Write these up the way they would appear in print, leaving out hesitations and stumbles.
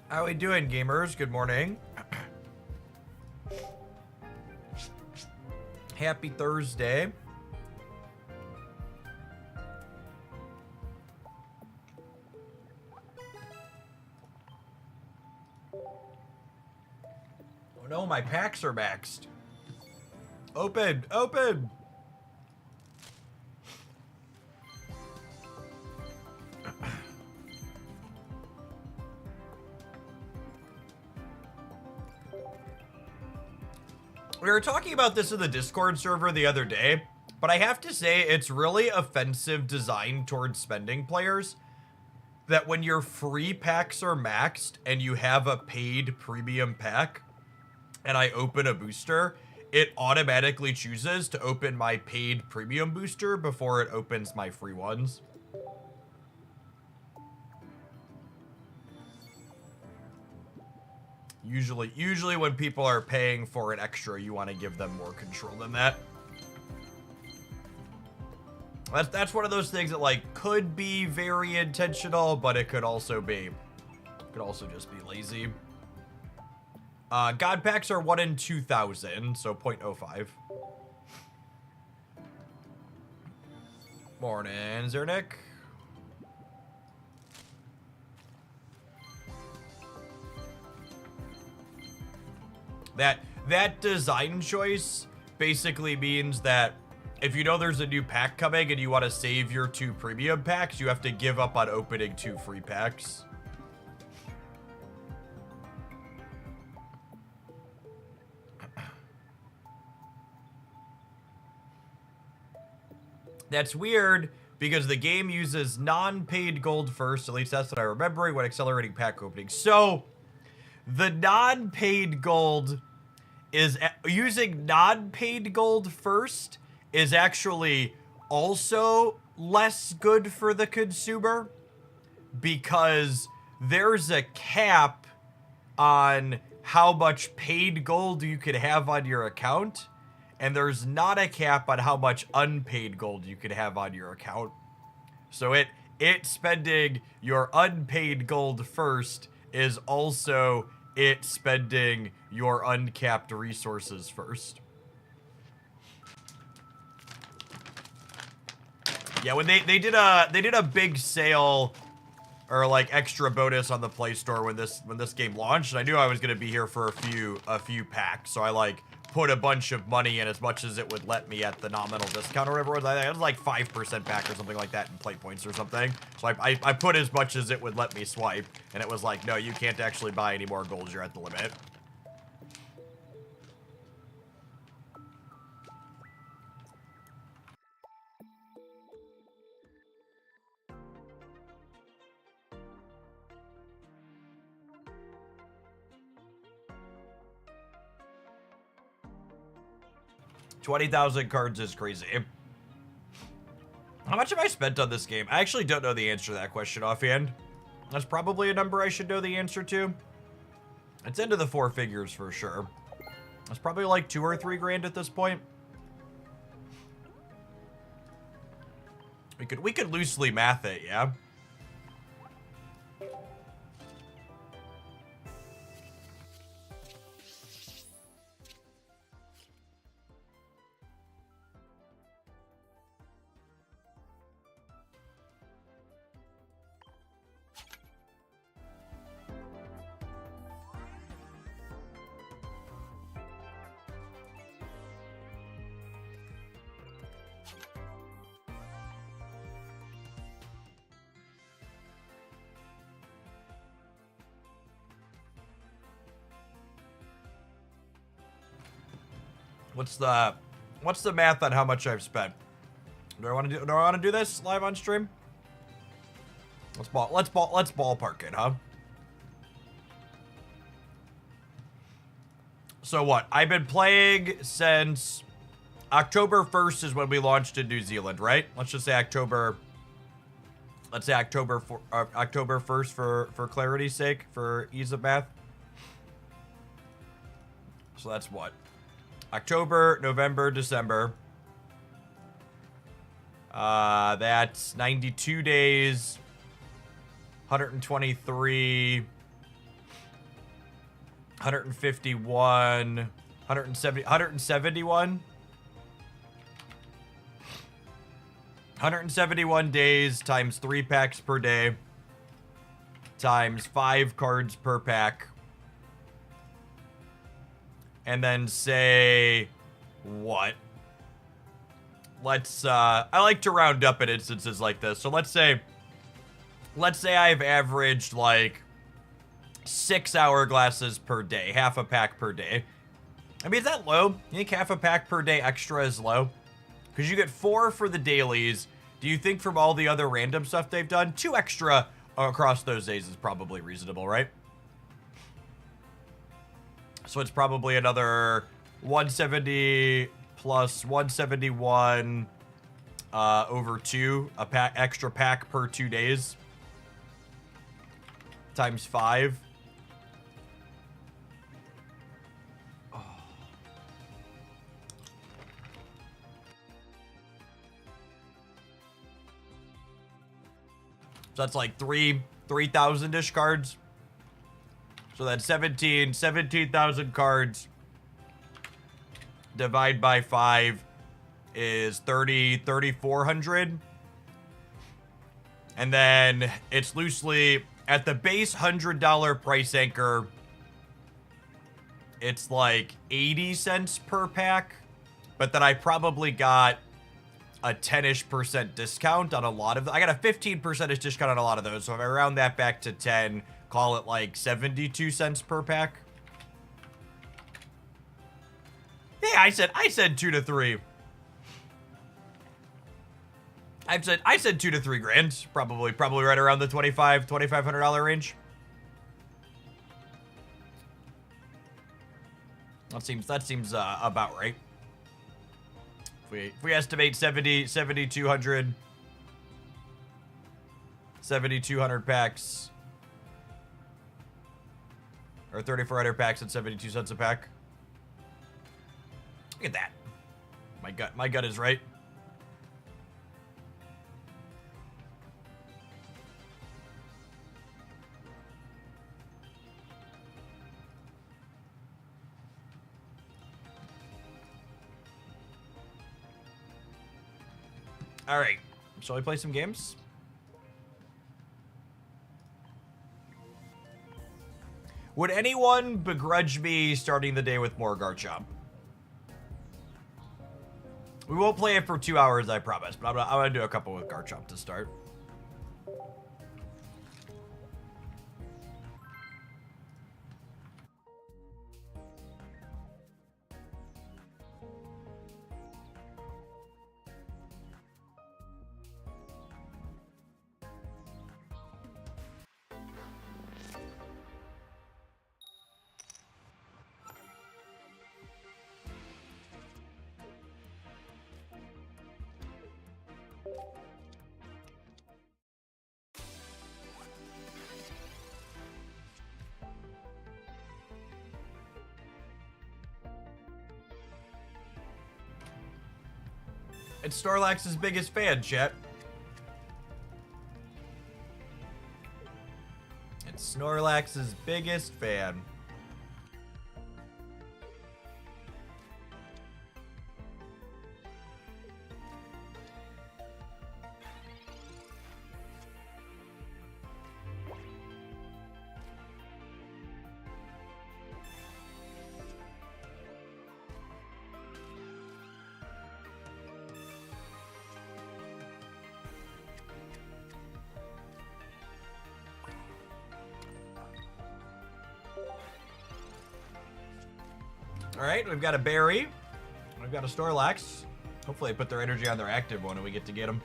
How we doing, gamers? Good morning. Happy Thursday. Oh no, my packs are maxed. Open, open. We were talking about this in the Discord server the other day, but I have to say it's really offensive design towards spending players that when your free packs are maxed and you have a paid premium pack and I open a booster, it automatically chooses to open my paid premium booster before it opens my free ones. Usually when people are paying for an extra, you want to give them more control than that. That's one of those things that like could be very intentional, but it could also just be lazy. God packs are 1 in 2,000, so 0.05. Morning, Zernick. That design choice basically means that if you know there's a new pack coming and you want to save your 2 premium packs, you have to give up on opening 2 free packs. That's weird because the game uses non-paid gold first, at least that's what I remember when accelerating pack opening. So the non-paid gold is using non-paid gold first is actually also less good for the consumer because there's a cap on how much paid gold you could have on your account, and there's not a cap on how much unpaid gold you could have on your account. So it spending your unpaid gold first is also it spending your uncapped resources first. Yeah, when they did a big sale or like extra bonus on the Play Store when this game launched, and I knew I was gonna be here for a few packs, so I like put a bunch of money in as much as it would let me at the nominal discount or whatever it was. I think it was like 5% back or something like that in play points or something. So I put as much as it would let me swipe, and it was like, no, you can't actually buy any more gold. You're at the limit. $20,000 cards is crazy. How much have I spent on this game? I actually don't know the answer to that question offhand. That's probably a number I should know the answer to. It's into the 4 figures for sure. It's probably like 2 or 3 grand at this point. We could loosely math it, yeah. What's the math on how much I've spent? Do I want to do this live on stream? Let's ballpark it, huh? So what? I've been playing since October 1st is when we launched in New Zealand, right? Let's just say October 1st for clarity's sake, for ease of math. So that's what? October, November, December. That's 92 days, 123. 151, 170, 171. 171 days times 3 packs per day times 5 cards per pack. And then say what? Let's I like to round up in instances like this. So let's say I've averaged like 6 hourglasses per day, half a pack per day. I mean, is that low? You think half a pack per day extra is low? Because you get 4 for the dailies. Do you think from all the other random stuff they've done, 2 extra across those days is probably reasonable, right? So it's probably another 170 plus 171 over 2, a pack, extra pack per 2 days, times 5. So that's like 3,000-ish cards. So that's 17,000 cards. Divide by 5 is 3,400. And then it's loosely at the base $100 price anchor. It's like 80 cents per pack. But then I probably got a 10-ish% discount on a lot of them. I got a 15% discount on a lot of those. So if I round that back to 10, call it like 72 cents per pack. Yeah, I said 2 to 3. I said 2 to 3 grand. Probably right around the $2,500 range. That seems about right. If we estimate 7,200 packs, or 3,400 packs at 72 cents a pack. Look at that. My gut is right. All right, shall we play some games? Would anyone begrudge me starting the day with more Garchomp? We won't play it for 2 hours, I promise, but I'm gonna do a couple with Garchomp to start. It's Snorlax's biggest fan, chat. It's Snorlax's biggest fan. All right, we've got a berry. We've got a Snorlax. Hopefully they put their energy on their active one and we get to get them.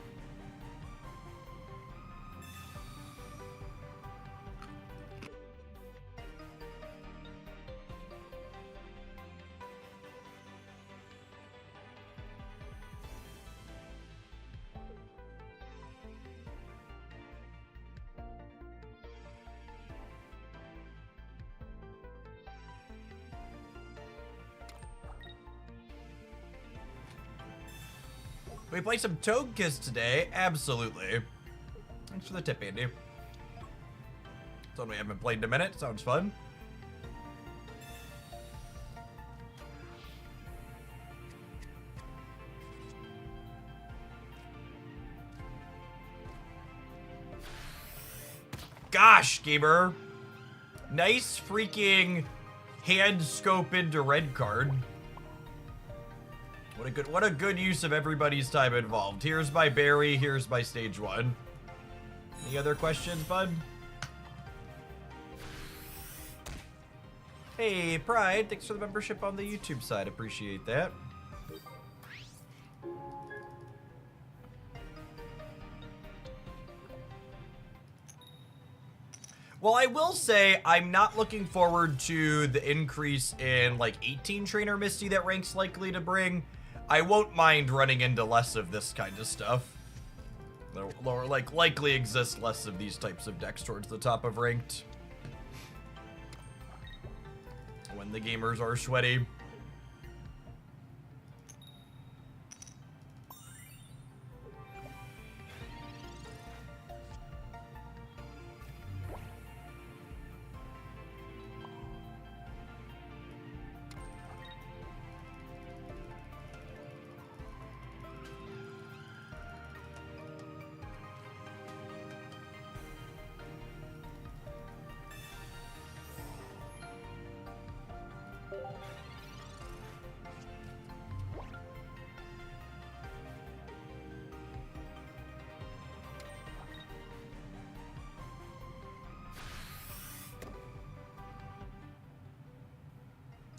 We play some Togekiss today? Absolutely. Thanks for the tip, Andy. Something we haven't played in a minute. Sounds fun. gosh, gamer. Nice freaking hand scope into red card. What a good use of everybody's time involved. Here's my berry, here's my stage 1. Any other questions, bud? Hey, Pride, thanks for the membership on the YouTube side. Appreciate that. Well, I will say I'm not looking forward to the increase in like 18 trainer Misty that Rank's likely to bring. I won't mind running into less of this kind of stuff. There like likely exist less of these types of decks towards the top of Ranked. When the gamers are sweaty.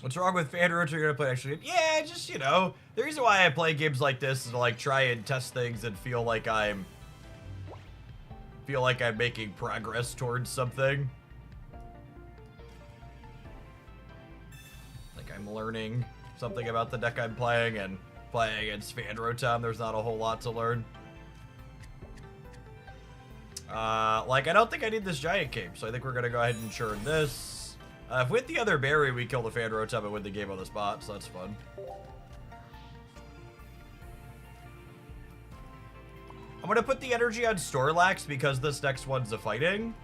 What's wrong with fan roots? You're gonna play extra games? Yeah, just, you know, the reason why I play games like this is to like try and test things and feel like I'm making progress towards something. Like I'm learning something about the deck I'm playing, and playing against Fan Rotom, there's not a whole lot to learn. Like I don't think I need this giant cape, so I think we're gonna go ahead and churn this. If with the other berry, we kill the Fan Rotom and win the game on the spot, so that's fun. I'm gonna put the energy on Snorlax because this next one's a fighting.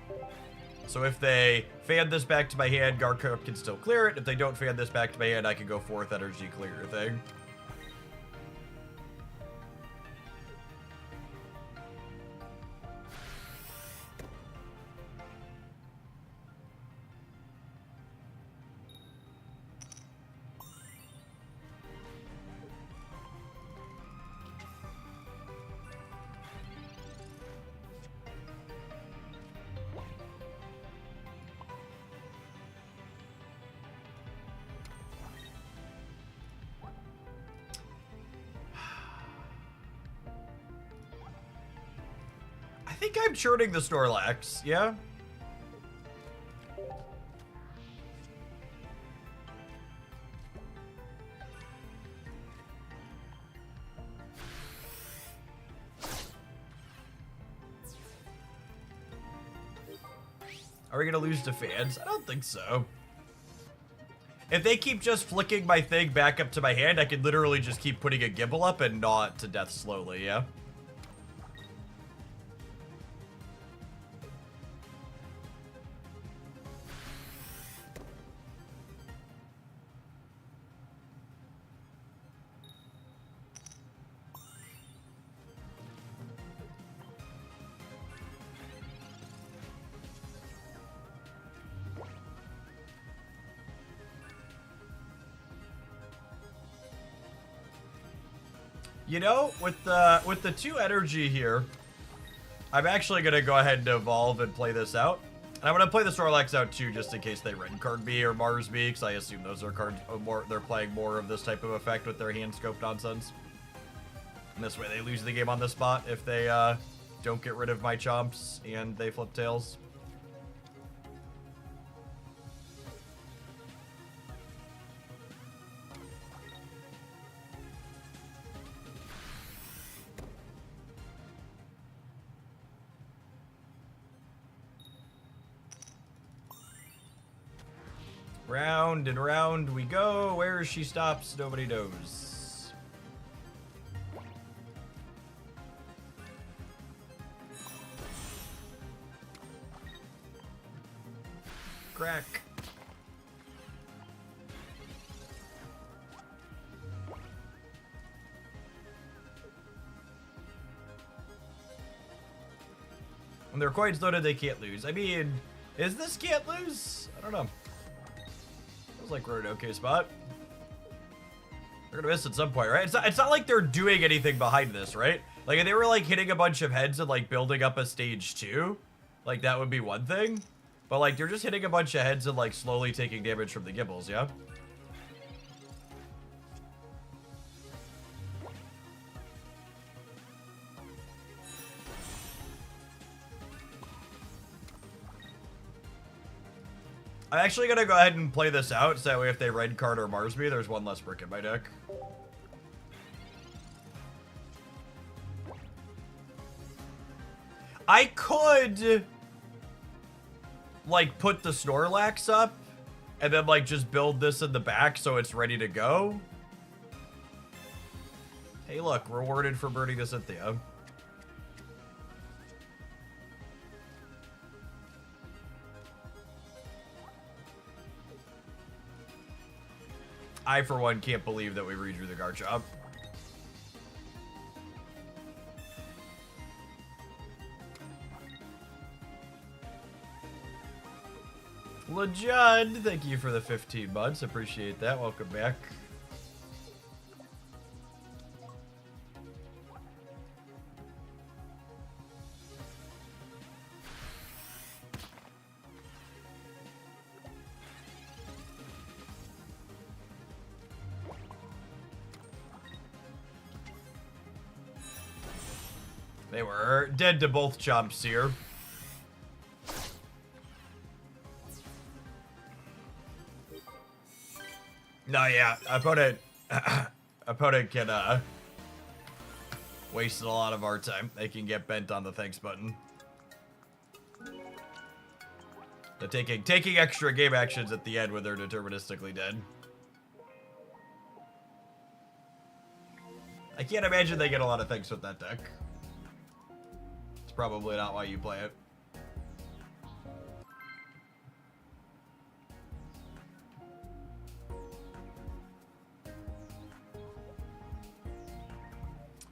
So if they fan this back to my hand, Garchomp can still clear it. If they don't fan this back to my hand, I can go 4th energy clear thing. I think I'm churning the Snorlax, yeah? Are we gonna lose to fans? I don't think so. If they keep just flicking my thing back up to my hand, I can literally just keep putting a Gible up and gnaw it to death slowly, yeah? You know, with the 2 energy here, I'm actually gonna go ahead and evolve and play this out. And I'm gonna play the Snorlax out too, just in case they red card me or Mars me, because I assume those are cards more. They're playing more of this type of effect with their hand scope nonsense. And this way, they lose the game on the spot if they don't get rid of my chomps and they flip tails. Round and round we go. Where she stops, nobody knows. Crack. When their coins loaded, they can't lose. I mean, is this can't lose? I don't know. Feels like we're in an okay spot. We're gonna miss at some point, right? It's not like they're doing anything behind this, right? Like, if they were, like, hitting a bunch of heads and, like, building up a stage 2, like, that would be one thing. But, like, they're just hitting a bunch of heads and, like, slowly taking damage from the Gibbles, yeah? I'm actually gonna go ahead and play this out, so that way if they red card or Mars me, there's one less brick in my deck. I could, like, put the Snorlax up, and then, like, just build this in the back so it's ready to go. Hey, look, rewarded for burning the Cynthia. I, for one, can't believe that we redrew the Garchomp. LeJudd, thank you for the 15 months. Appreciate that. Welcome back. They were dead to both chomps here. No, yeah, opponent can waste a lot of our time. They can get bent on the thanks button. They're taking extra game actions at the end when they're deterministically dead. I can't imagine they get a lot of thanks with that deck. It's probably not why you play it.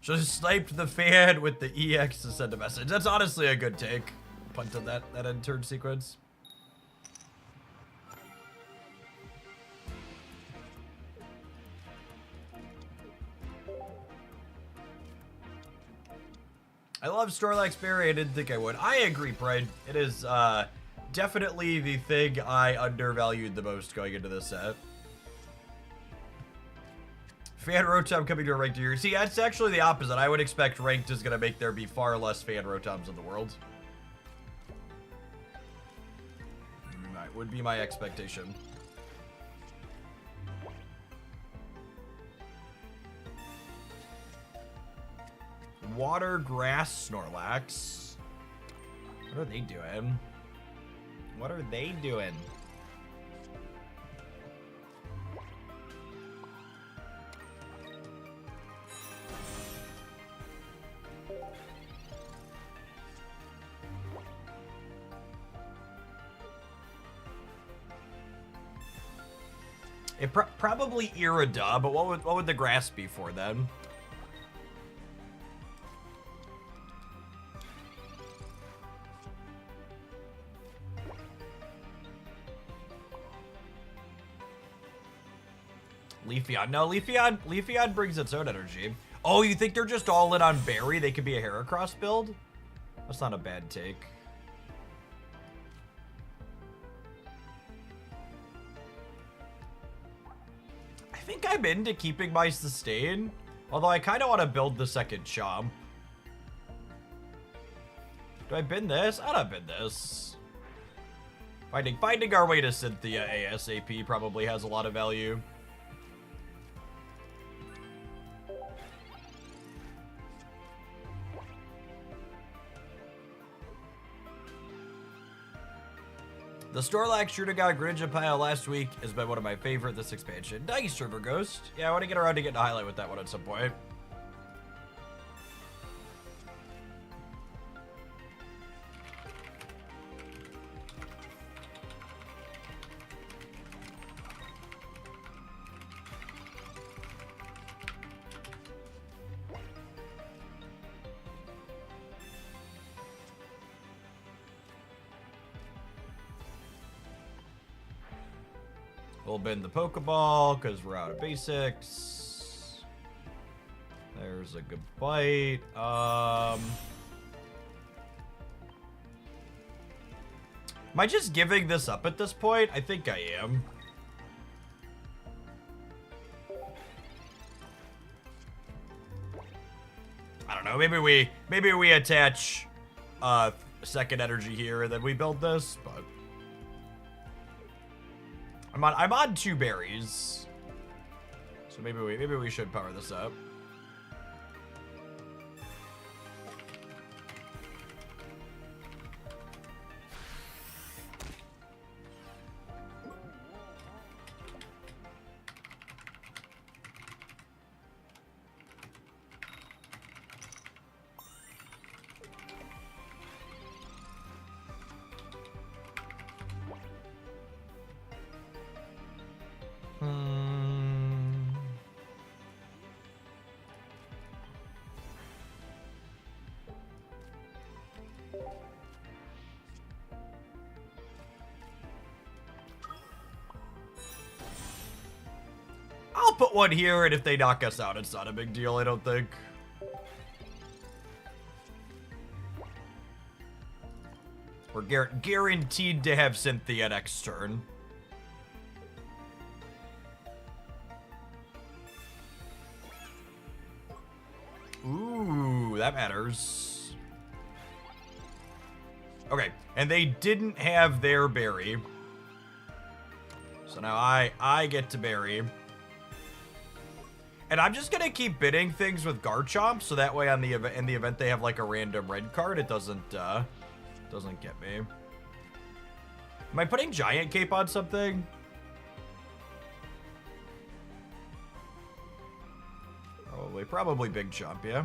Just sniped the fan with the EX to send a message. That's honestly a good take. Punted that end turn sequence. I love Snorlax Berry. I didn't think I would. I agree, Pride. It is definitely the thing I undervalued the most going into this set. Fan Rotom coming to a ranked year. See, that's actually the opposite. I would expect ranked is going to make there be far less Fan Rotoms in the world. Would be my expectation. Water Grass Snorlax. What are they doing? What are they doing? It probably Irida, but what would the grass be for then? Leafeon. No, Leafeon brings its own energy. Oh, you think they're just all in on Berry? They could be a Heracross build? That's not a bad take. I think I'm into keeping my sustain, although I kind of want to build the second Chomp. Do I bin this? I don't bin this. Finding our way to Cynthia ASAP probably has a lot of value. The Snorlax Shootagon Greninja pile last week has been one of my favorite this expansion. Nice, River Ghost. Yeah, I want to get around to getting a highlight with that one at some point. We'll bend the Pokeball because we're out of basics. There's a good bite. Am I just giving this up at this point? I think I am. I don't know. Maybe we attach second energy here and then we build this, but I'm on 2 berries. So maybe we should power this up. I'll put one here, and if they knock us out, it's not a big deal, I don't think. We're guaranteed to have Cynthia next turn. Ooh, that matters. Okay, and they didn't have their berry. So now I get to berry. And I'm just gonna keep bidding things with Garchomp, so that way on the in the event they have like a random red card, it doesn't get me. Am I putting Giant Cape on something? Probably Big Chomp, yeah.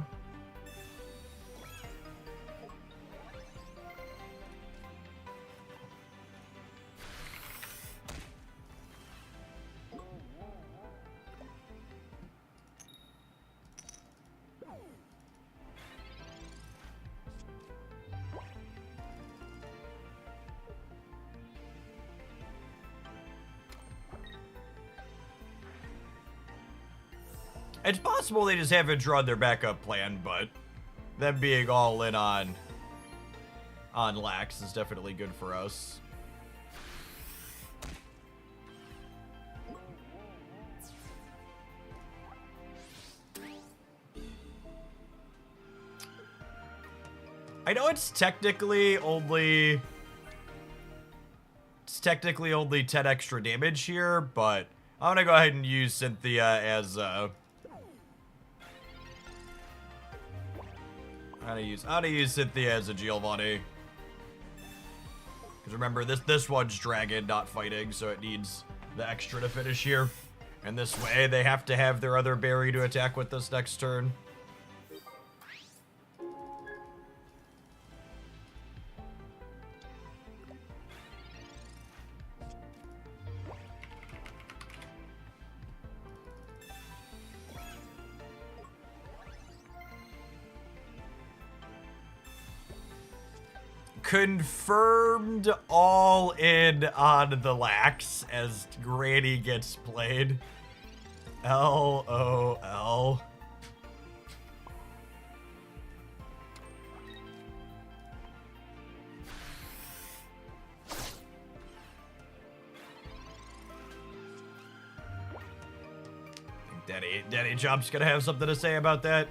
It's possible they just haven't drawn their backup plan, but them being all in on Lax is definitely good for us. I know it's technically only 10 extra damage here, but I'm gonna go ahead and use Cynthia as I'm gonna use Cynthia as a Giovanni. Because remember, this one's dragon, not fighting, so it needs the extra to finish here. And this way, they have to have their other berry to attack with this next turn. Confirmed all in on the Lax as Granny gets played. LOL. Daddy Chomp's gonna have something to say about that.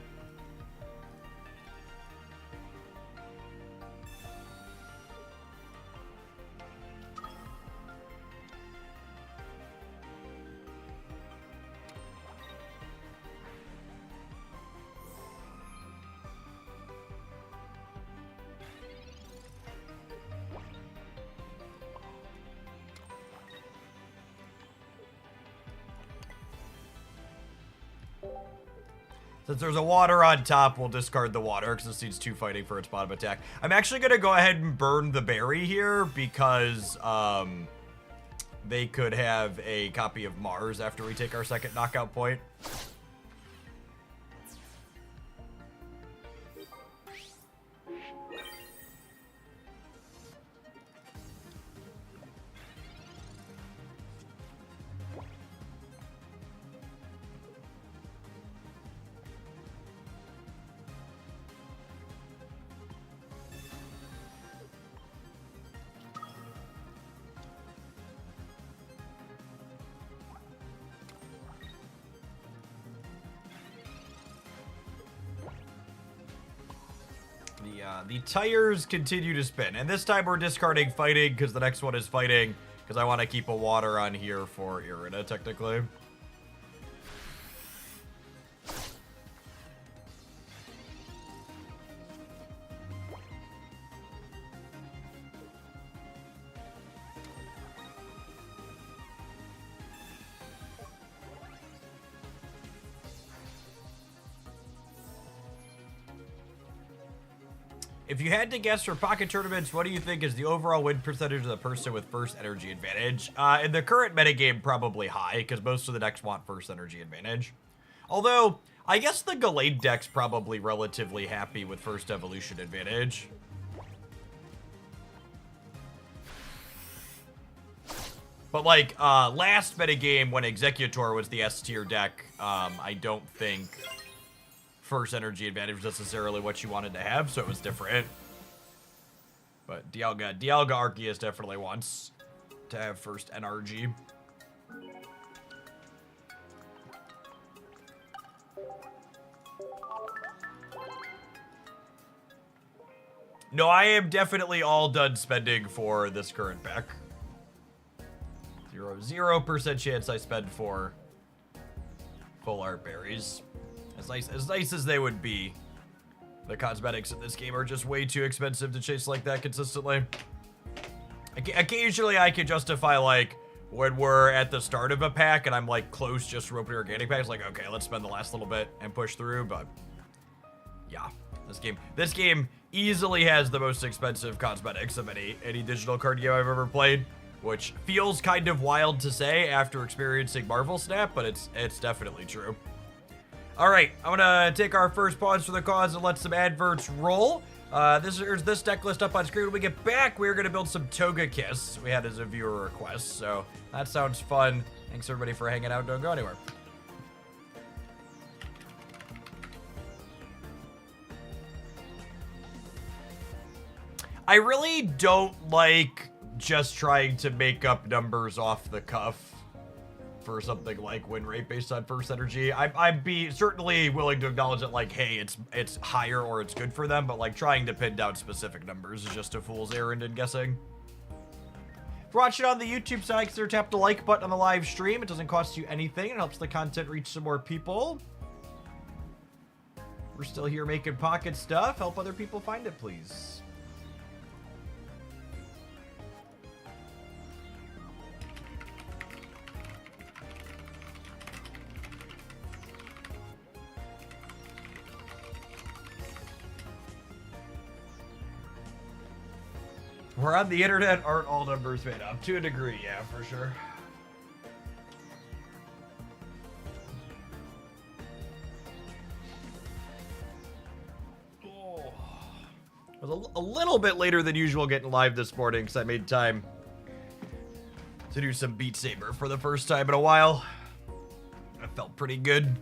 Since there's a water on top, we'll discard the water because this needs 2 fighting for its bottom attack. I'm actually going to go ahead and burn the berry here because they could have a copy of Mars after we take our second knockout point. The tires continue to spin, and this time we're discarding fighting because the next one is fighting because I want to keep a water on here for Irina, technically. If you had to guess for pocket tournaments, what do you think is the overall win percentage of the person with first energy advantage? In the current metagame, probably high, because most of the decks want first energy advantage. Although, I guess the Gallade deck's probably relatively happy with first evolution advantage. But like, last metagame when Executor was the S tier deck, I don't think first energy advantage was necessarily what you wanted to have, so it was different. But Dialga Arceus definitely wants to have first NRG. No, I am definitely all done spending for this current pack. 0% chance I spend for full art berries. As nice as they would be, the cosmetics in this game are just way too expensive to chase like that consistently. Occasionally I can justify, like, when we're at the start of a pack and I'm like close just to opening organic packs, like, okay, let's spend the last little bit and push through, but yeah, this game easily has the most expensive cosmetics of any digital card game I've ever played, which feels kind of wild to say after experiencing Marvel Snap, but it's definitely true. All right, I'm gonna take our first pause for the cause and let some adverts roll. This deck list up on screen. When we get back, we're gonna build some Togekiss. We had as a viewer request, so that sounds fun. Thanks everybody for hanging out. Don't go anywhere. I really don't like just trying to make up numbers off the cuff for something like win rate based on first energy. I'd be certainly willing to acknowledge that, like, hey, it's higher or it's good for them, but like trying to pin down specific numbers is just a fool's errand in guessing. If you're watching on the YouTube side, consider tap the like button on the live stream. It doesn't cost you anything. It helps the content reach some more people. We're still here making pocket stuff. Help other people find it, please. We're on the internet, aren't all numbers made up? To a degree, yeah, for sure. Oh. I was a little bit later than usual getting live this morning because I made time to do some Beat Saber for the first time in a while. I felt pretty good.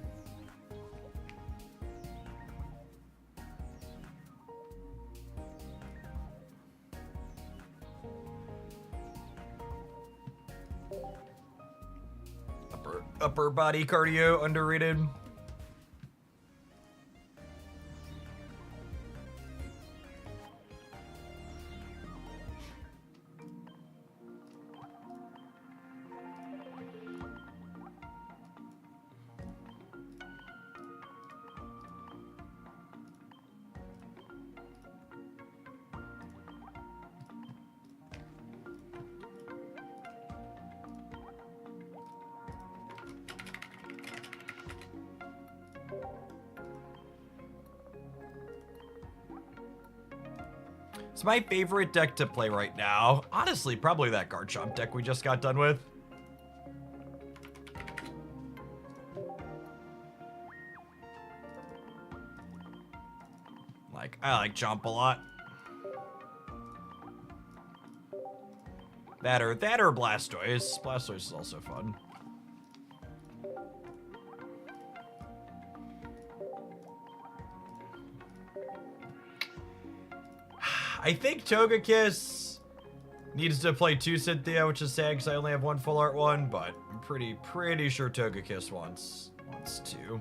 Upper body cardio, underrated. It's my favorite deck to play right now. Honestly, probably that Garchomp deck we just got done with. I like Chomp a lot. That or Blastoise. Blastoise is also fun. I think Togekiss needs to play 2 Cynthia, which is sad because I only have 1 full art one, but I'm pretty sure Togekiss wants 2.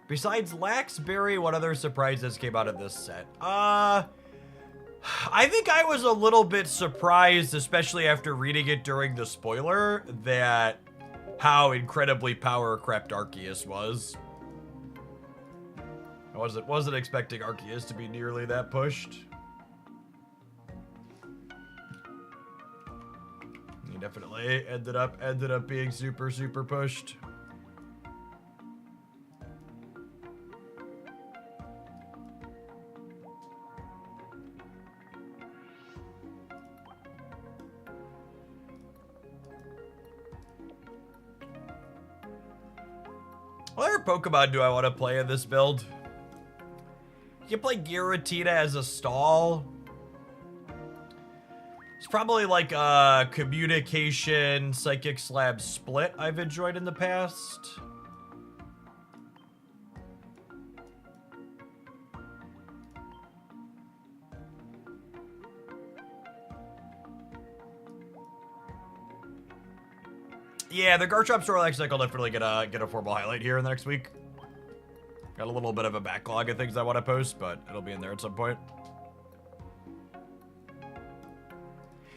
Besides Laxberry, what other surprises came out of this set? I think I was a little bit surprised, especially after reading it during the spoiler, that how incredibly power-crept Arceus was. I wasn't expecting Arceus to be nearly that pushed. He definitely ended up being super, super pushed. What other Pokemon do I want to play in this build? You can play Giratina as a stall. It's probably like a Communication Psychic Slab split I've enjoyed in the past. Yeah, the Garchomp Snorlax deck will definitely get a formal highlight here in the next week. Got a little bit of a backlog of things I want to post, but it'll be in there at some point.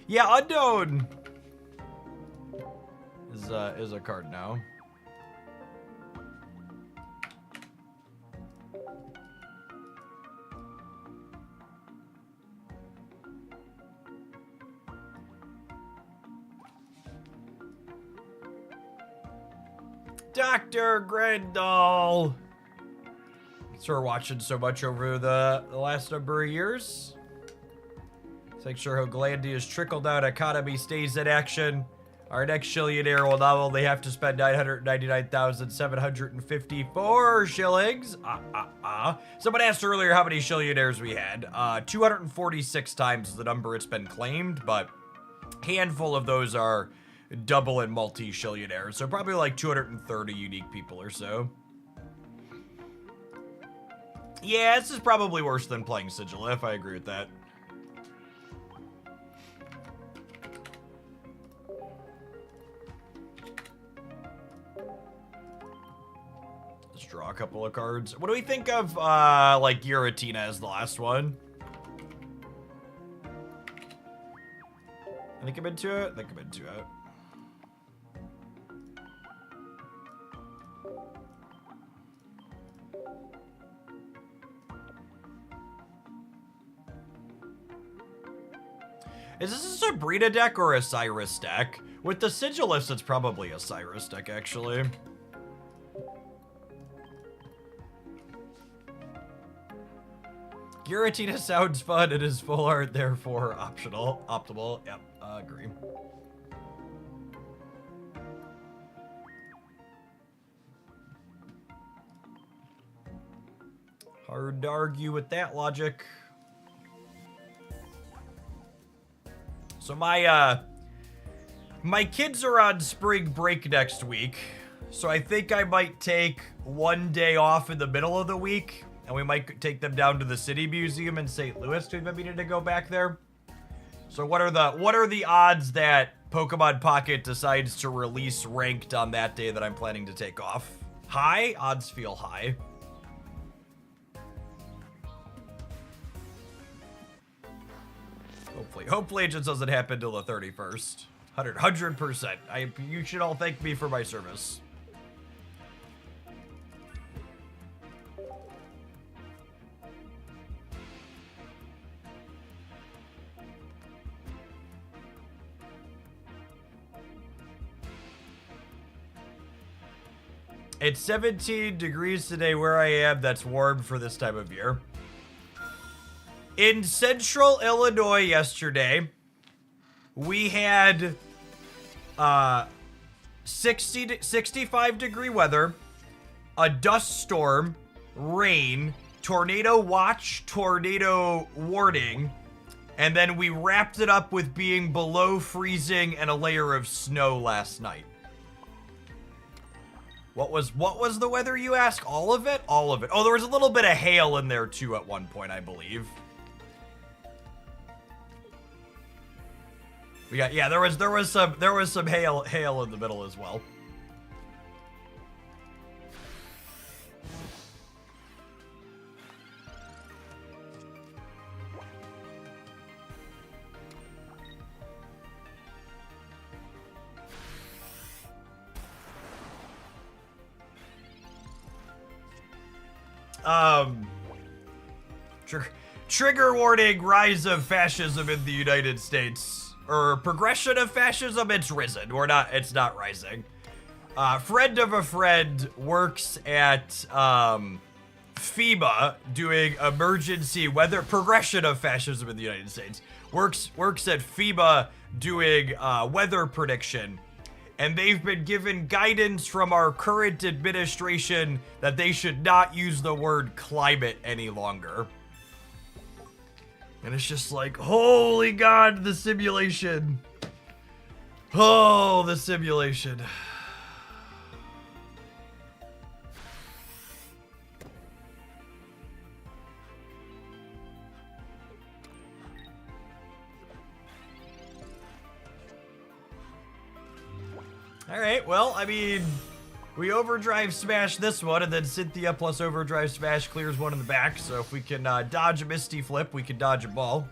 Yeah, Unknown is a card now. Dr. Grendel. So we're watching so much over the last number of years. Let's make sure Hoaglandia's trickle-down economy stays in action. Our next Shillionaire will now only have to spend 999,754 shillings. Someone asked earlier how many Shillionaires we had. 246 times the number it's been claimed, but a handful of those are double and multi-Shillionaires. So probably like 230 unique people or so. Yeah, this is probably worse than playing Sigilif. I agree with that. Let's draw a couple of cards. What do we think of, like, Giratina as the last one? I think I'm into it. Is this a Sabrina deck or a Cyrus deck? With the Sigilifts, it's probably a Cyrus deck, actually. Giratina sounds fun. It is full art, therefore optimal. Yep, agree. Hard to argue with that logic. So my kids are on spring break next week, so I think I might take one day off in the middle of the week, and we might take them down to the City Museum in St. Louis. We've been meaning to go back there. So what are the odds that Pokemon Pocket decides to release ranked on that day that I'm planning to take off? High? Odds feel high. Hopefully it just doesn't happen till the 31st. 100%. You should all thank me for my service. It's 17 degrees today where I am. That's warm for this time of year. In central Illinois yesterday, we had 65 degree weather, a dust storm, rain, tornado watch, tornado warning, and then we wrapped it up with being below freezing and a layer of snow last night. What was the weather, you ask? All of it? All of it. Oh, there was a little bit of hail in there too at one point, I believe. Yeah, there was some hail in the middle as well. Trigger warning, rise of fascism in the United States. Or progression of fascism, it's risen. It's not rising. Friend of a friend works at FEMA doing emergency weather, progression of fascism in the United States. Works at FEMA doing weather prediction. And they've been given guidance from our current administration that they should not use the word climate any longer. And it's just like, holy God, the simulation. Oh, the simulation. Alright, well, I mean, we overdrive smash this one, and then Cynthia plus overdrive smash clears one in the back, so if we can dodge a Misty Flip, we can dodge a ball.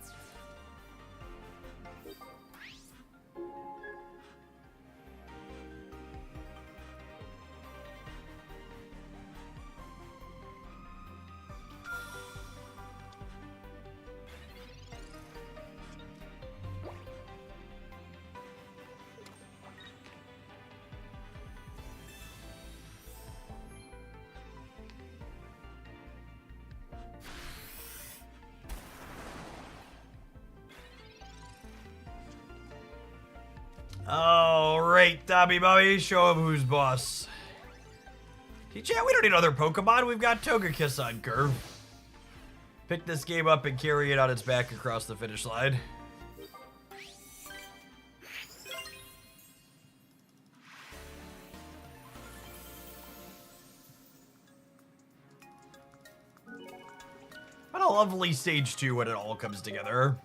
Alright, Dobby Bobby, show him who's boss. Hey, chat, we don't need other Pokemon. We've got Togekiss on curve. Pick this game up and carry it on its back across the finish line. What a lovely stage 2 when it all comes together.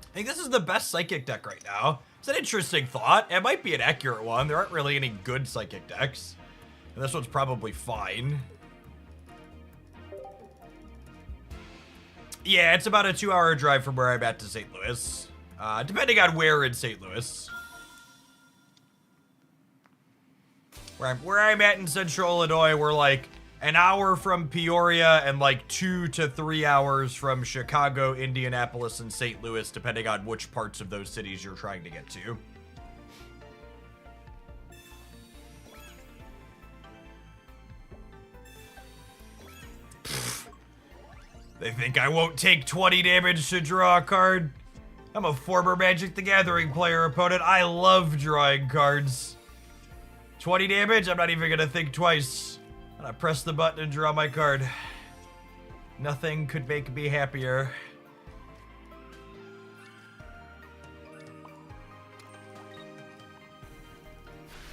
I think this is the best Psychic deck right now. It's an interesting thought. It might be an accurate one. There aren't really any good Psychic decks. And this one's probably fine. Yeah, it's about a 2-hour drive from where I'm at to St. Louis. Depending on where in St. Louis. Where I'm at in Central Illinois, we're like an hour from Peoria and like 2 to 3 hours from Chicago, Indianapolis, and St. Louis, depending on which parts of those cities you're trying to get to. They think I won't take 20 damage to draw a card? I'm a former Magic the Gathering player opponent. I love drawing cards. 20 damage? I'm not even gonna think twice. I press the button and draw my card. Nothing could make me happier.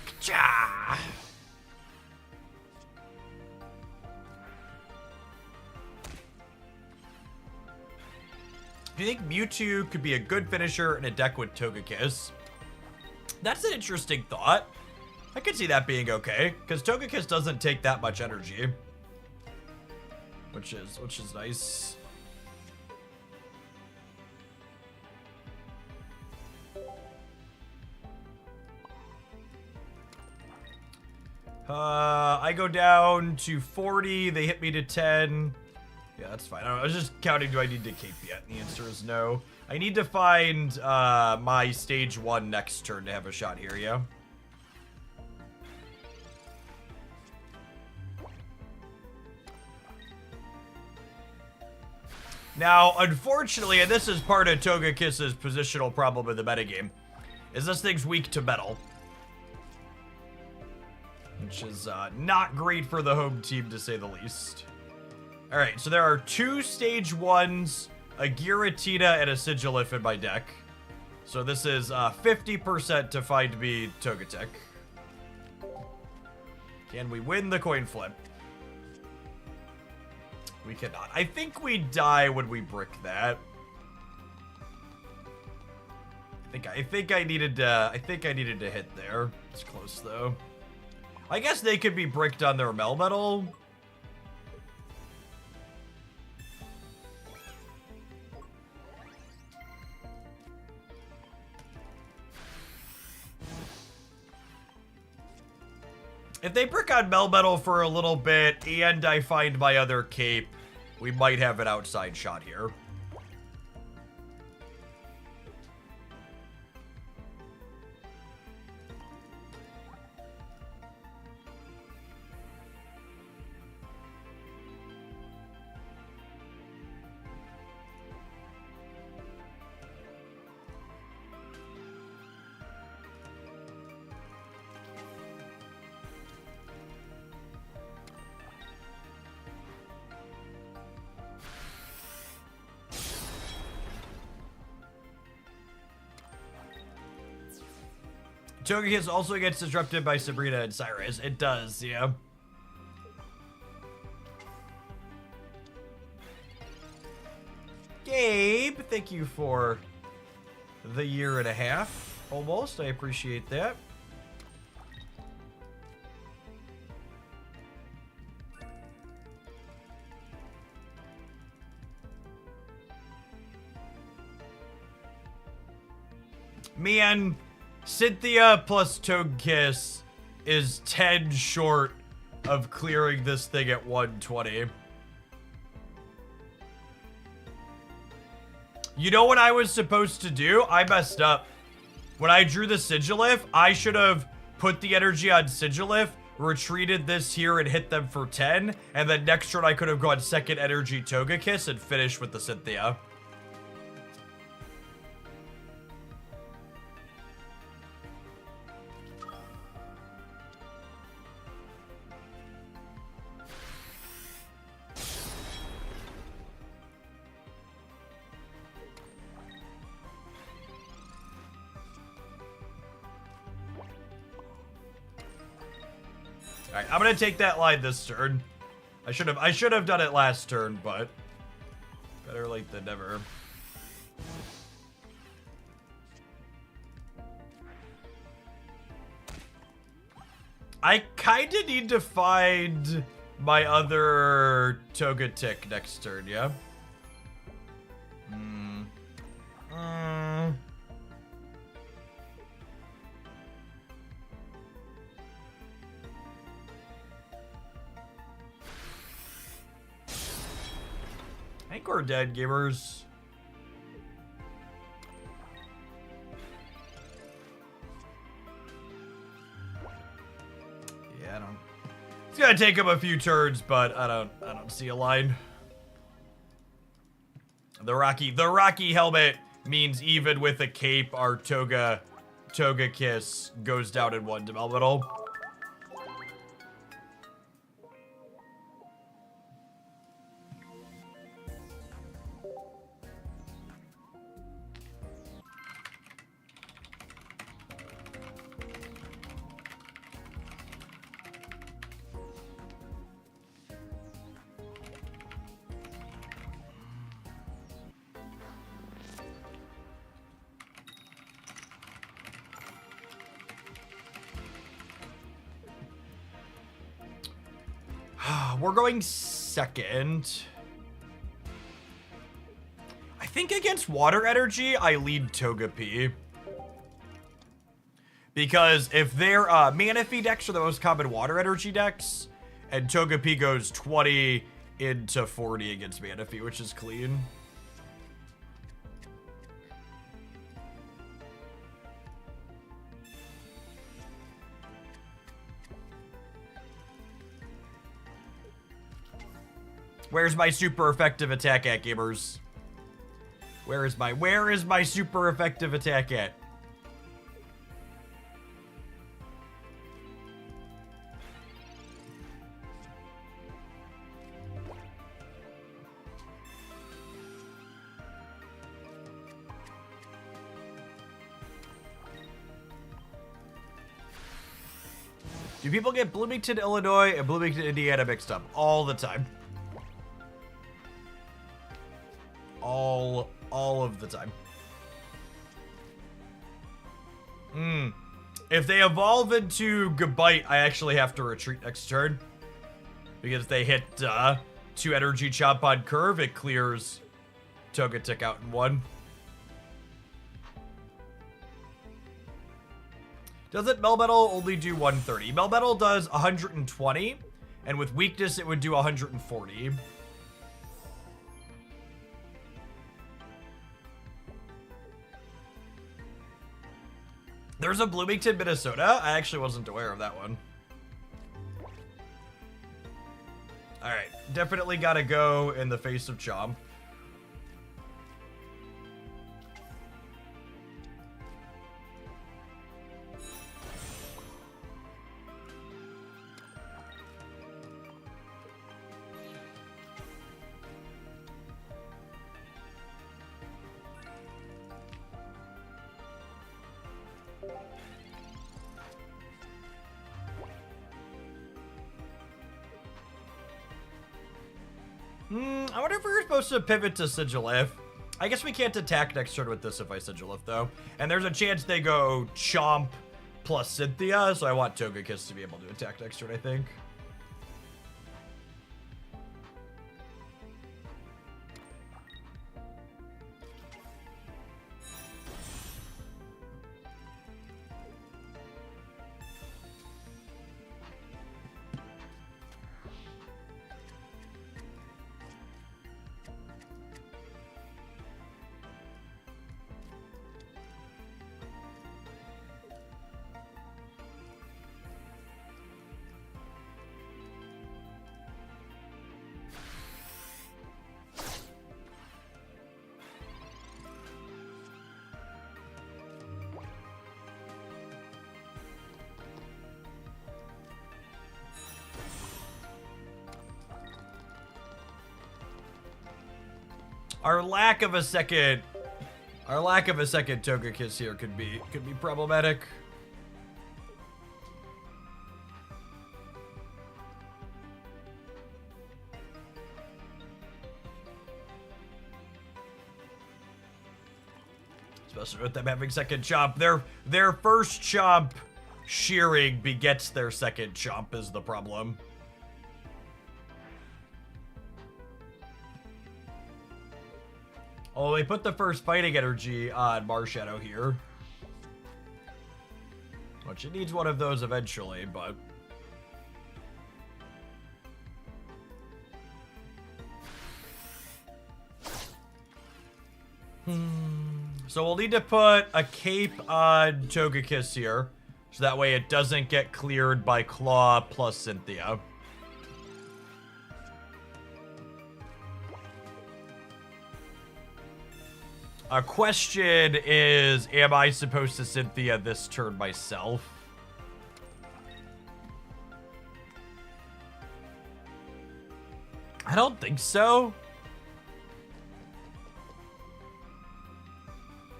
Ka-cha! Do you think Mewtwo could be a good finisher in a deck with Togekiss? That's an interesting thought. I could see that being okay, because Togekiss doesn't take that much energy. Which is nice. I go down to 40, they hit me to 10. Yeah, that's fine. I was just counting, do I need to cape yet? And the answer is no. I need to find my stage 1 next turn to have a shot here, yeah? Now, unfortunately, and this is part of Togekiss's positional problem in the metagame, is this thing's weak to metal. Which is not great for the home team, to say the least. Alright, so there are 2 stage 1s, a Giratina, and a Sigilif in my deck. So this is 50% to find me Togetic. Can we win the coin flip? We cannot. I think we die when we brick that. I think I needed to hit there. It's close though. I guess they could be bricked on their Melmetal. If they brick on Melmetal for a little bit and I find my other cape, we might have an outside shot here. Togekiss also gets disrupted by Sabrina and Cyrus. It does, yeah. Gabe, thank you for the 1.5 years, almost. I appreciate that. Man, Cynthia plus Togekiss is 10 short of clearing this thing at 120. You know what I was supposed to do? I messed up. When I drew the Sigilif, I should have put the energy on Sigilif, retreated this here and hit them for 10, and then next turn I could have gone second energy Togekiss and finished with the Cynthia. Alright, I'm gonna take that line this turn. I should have done it last turn, but better late than never. I kinda need to find my other Togetic next turn, yeah? I think we're dead, gamers. Yeah, I don't. It's gonna take him a few turns, but I don't see a line. The Rocky helmet means even with a cape, our Togekiss goes down in one developmental. We're going second. I think against water energy, I lead Togepi. Because if their Manaphy decks are the most common water energy decks, and Togepi goes 20 into 40 against Manaphy, which is clean. Where's my super effective attack at, gamers? Where is my super effective attack at? Do people get Bloomington, Illinois and Bloomington, Indiana mixed up all the time? All of the time. If they evolve into Gabite, I actually have to retreat next turn. Because if they hit 2 energy chop on curve, it clears Togekiss out in 1. Doesn't Melmetal only do 130? Melmetal does 120, and with weakness it would do 140. There's a Bloomington, Minnesota? I actually wasn't aware of that one. Alright, definitely gotta go in the face of Chomp. I wonder if we're supposed to pivot to Sigilif. I guess we can't attack next turn with this if I Sigilif, though. And there's a chance they go Chomp plus Cynthia, so I want Togekiss to be able to attack next turn, I think. Our lack of a second Togekiss here could be problematic. Especially with them having second Chomp. Their first Chomp shearing begets their second Chomp is the problem. Oh, they put the first fighting energy on Marshadow here. Which it needs one of those eventually, but... So we'll need to put a cape on Togekiss here. So that way it doesn't get cleared by Claw plus Cynthia. A question is, am I supposed to Cynthia this turn myself? I don't think so.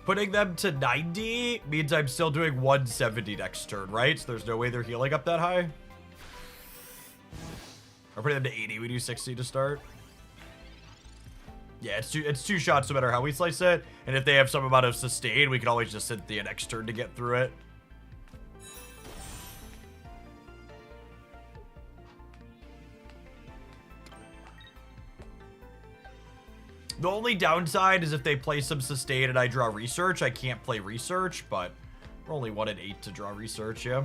Putting them to 90 means I'm still doing 170 next turn, right? So there's no way they're healing up that high. Or putting them to 80, we do 60 to start. Yeah, it's two shots no matter how we slice it. And if they have some amount of sustain, we can always just Cynthia next turn to get through it. The only downside is if they play some sustain and I draw research, I can't play research, but we're only 1 in 8 to draw research, yeah.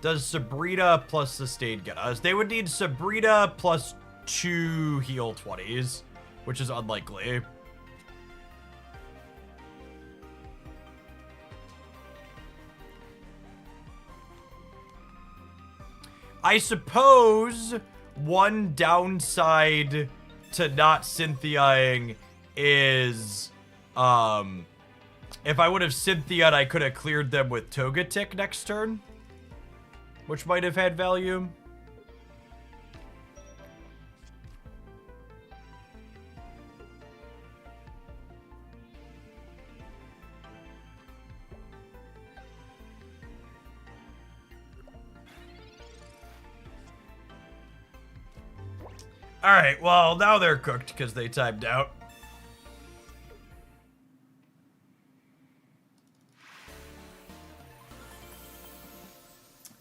Does Sabrina plus sustain get us? They would need Sabrina plus 2 heal 20s, which is unlikely. I suppose one downside to not Cynthiaing is, if I would have Cynthia'd, I could have cleared them with Togekiss next turn, which might have had value. Alright, well, now they're cooked because they timed out.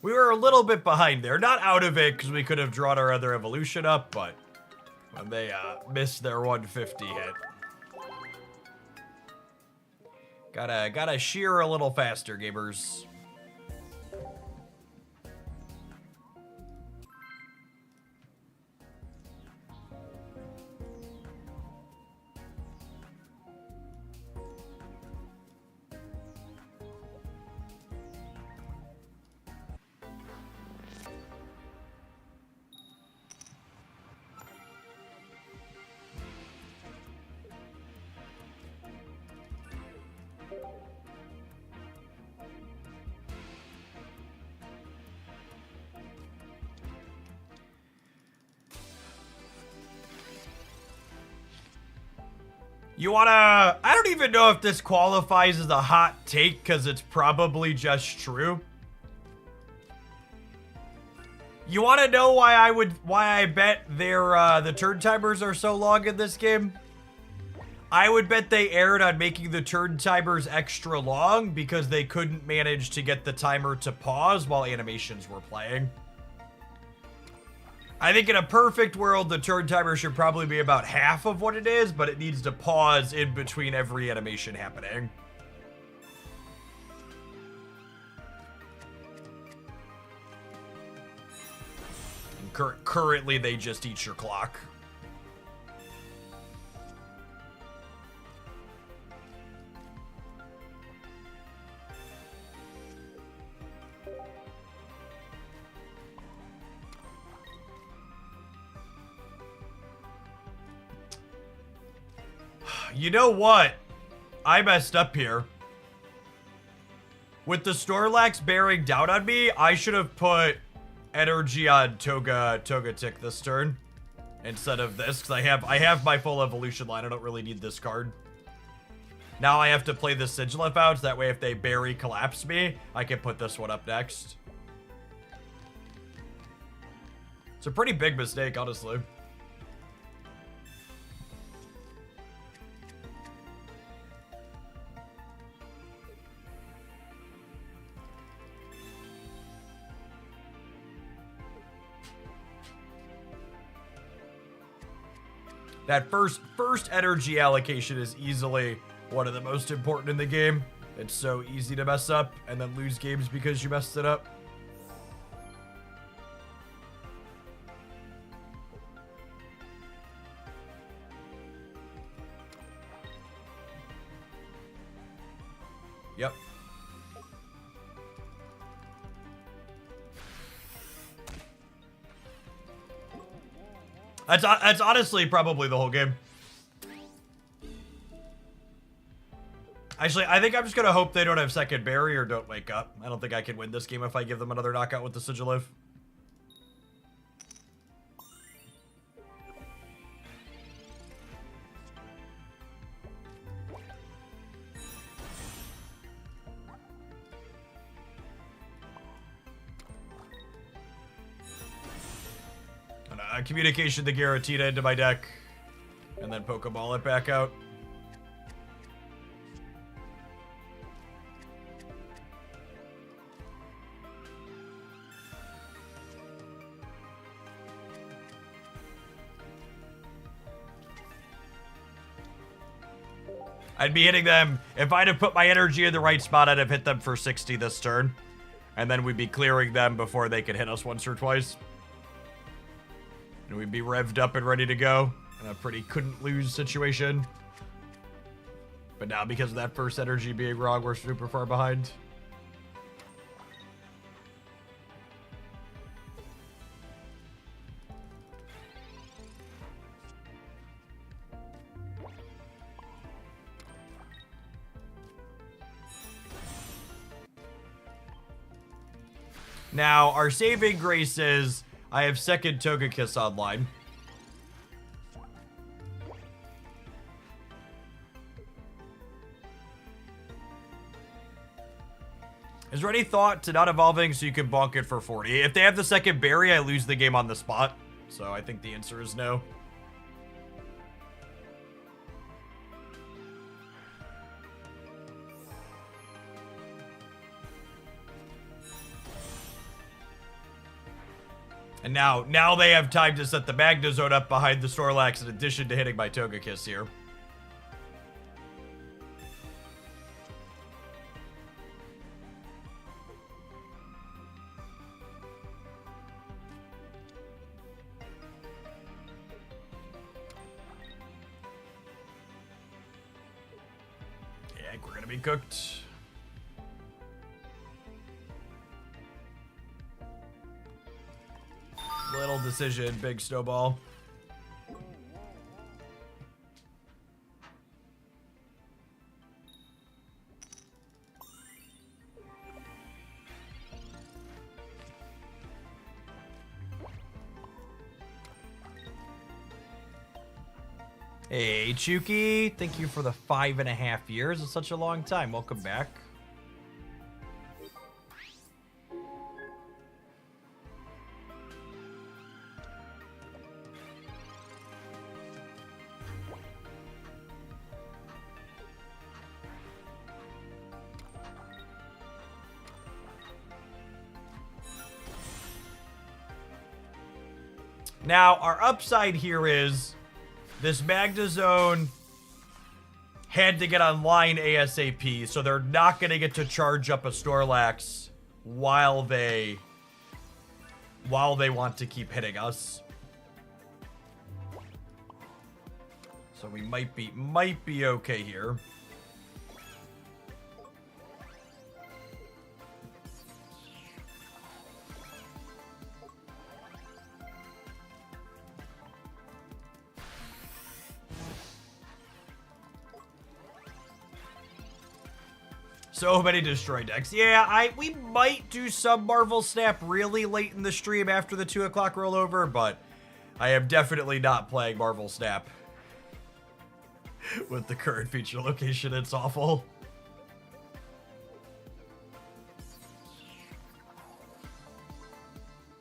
We were a little bit behind there. Not out of it because we could have drawn our other evolution up, but when they missed their 150 hit. Gotta shear a little faster, gamers. You wanna... I don't even know if this qualifies as a hot take, because it's probably just true. You wanna know why I bet the turn timers are so long in this game? I would bet they erred on making the turn timers extra long because they couldn't manage to get the timer to pause while animations were playing. I think in a perfect world, the turn timer should probably be about half of what it is, but it needs to pause in between every animation happening. And currently, they just eat your clock. You know what? I messed up here. With the Snorlax bearing down on me, I should have put energy on Togekiss this turn instead of this, because I have my full evolution line. I don't really need this card. Now I have to play the Sigilif out, so that way if they berry collapse me, I can put this one up next. It's a pretty big mistake, honestly. That first energy allocation is easily one of the most important in the game. It's so easy to mess up and then lose games because you messed it up. Yep. That's honestly probably the whole game. Actually, I think I'm just gonna hope they don't have second berry or don't wake up. I don't think I can win this game if I give them another knockout with the Sigilif. Communication the Giratina into my deck, and then Pokeball it back out. I'd be hitting them. If I'd have put my energy in the right spot, I'd have hit them for 60 this turn. And then we'd be clearing them before they could hit us once or twice. And we'd be revved up and ready to go in a pretty couldn't lose situation. But now because of that first energy being wrong, we're super far behind. Now, our saving grace is I have second Togekiss online. Is there any thought to not evolving so you can bonk it for 40? If they have the second berry, I lose the game on the spot. So I think the answer is no. And now they have time to set the Magnezone up behind the Snorlax in addition to hitting my Togekiss here. Yeah, we're gonna be cooked. Little decision, big snowball. Hey, Chuki. Thank you for the 5.5 years. It's such a long time. Welcome back. Now, our upside here is this Magnezone had to get online ASAP, so they're not going to get to charge up a Snorlax while they want to keep hitting us. So we might be okay here. So many destroy decks. Yeah, we might do some Marvel Snap really late in the stream after the 2 o'clock rollover, but I am definitely not playing Marvel Snap with the current feature location. It's awful.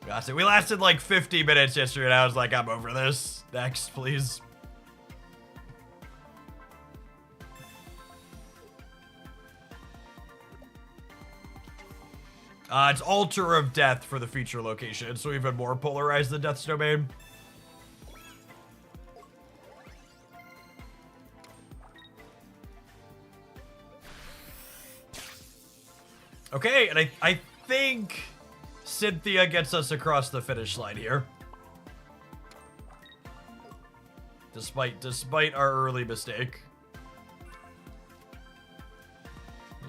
Gosh, we lasted like 50 minutes yesterday, and I was like, I'm over this. Next, please. It's Altar of Death for the feature location, so even more polarized than Death's Domain. Okay, and I think Cynthia gets us across the finish line here. Despite our early mistake.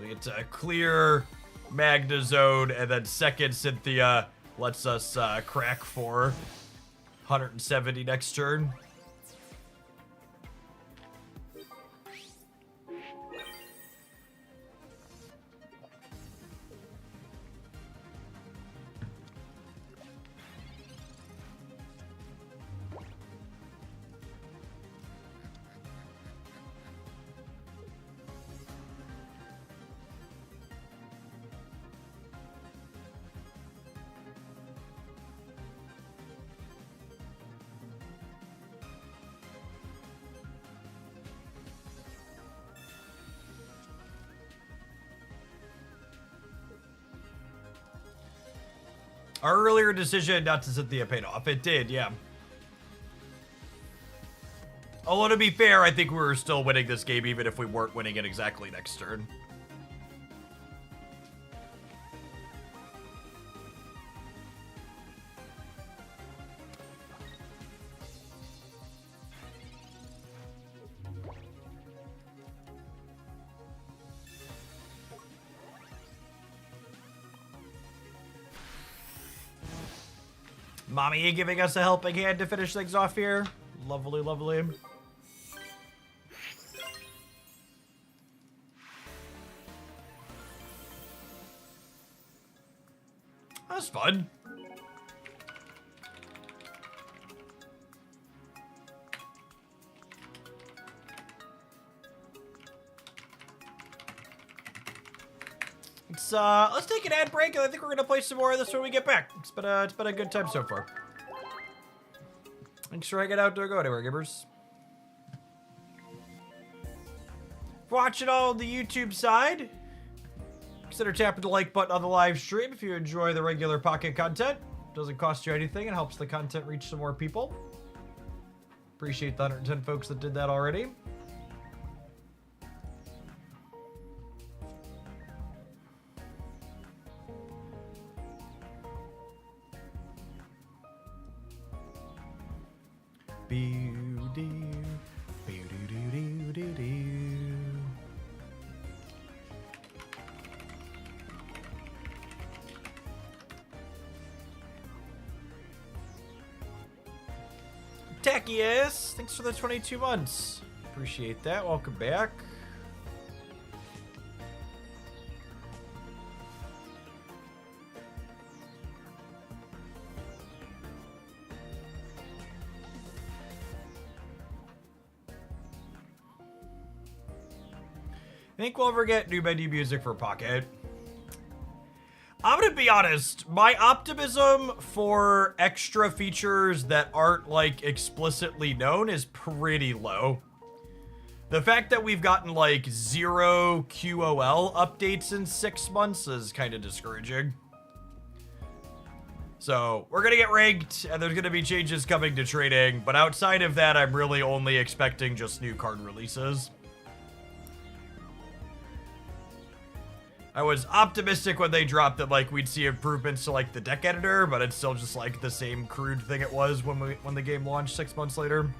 We get to clear Magnezone, and then second Cynthia lets us crack for 170 next turn. Our earlier decision not to Cynthia paid off. It did, yeah. Although, to be fair, I think we were still winning this game even if we weren't winning it exactly next turn. Mommy giving us a helping hand to finish things off here. Lovely, lovely. That's fun. Let's take an ad break, and I think we're gonna play some more of this when we get back. It's been a good time so far. Thanks for hanging out. Don't go anywhere, gamers. For watching all on the YouTube side, consider tapping the like button on the live stream if you enjoy the regular Pocket content. Doesn't cost you anything and helps the content reach some more people. Appreciate the 110 folks that did that already. Takius, thanks for the 22 months. Appreciate that. Welcome back. Think we'll ever get new menu music for Pocket? I'm gonna be honest, my optimism for extra features that aren't like explicitly known is pretty low. The fact that we've gotten like 0 QOL updates in 6 months is kind of discouraging. So we're gonna get ranked and there's gonna be changes coming to trading, but outside of that, I'm really only expecting just new card releases. I was optimistic when they dropped that like we'd see improvements to like the deck editor, but it's still just like the same crude thing it was when the game launched 6 months later.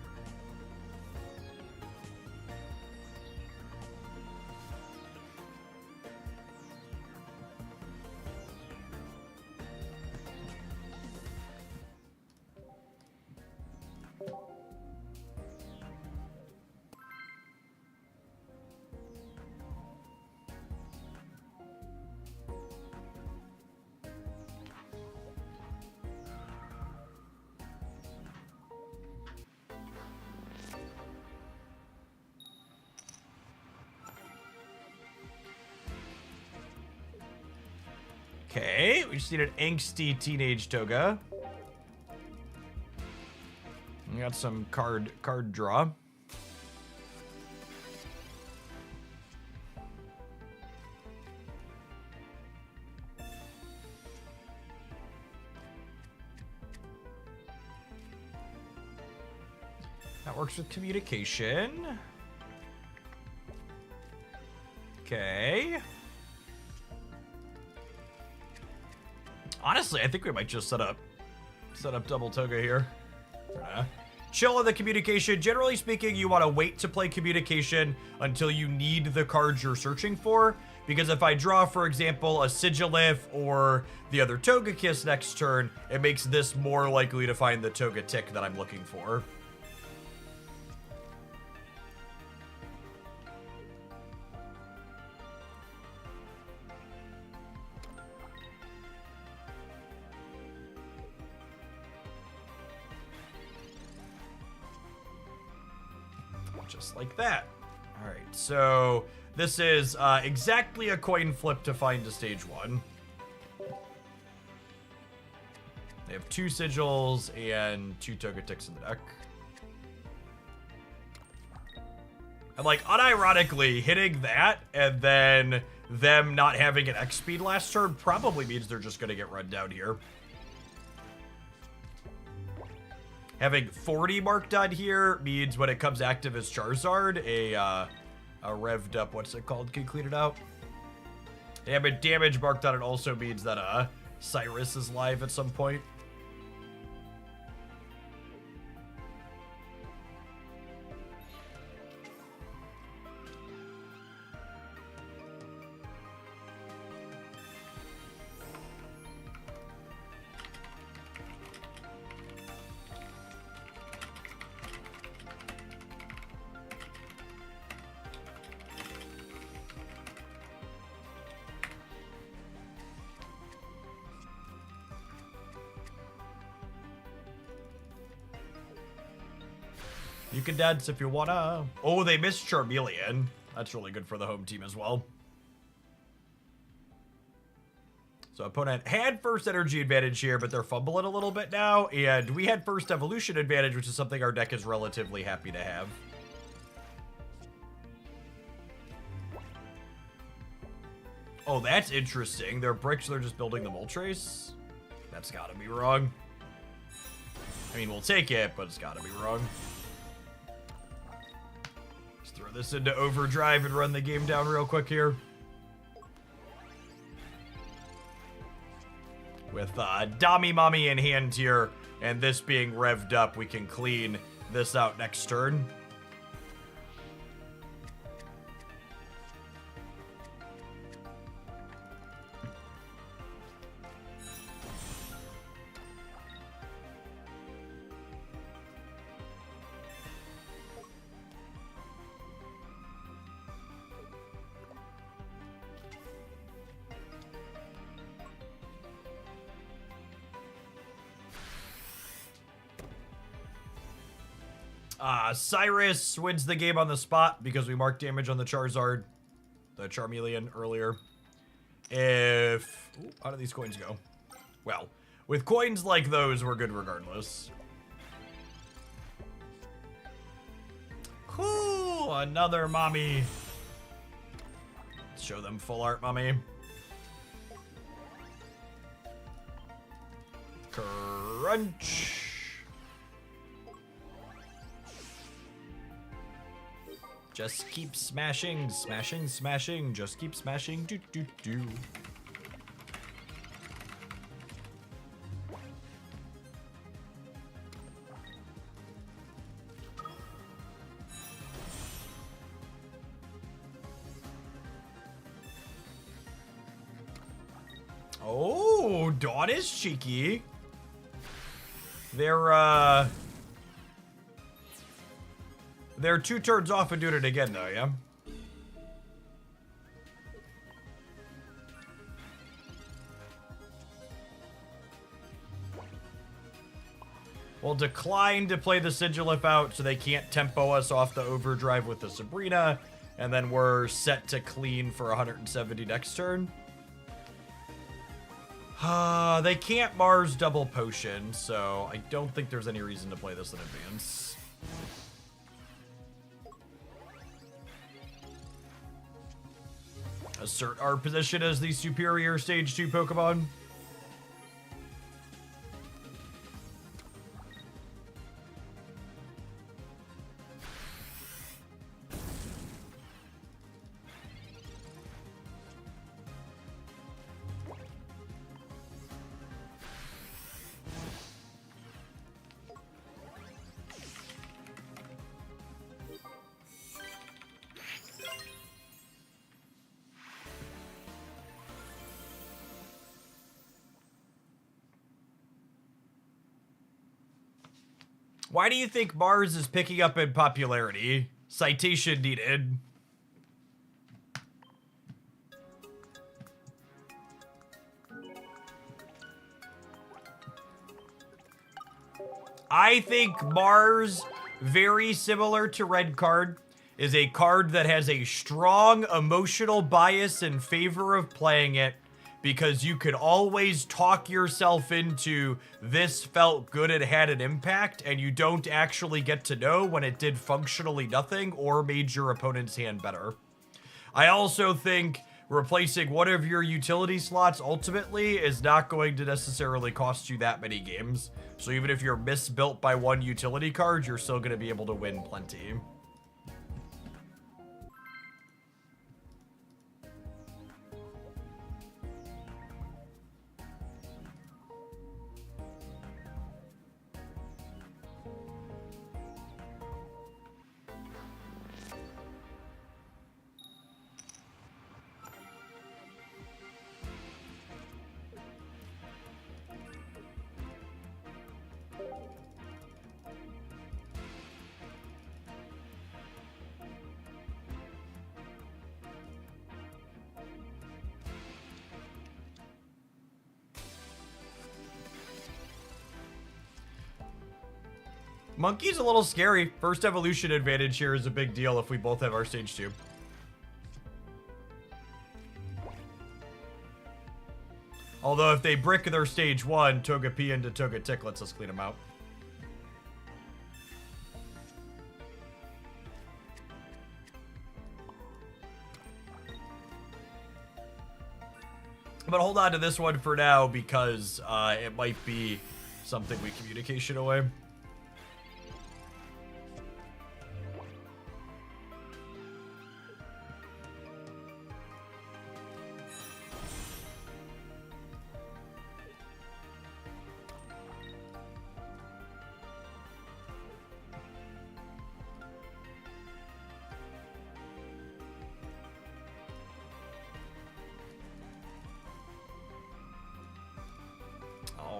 Okay, we just need an angsty teenage Toga. We got some card draw. That works with communication. Okay. Honestly, I think we might just set up double Toga here. Chill on the communication. Generally speaking, you want to wait to play communication until you need the cards you're searching for. Because if I draw, for example, a Sigilif or the other Togekiss next turn, it makes this more likely to find the Togetic that I'm looking for. Just like that. All right, so this is exactly a coin flip to find to stage 1. They have 2 sigils and 2 Togetics in the deck. And like unironically, hitting that and then them not having an X speed last turn probably means they're just gonna get run down here. Having 40 marked on here means when it comes active as Charizard, a revved up, what's it called? Can you clean it out? Damage marked on it also means that Cyrus is live at some point. You can dance if you wanna. Oh, they missed Charmeleon. That's really good for the home team as well. So opponent had first energy advantage here, but they're fumbling a little bit now. And we had first evolution advantage, which is something our deck is relatively happy to have. Oh, that's interesting. They're bricks, they're just building the Moltres? That's gotta be wrong. I mean, we'll take it, but it's gotta be wrong. Let's throw this into overdrive and run the game down real quick here. With Dami Mommy in hand here, and this being revved up, we can clean this out next turn. Cyrus wins the game on the spot because we marked damage on the Charizard, the Charmeleon earlier. Ooh, how do these coins go? Well, with coins like those, we're good regardless. Cool, another mommy. Let's show them full art, mommy. Crunch. Just keep smashing, smashing, smashing. Just keep smashing. Do, do, do. Oh, Dawn is cheeky. They're 2 turns off and doing it again, though, yeah? We'll decline to play the Sigilif out so they can't tempo us off the overdrive with the Sabrina, and then we're set to clean for 170 next turn. They can't Mars double potion, so I don't think there's any reason to play this in advance. Assert our position as the superior stage 2 Pokemon. Why do you think Mars is picking up in popularity? Citation needed. I think Mars, very similar to Red Card, is a card that has a strong emotional bias in favor of playing it, because you could always talk yourself into this felt good and had an impact, and you don't actually get to know when it did functionally nothing or made your opponent's hand better. I also think replacing one of your utility slots ultimately is not going to necessarily cost you that many games. So even if you're misbuilt by one utility card, you're still going to be able to win plenty. Monkey's a little scary. First evolution advantage here is a big deal if we both have our stage 2. Although if they brick their stage 1, Togepi into Togetic lets us clean them out. But hold on to this one for now because it might be something we communication away.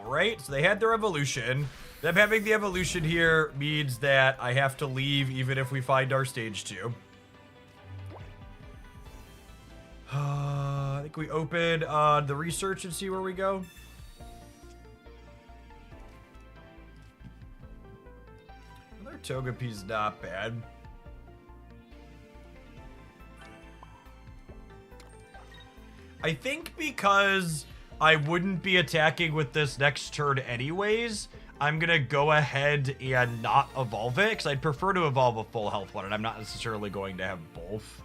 Right, so they had their evolution. Them having the evolution here means that I have to leave even if we find our stage 2. I think we open the research and see where we go. Their Togepi's not bad. I think because I wouldn't be attacking with this next turn anyways, I'm gonna go ahead and not evolve it, because I'd prefer to evolve a full health one, and I'm not necessarily going to have both.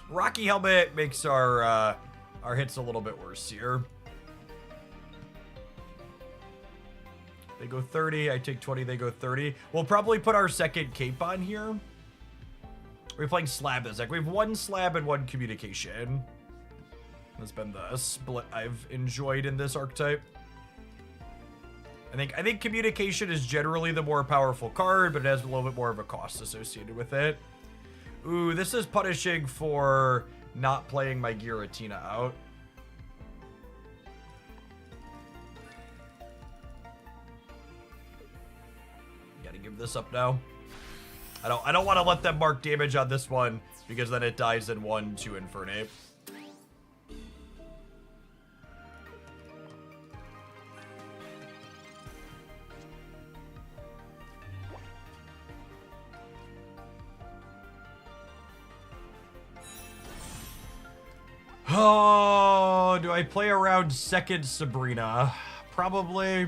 Rocky Helmet makes our hits a little bit worse here. They go 30, I take 20, they go 30. We'll probably put our second cape on here. We're playing slab this deck. We have 1 slab and 1 communication. That's been the split I've enjoyed in this archetype. I think communication is generally the more powerful card, but it has a little bit more of a cost associated with it. Ooh, this is punishing for not playing my Giratina out. Gotta give this up now. I don't want to let them mark damage on this one because then it dies in 1 to Infernape. Oh, do I play around second Sabrina? Probably.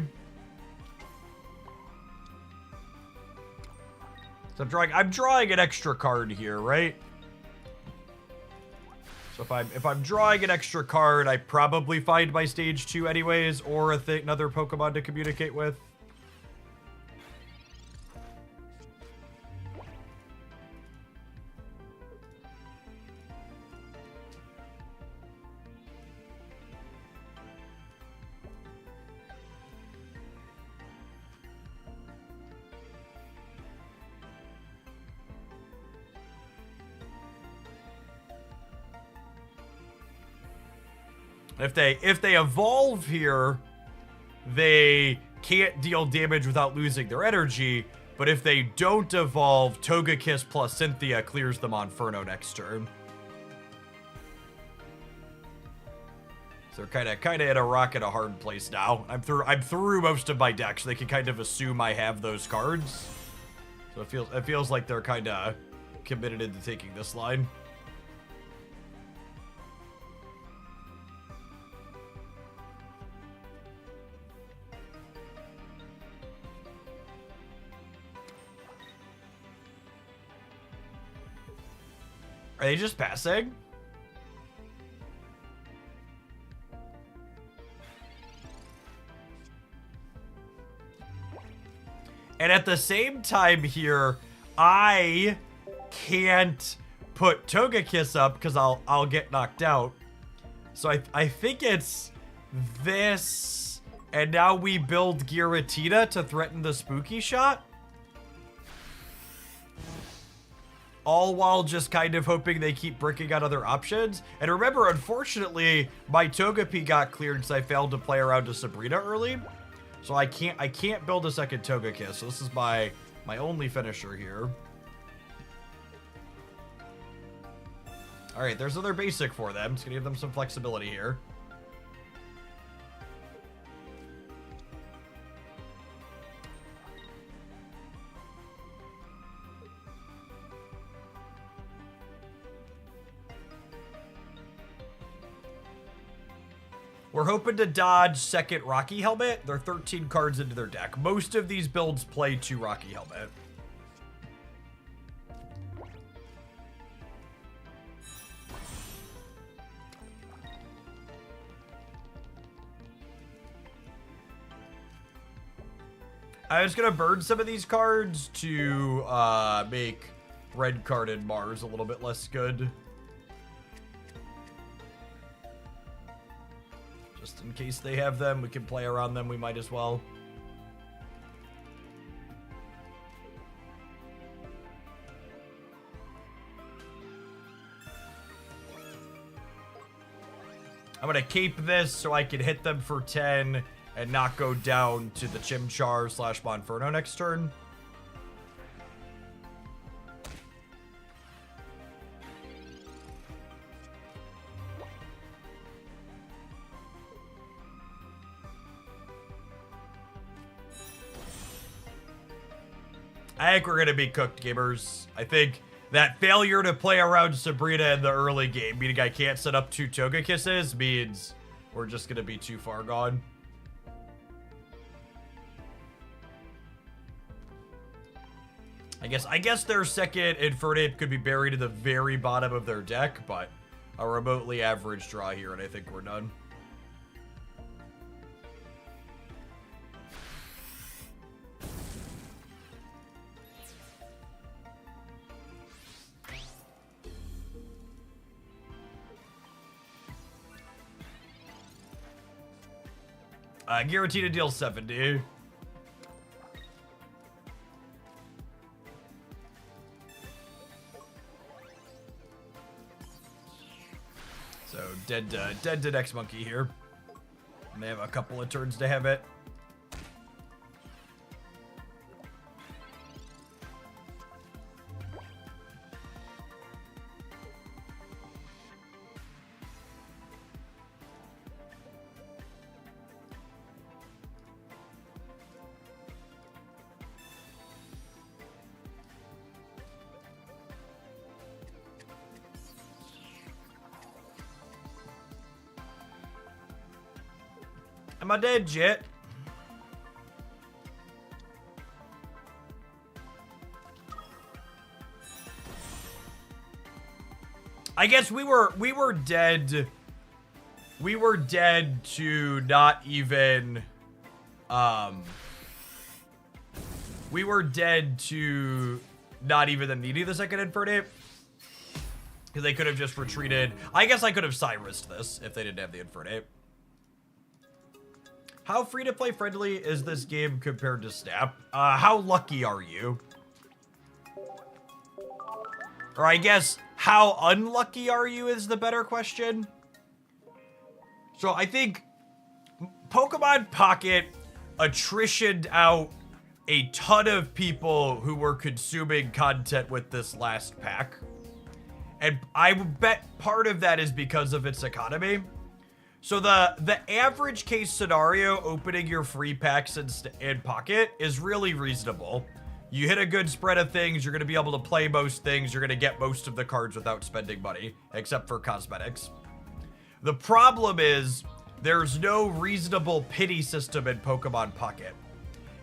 So I'm drawing an extra card here, right? So if I'm drawing an extra card, I probably find my stage 2 anyways, or another Pokemon to communicate with. If they evolve here, they can't deal damage without losing their energy. But if they don't evolve, Togekiss plus Cynthia clears them on Inferno next turn. So they're kind of in a rock and a hard place now. I'm through most of my deck, so they can kind of assume I have those cards. So it feels like they're kind of committed into taking this line. Are they just passing? And at the same time here, I can't put Togekiss up because I'll get knocked out. So I think it's this, and now we build Giratina to threaten the spooky shot. All while just kind of hoping they keep bricking out other options. And remember, unfortunately, my Togepi got cleared because I failed to play around to Sabrina early. So I can't build a second Togekiss. So this is my only finisher here. All right, there's another basic for them. Just gonna give them some flexibility here. We're hoping to dodge second Rocky Helmet. They're 13 cards into their deck. Most of these builds play 2 Rocky Helmet. I was gonna burn some of these cards to make red carded Mars a little bit less good. Just in case they have them, we can play around them, we might as well. I'm gonna cape this so I can hit them for 10 and not go down to the Chimchar / Monferno next turn. I think we're going to be cooked, gamers. I think that failure to play around Sabrina in the early game, meaning I can't set up 2 Togekisses, means we're just going to be too far gone. I guess their second Infernape could be buried at the very bottom of their deck, but a remotely average draw here, and I think we're done. Guaranteed to deal 70. So dead to next monkey here. And they have a couple of turns to have it. Am I dead yet? I guess we were dead. We were dead to not even we were dead to not even them needing the second Infernape. Because they could have just retreated. I guess I could have Cyrus'd this if they didn't have the Infernape. How free-to-play friendly is this game compared to Snap? How lucky are you? Or I guess, how unlucky are you is the better question. So I think Pokemon Pocket attritioned out a ton of people who were consuming content with this last pack. And I would bet part of that is because of its economy. So the average case scenario opening your free packs in Pocket is really reasonable. You hit a good spread of things, you're going to be able to play most things, you're going to get most of the cards without spending money, except for cosmetics. The problem is, there's no reasonable pity system in Pokemon Pocket.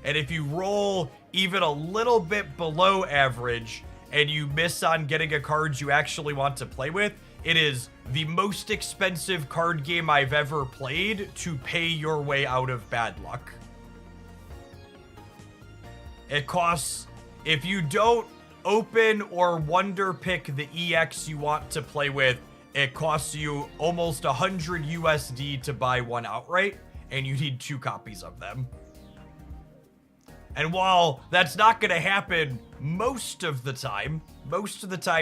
And if you roll even a little bit below average, and you miss on getting a card you actually want to play with, it is the most expensive card game I've ever played to pay your way out of bad luck. It costs, if you don't open or wonder pick the EX you want to play with, it costs you almost 100 USD to buy one outright, and you need 2 copies of them. And while that's not going to happen most of the time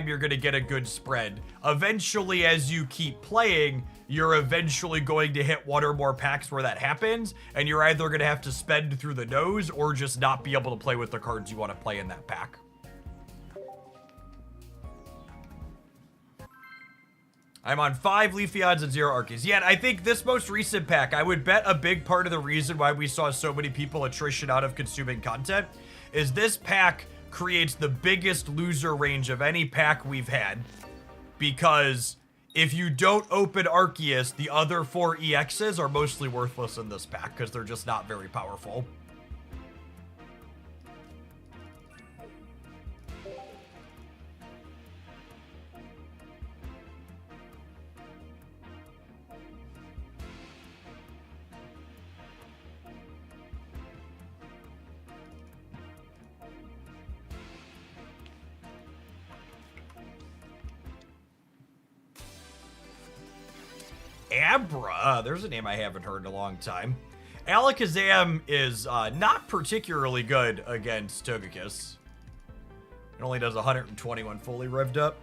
you're going to get a good spread. Eventually, as you keep playing, you're eventually going to hit one or more packs where that happens, and you're either going to have to spend through the nose or just not be able to play with the cards you want to play in that pack. I'm on 5 Leafeons and 0 Arceus. Yeah, I think this most recent pack, I would bet a big part of the reason why we saw so many people attrition out of consuming content is this pack creates the biggest loser range of any pack we've had, because if you don't open Arceus, the other 4 EXs are mostly worthless in this pack because they're just not very powerful. Abra, there's a name I haven't heard in a long time. Alakazam is not particularly good against Togekiss. It only does 120 when fully revved up.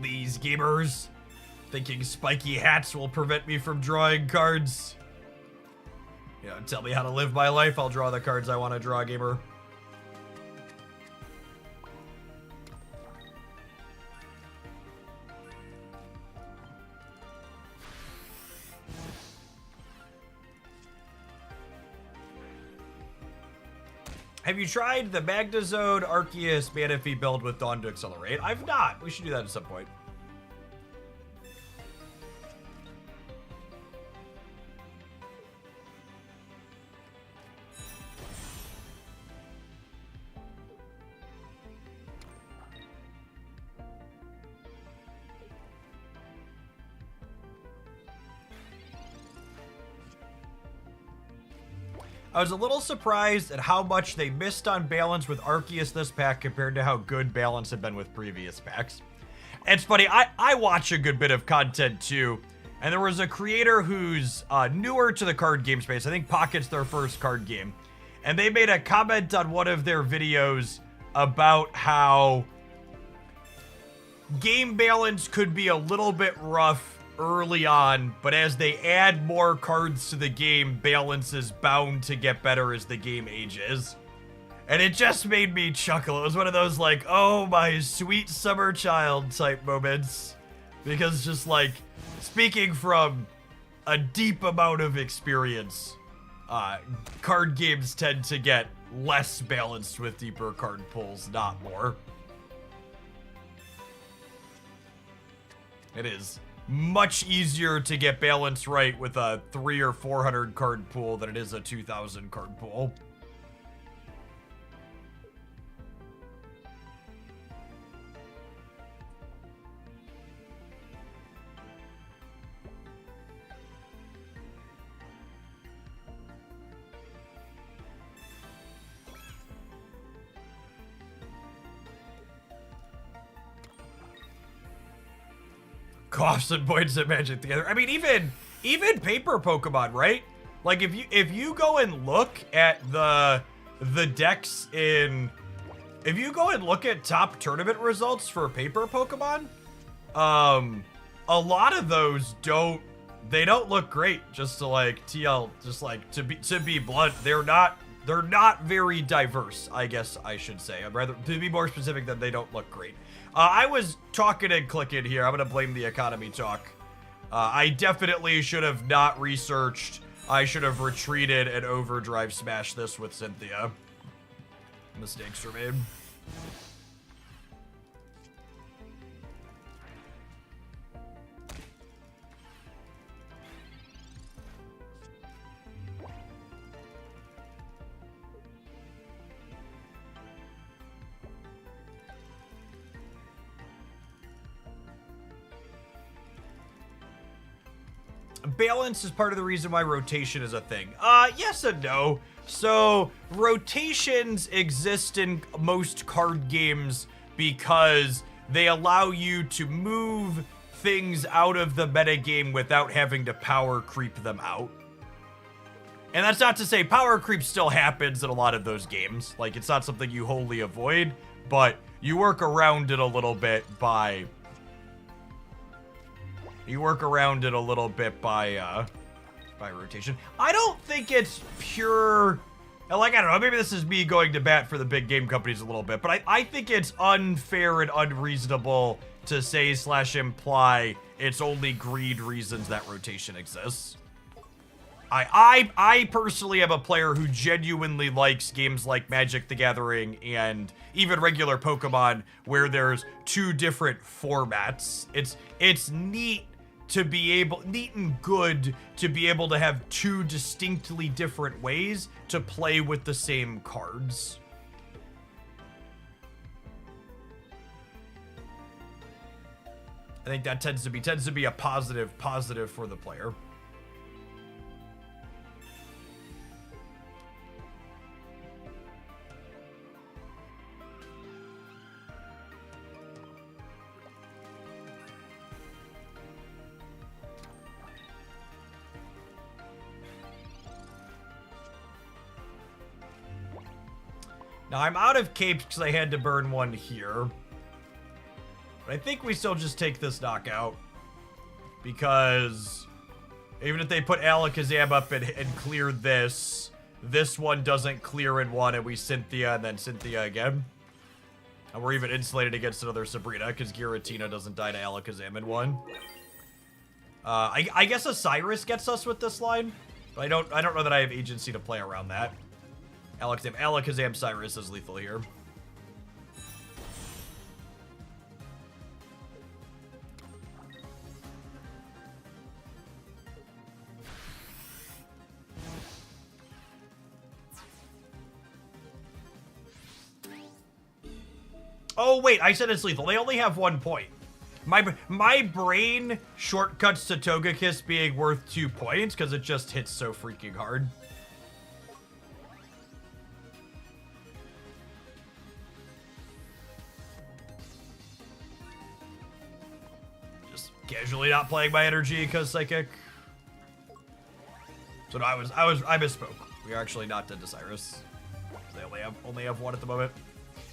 These gamers thinking spiky hats will prevent me from drawing cards. You know, tell me how to live my life, I'll draw the cards I want to draw, gamer. Have you tried the Magnezone Arceus Manaphy build with Dawn to accelerate? I've not. We should do that at some point. I was a little surprised at how much they missed on balance with Arceus this pack compared to how good balance had been with previous packs. It's funny, I watch a good bit of content too, and there was a creator who's newer to the card game space. I think Pocket's their first card game. And they made a comment on one of their videos about how game balance could be a little bit rough early on, but as they add more cards to the game, balance is bound to get better as the game ages. And it just made me chuckle. It was one of those like, oh my sweet summer child type moments. Because just like, speaking from a deep amount of experience, card games tend to get less balanced with deeper card pulls, not more. It is much easier to get balance right with a 300 or 400 card pool than it is a 2,000 card pool. Coughs and points at Magic together. I mean, even paper Pokemon, right? Like if you go and look at the decks in, if you go and look at top tournament results for paper Pokemon, a lot of those don't look great. Just to like TL, just like to be blunt, they're not very diverse, I guess I should say. I'd rather, to be more specific, than they don't look great. I was talking and clicking here. I'm going to blame the economy talk. I definitely should have not researched. I should have retreated and overdrive smashed this with Cynthia. Mistakes were made. Balance is part of the reason why rotation is a thing. Yes and no. So, rotations exist in most card games because they allow you to move things out of the metagame without having to power creep them out. And that's not to say power creep still happens in a lot of those games. Like, it's not something you wholly avoid, but you work around it a little bit by... by rotation. I don't think it's pure... Like, I don't know, maybe this is me going to bat for the big game companies a little bit, but I think it's unfair and unreasonable to say / imply it's only greed reasons that rotation exists. I personally am a player who genuinely likes games like Magic the Gathering and even regular Pokemon where there's two different formats. It's neat and good to be able to have two distinctly different ways to play with the same cards. I think that tends to be a positive for the player. Now, I'm out of capes because I had to burn one here. But I think we still just take this knockout. Because even if they put Alakazam up and clear this one doesn't clear in one, and we Cynthia and then Cynthia again. And we're even insulated against another Sabrina because Giratina doesn't die to Alakazam in one. I guess Osiris gets us with this line. But I don't know that I have agency to play around that. Alakazam Cyrus is lethal here. Oh wait, I said it's lethal. They only have 1 point. My brain shortcuts to Togekiss being worth 2 points because it just hits so freaking hard. Casually not playing my energy because Psychic. So no, I misspoke. We are actually not dead to Cyrus. They only have 1 at the moment.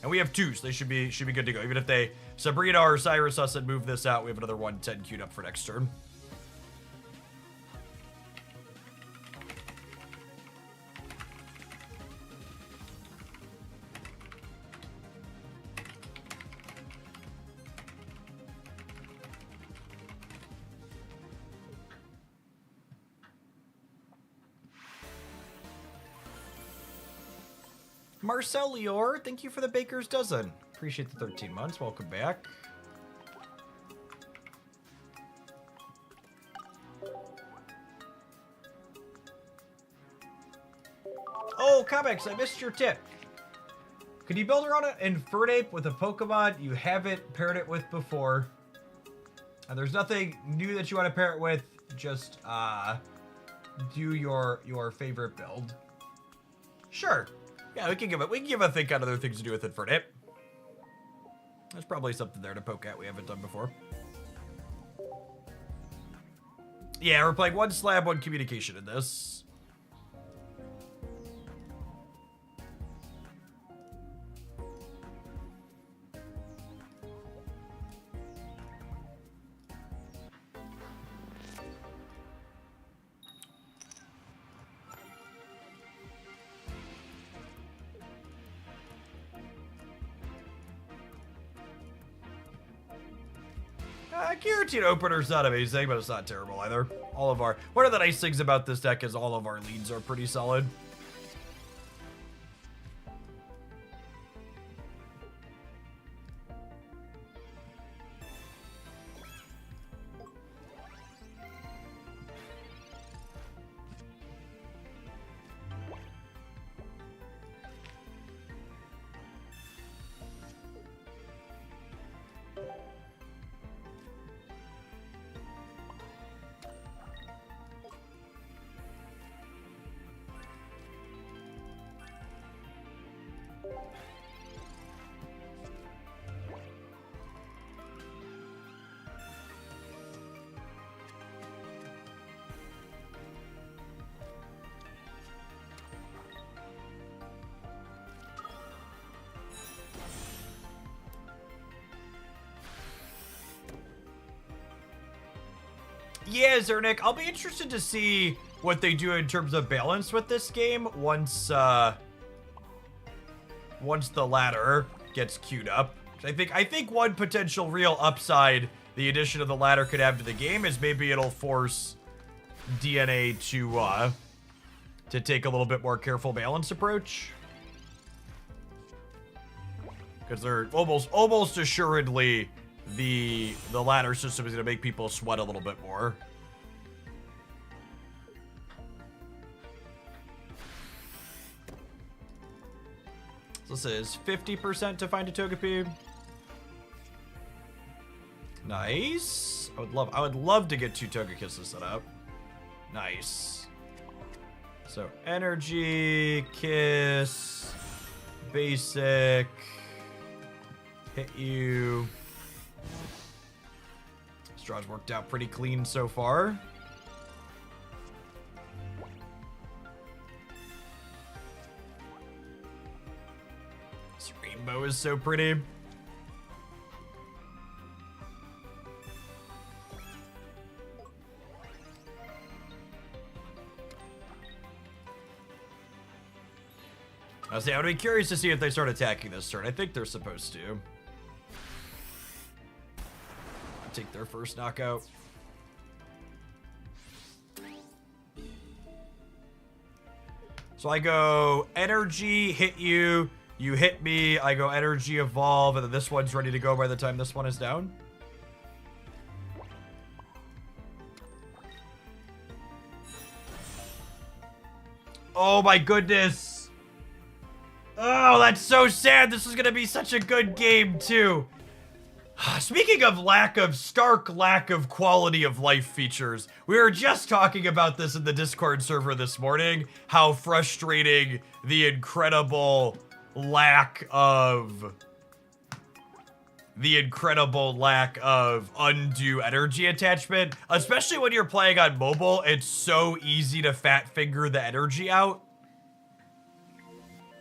And we have 2, so they should be good to go. Even if they Sabrina or Cyrus us and move this out, we have another 110 queued up for next turn. Marcel Lior, thank you for the baker's dozen. Appreciate the 13 months. Welcome back. Oh, Comics, I missed your tip. Could you build around an Infernape with a Pokemon you haven't paired it with before? And there's nothing new that you want to pair it with. Just do your favorite build. Sure. Yeah, we can give a think on other things to do with Infernape. There's probably something there to poke at we haven't done before. Yeah, we're playing 1 slab, 1 communication in this. Guaranteed opener's not amazing, but it's not terrible either. One of the nice things about this deck is all of our leads are pretty solid. Yeah, Zernik, I'll be interested to see what they do in terms of balance with this game once the ladder gets queued up. I think one potential real upside the addition of the ladder could have to the game is maybe it'll force DNA to take a little bit more careful balance approach. Because they're almost assuredly the ladder system is going to make people sweat a little bit more. So this is 50% to find a Togepi. Nice. I would love to get 2 Togekisses set up. Nice. So energy, kiss, basic, hit you. This draw's worked out pretty clean so far. This rainbow is so pretty. I would be curious to see if they start attacking this turn. I think they're supposed to. Take their first knockout. So I go energy, hit you, you hit me, I go energy, evolve, and then this one's ready to go by the time this one is down. Oh my goodness. Oh, that's so sad. This is going to be such a good game, too. Speaking of stark lack of quality of life features, we were just talking about this in the Discord server this morning, how frustrating the incredible lack of undue energy attachment, especially when you're playing on mobile. It's so easy to fat finger the energy out.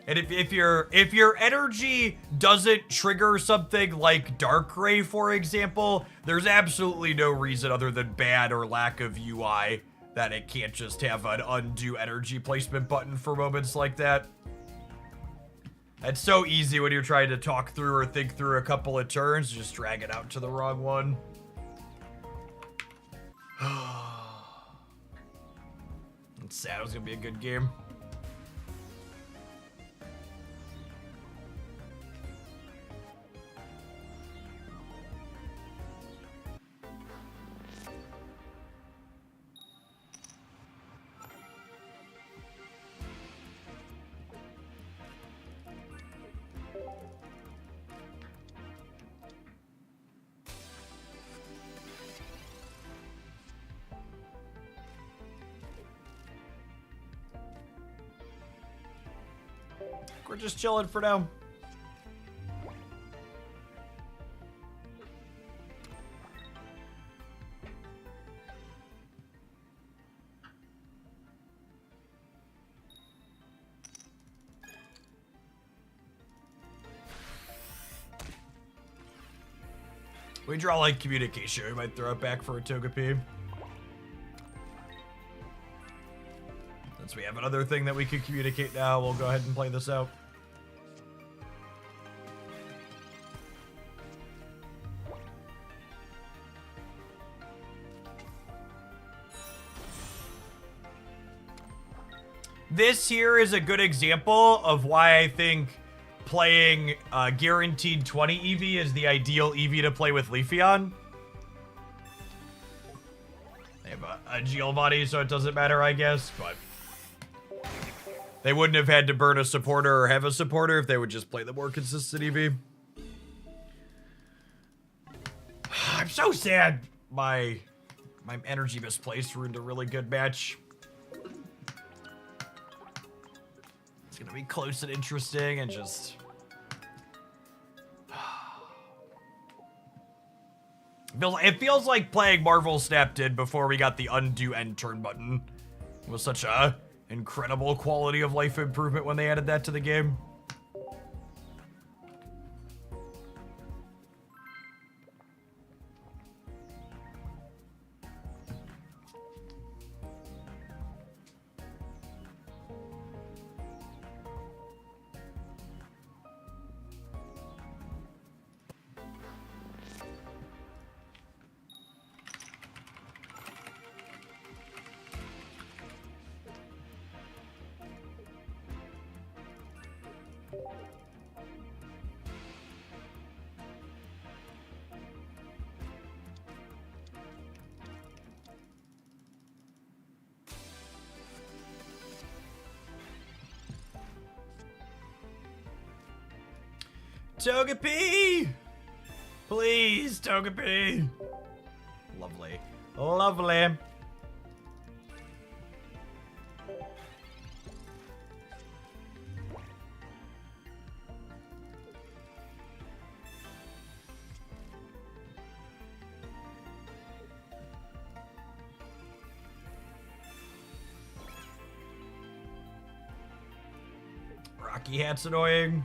And if your energy doesn't trigger something like Dark Ray, for example, there's absolutely no reason other than bad or lack of UI that it can't just have an undo energy placement button for moments like that. It's so easy when you're trying to talk through or think through a couple of turns, just drag it out to the wrong one. It's sad. It was gonna be a good game. We're just chilling for now. We draw like communication. We might throw it back for a Togepi. Since we have another thing that we can communicate now, we'll go ahead and play this out. This here is a good example of why I think playing guaranteed 20 EV is the ideal EV to play with Leafeon. They have a Giovanni, so it doesn't matter, I guess, but they wouldn't have had to burn a supporter or have a supporter if they would just play the more consistent EV. I'm so sad my energy misplaced ruined a really good match. It's gonna be close and interesting and just... It feels like playing Marvel Snap did before we got the undo end turn button. It was such a incredible quality of life improvement when they added that to the game. Togepi! Please, Togepi! Lovely. Lovely. Rocky Hat's annoying.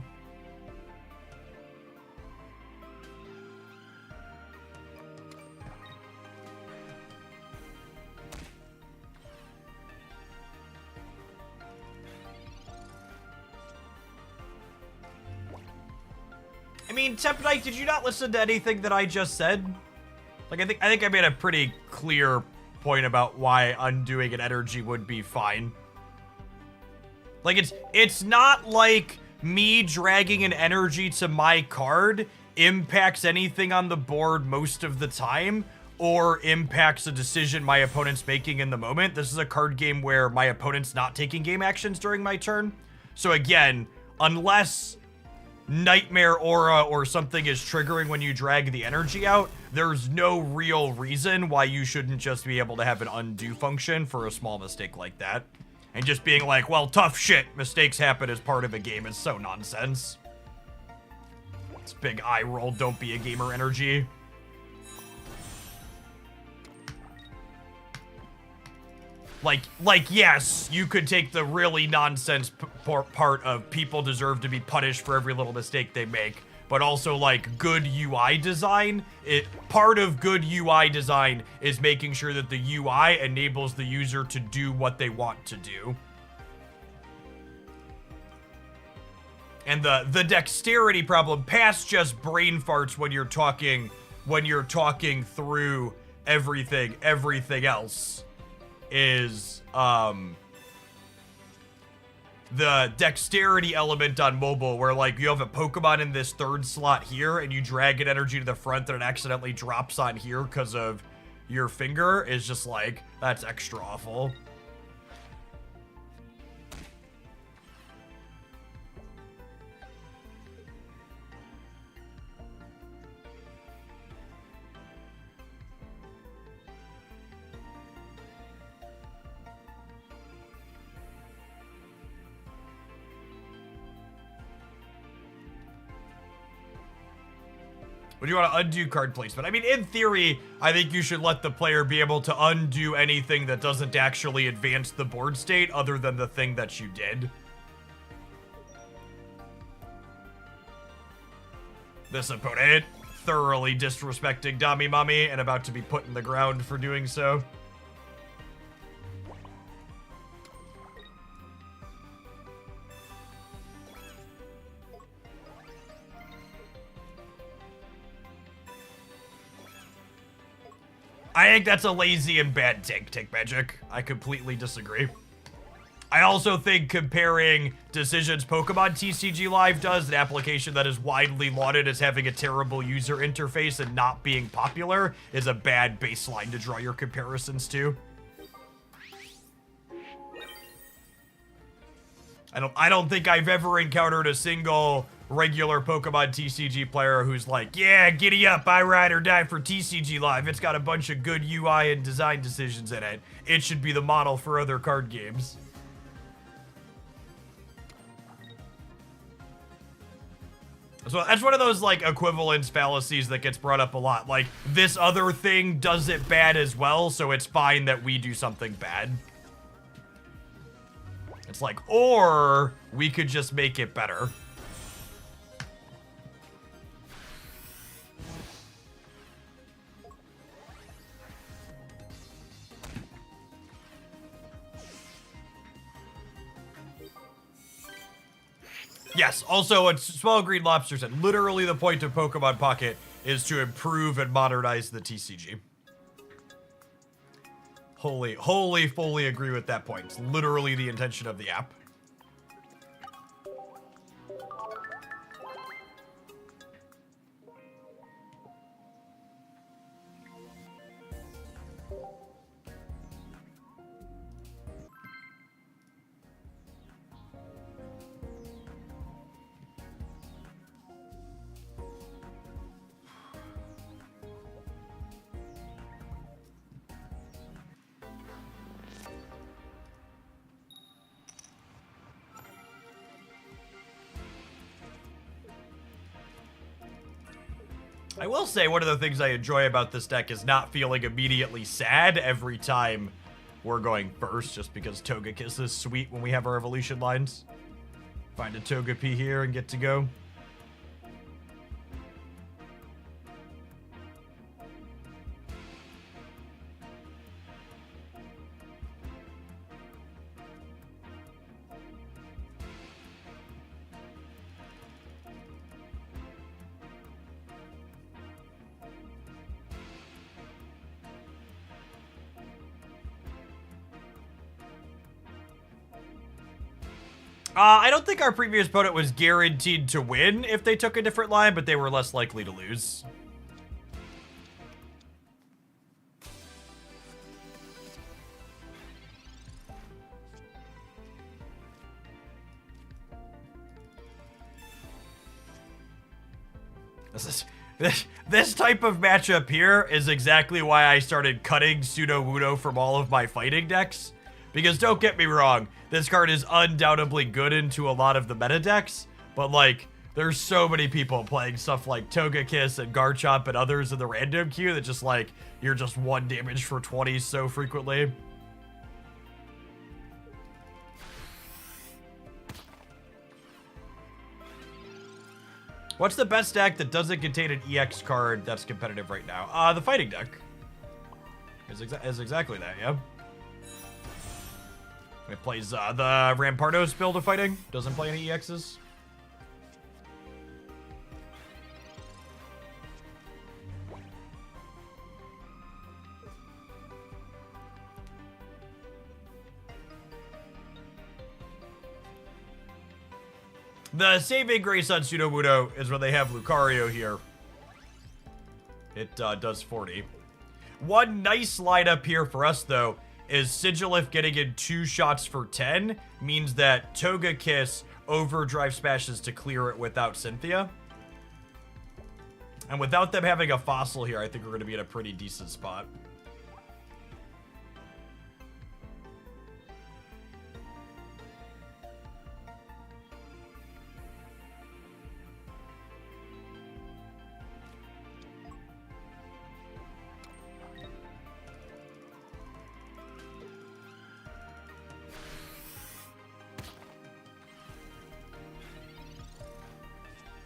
I mean, Tempnite, did you not listen to anything that I just said? Like, I think I made a pretty clear point about why undoing an energy would be fine. Like, it's not like me dragging an energy to my card impacts anything on the board most of the time, or impacts a decision my opponent's making in the moment. This is a card game where my opponent's not taking game actions during my turn. So again, unless Nightmare Aura or something is triggering when you drag the energy out, there's no real reason why you shouldn't just be able to have an undo function for a small mistake like that. And just being like, well, tough shit, mistakes happen as part of a game is so nonsense. It's big eye roll, don't be a gamer energy. Like, yes, you could take the really nonsense part of people deserve to be punished for every little mistake they make, but also, like, good UI design. Part of good UI design is making sure that the UI enables the user to do what they want to do. And the dexterity problem, past just brain farts when you're talking through everything else, is the dexterity element on mobile, where like you have a Pokemon in this third slot here and you drag an energy to the front and it accidentally drops on here because of your finger, is just like, that's extra awful. Would you want to undo card placement? I mean, in theory, I think you should let the player be able to undo anything that doesn't actually advance the board state other than the thing that you did. This opponent, thoroughly disrespecting Dami Mami and about to be put in the ground for doing so. I think that's a lazy and bad take magic. I completely disagree. I also think comparing Decision's Pokemon TCG Live does, an application that is widely lauded as having a terrible user interface and not being popular, is a bad baseline to draw your comparisons to. I don't think I've ever encountered a single regular Pokemon TCG player who's like, yeah, giddy up, I ride or die for TCG Live. It's got a bunch of good UI and design decisions in it. It should be the model for other card games. So that's one of those, like, equivalence fallacies that gets brought up a lot. Like, this other thing does it bad as well, so it's fine that we do something bad. It's like, or we could just make it better. Yes, also, what Small Green Lobster said, literally the point of Pokemon Pocket is to improve and modernize the TCG. Fully agree with that point. It's literally the intention of the app. I will say one of the things I enjoy about this deck is not feeling immediately sad every time we're going first, just because Togekiss is sweet when we have our evolution lines. Find a Togepi here and get to go. I don't think our previous opponent was guaranteed to win if they took a different line, but they were less likely to lose. This type of matchup here is exactly why I started cutting Sudowoodo from all of my fighting decks. Because don't get me wrong, this card is undoubtedly good into a lot of the meta decks, but like, there's so many people playing stuff like Togekiss and Garchomp and others in the random queue that just like, you're just 1 damage for 20 so frequently. What's the best deck that doesn't contain an EX card that's competitive right now? The fighting deck is exactly that, yeah. It plays the Rampardos build of fighting. Doesn't play any EXs. The saving grace on Sudowoodo is when they have Lucario here. It does 40. One nice lineup here for us, though, is Sigilif getting in 2 shots for 10 means that Togekiss overdrive smashes to clear it without Cynthia. And without them having a fossil here, I think we're going to be in a pretty decent spot.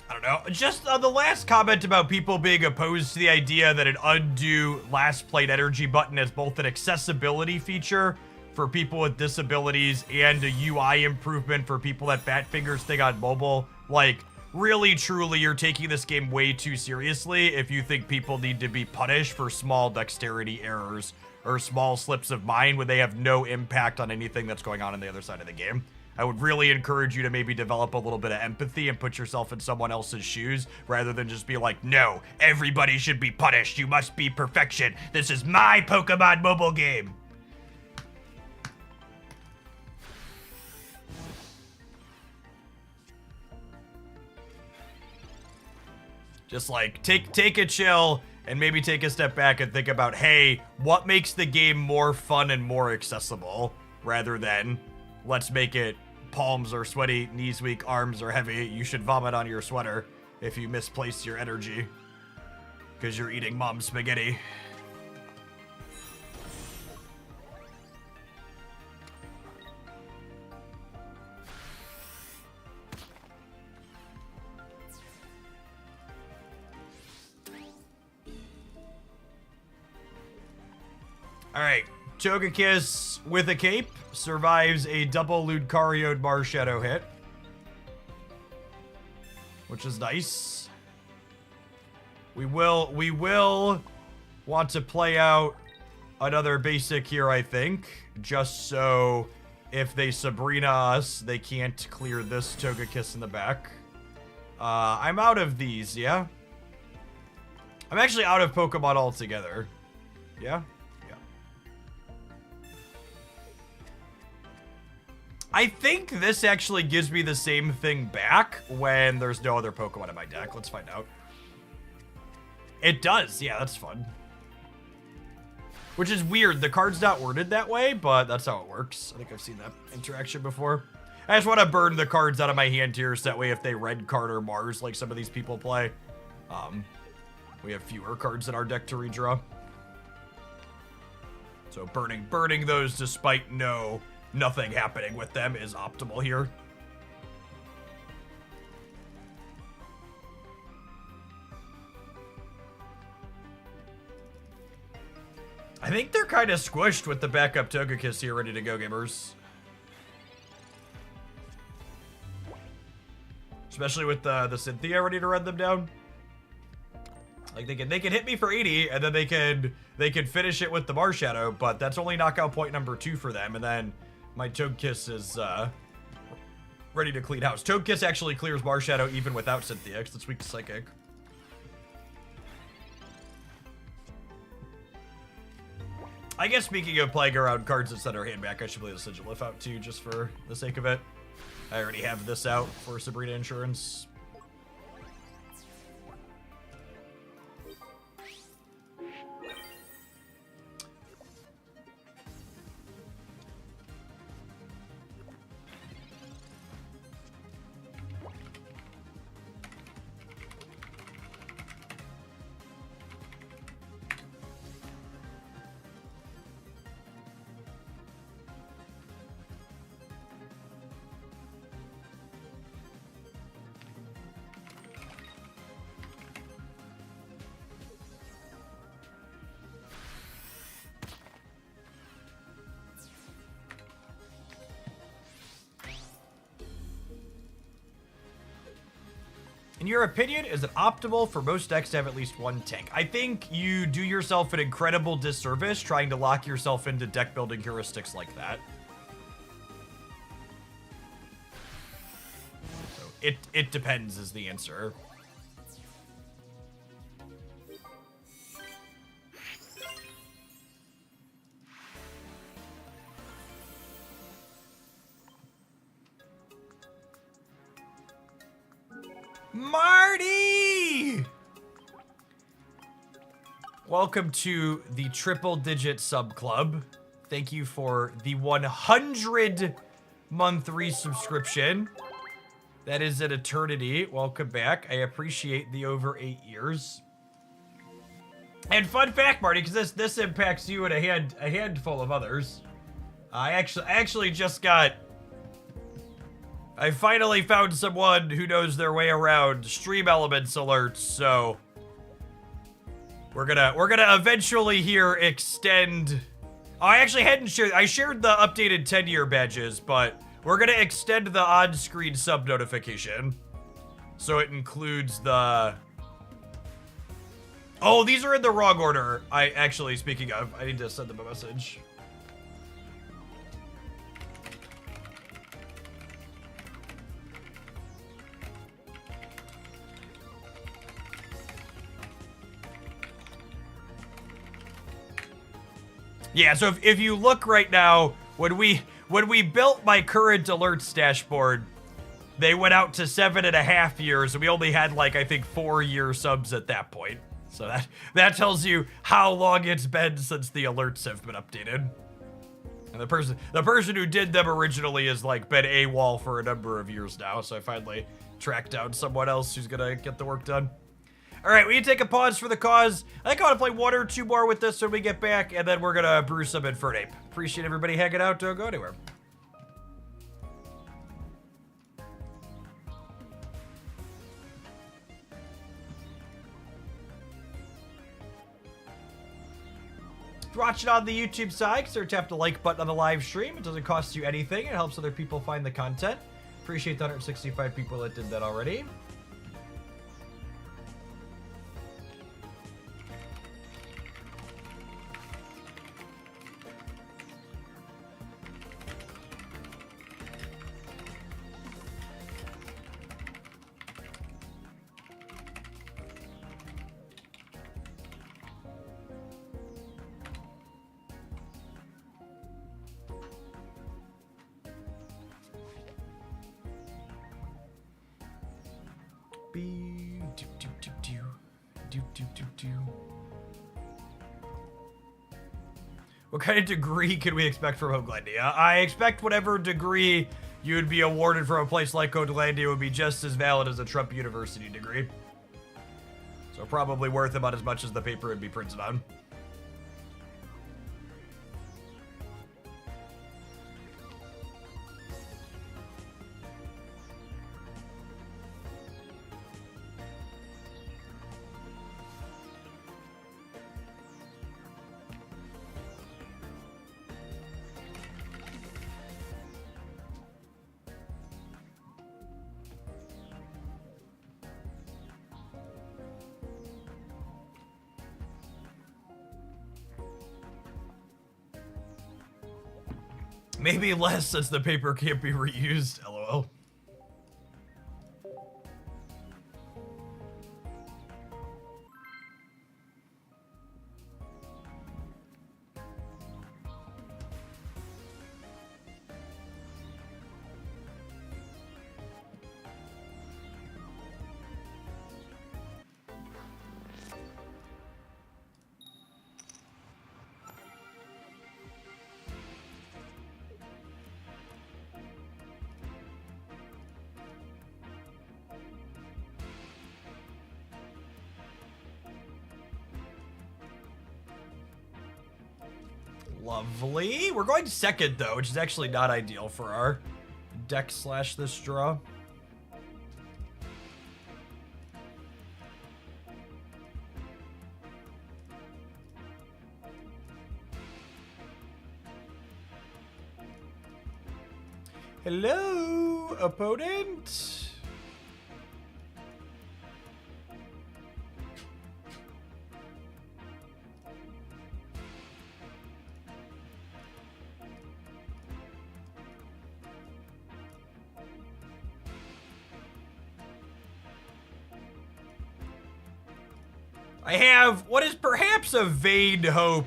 I don't know. Just on the last comment about people being opposed to the idea that an undo last played energy button is both an accessibility feature for people with disabilities and a UI improvement for people that fat fingers thing on mobile. Like, really, truly, you're taking this game way too seriously if you think people need to be punished for small dexterity errors or small slips of mind when they have no impact on anything that's going on the other side of the game. I would really encourage you to maybe develop a little bit of empathy and put yourself in someone else's shoes rather than just be like, no, everybody should be punished. You must be perfection. This is my Pokemon mobile game. Just like take a chill and maybe take a step back and think about, hey, what makes the game more fun and more accessible rather than let's make it palms are sweaty, knees weak, arms are heavy. You should vomit on your sweater if you misplace your energy because you're eating mom's spaghetti. All right, Togekiss with a cape survives a double Lucario Marshadow hit, which is nice. We will want to play out another basic here, I think, just so if they Sabrina us, they can't clear this Togekiss in the back. I'm out of these, yeah? I'm actually out of Pokemon altogether. Yeah? I think this actually gives me the same thing back when there's no other Pokemon in my deck. Let's find out. It does. Yeah, that's fun. Which is weird. The card's not worded that way, but that's how it works. I think I've seen that interaction before. I just want to burn the cards out of my hand here so that way if they red card or Mars like some of these people play, We have fewer cards in our deck to redraw. So burning those despite nothing happening with them is optimal here. I think they're kind of squished with the backup Togekiss here, ready to go, gamers. Especially with the Cynthia ready to run them down. Like they can hit me for 80, and then they could finish it with the Marshadow, but that's only knockout point number 2 for them, and then my Togekiss is ready to clean house. Togekiss actually clears Marshadow even without Cynthia, because it's weak to Psychic. I guess speaking of playing around cards that send our hand back, I should play the Sigilif out too, just for the sake of it. I already have this out for Sabrina Insurance. In your opinion, is it optimal for most decks to have at least one tank? I think you do yourself an incredible disservice trying to lock yourself into deck building heuristics like that. So it depends is the answer. Marty! Welcome to the Triple Digit Sub Club. Thank you for the 100-month resubscription. That is an eternity. Welcome back. I appreciate the over 8 years. And fun fact, Marty, because this impacts you and a handful of others. I actually just got... I finally found someone who knows their way around Stream Elements alerts, so we're gonna eventually here extend. Oh, I actually hadn't shared. I shared the updated 10-year badges, but we're gonna extend the on-screen sub notification, so it includes the. Oh, these are in the wrong order. Speaking of, I need to send them a message. Yeah, so if you look right now, when we built my current alerts dashboard, they went out to 7.5 years, and we only had like, I think, 4-year subs at that point. So that tells you how long it's been since the alerts have been updated. And the person who did them originally has like been AWOL for a number of years now, so I finally tracked down someone else who's gonna get the work done. All right, we need to take a pause for the cause. I think I want to play 1 or 2 more with this when we get back, and then we're gonna brew some Infernape. Appreciate everybody hanging out. Don't go anywhere. If you're watching on the YouTube side, consider tap the like button on the live stream. It doesn't cost you anything. It helps other people find the content. Appreciate the 165 people that did that already. What kind of degree can we expect from Hoaglandia? I expect whatever degree you would be awarded from a place like Hoaglandia would be just as valid as a Trump University degree. So probably worth about as much as the paper would be printed on. Maybe less since the paper can't be reused, lol. Lovely. We're going second, though, which is actually not ideal for our deck slash this draw. Hello, opponent. I have what is perhaps a vain hope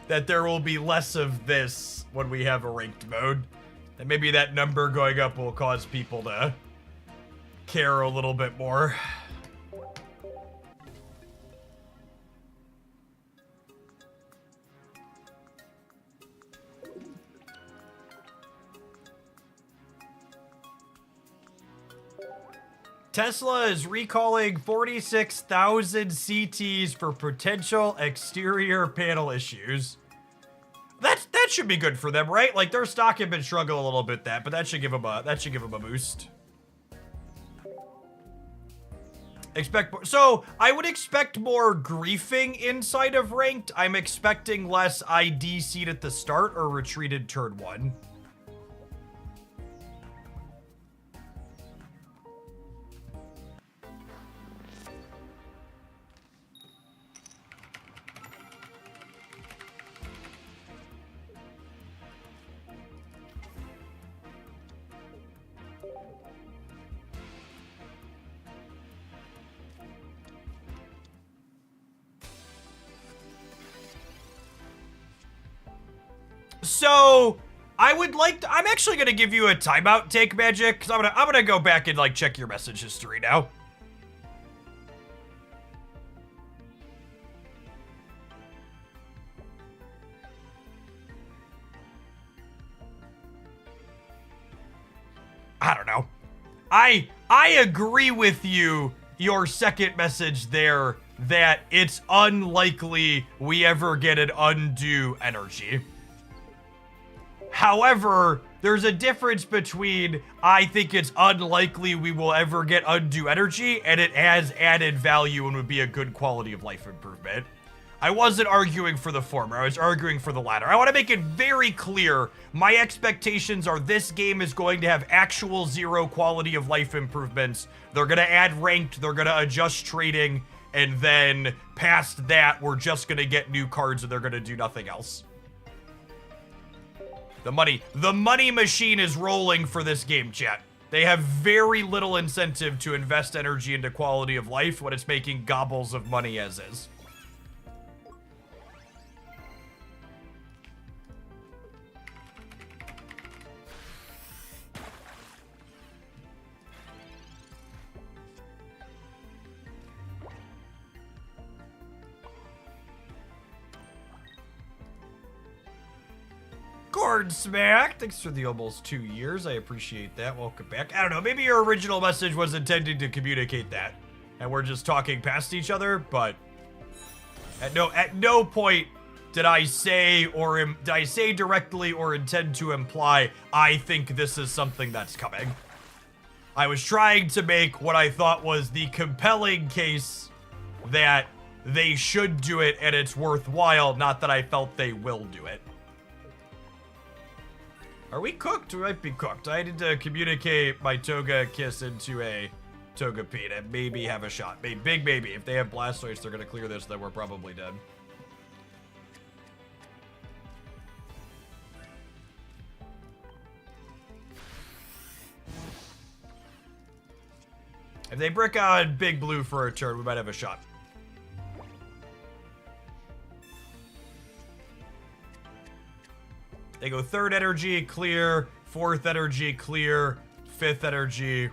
that there will be less of this when we have a ranked mode. And maybe that number going up will cause people to care a little bit more. Tesla is recalling 46,000 CTs for potential exterior panel issues. That should be good for them, right? Like their stock had been struggling a little bit, but that should give them a boost. So I would expect more griefing inside of ranked. I'm expecting less ID seed at the start or retreated turn 1. So I would like to, I'm actually gonna give you a timeout, Take Magic, because I'm gonna go back and like check your message history now. I don't know. I agree with you, your second message there, that it's unlikely we ever get an undue energy. However, there's a difference between I think it's unlikely we will ever get undue energy and it has added value and would be a good quality of life improvement. I wasn't arguing for the former, I was arguing for the latter. I want to make it very clear, my expectations are this game is going to have actual 0 quality of life improvements. They're going to add ranked, they're going to adjust trading, and then past that, we're just going to get new cards and they're going to do nothing else. The money machine is rolling for this game, chat. They have very little incentive to invest energy into quality of life when it's making gobbles of money as is. Cord Smack, thanks for the almost 2 years. I appreciate that. Welcome back. I don't know, maybe your original message was intended to communicate that. and we're just talking past each other, but at no point did I say directly or intend to imply I think this is something that's coming. I was trying to make what I thought was the compelling case that they should do it and it's worthwhile, not that I felt they will do it. Are we cooked? We might be cooked. I need to communicate my Togekiss into a Togepi and maybe have a shot. Big maybe. If they have Blastoise, they're going to clear this, then we're probably dead. If they brick on Big Blue for a turn, we might have a shot. They go 3rd energy, clear. 4th energy, clear. 5th energy.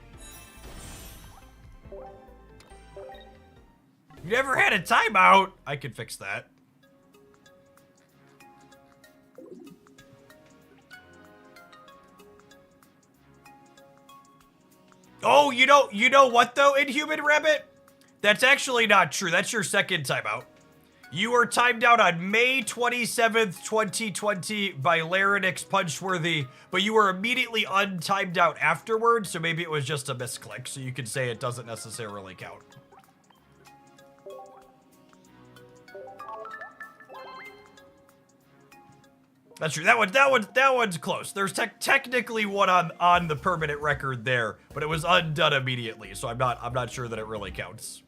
You never had a timeout. I can fix that. Oh, you know what though, Inhuman Rabbit? That's actually not true. That's your 2nd timeout. You were timed out on May 27th, 2020 by Larynx Punchworthy, but you were immediately untimed out afterwards, so maybe it was just a misclick, so you could say it doesn't necessarily count. That's true. That one's close. There's technically one on the permanent record there, but it was undone immediately, so I'm not sure that it really counts.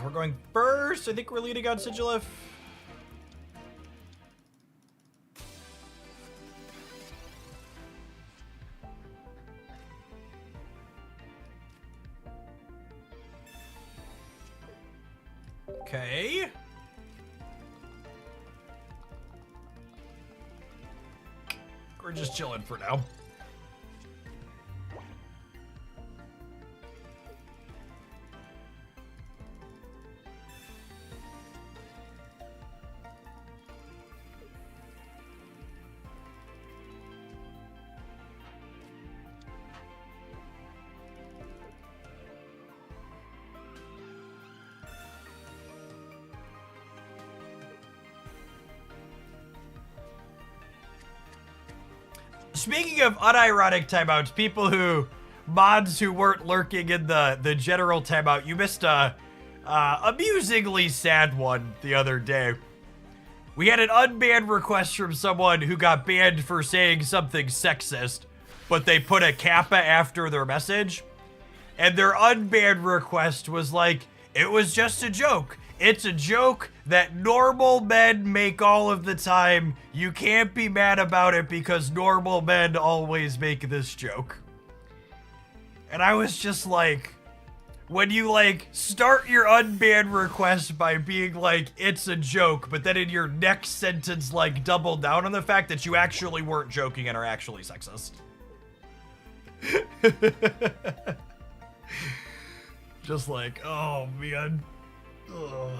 We're going first. I think we're leading on Sigilif. Okay. We're just chilling for now. Speaking of unironic timeouts, mods who weren't lurking in the general timeout, you missed a amusingly sad one the other day. We had an unbanned request from someone who got banned for saying something sexist, but they put a kappa after their message. And their unbanned request was like, it was just a joke. It's a joke that normal men make all of the time. You can't be mad about it because normal men always make this joke. And I was just like, when you like start your unbanned request by being like, it's a joke, but then in your next sentence like double down on the fact that you actually weren't joking and are actually sexist. Just like, oh man. Ugh.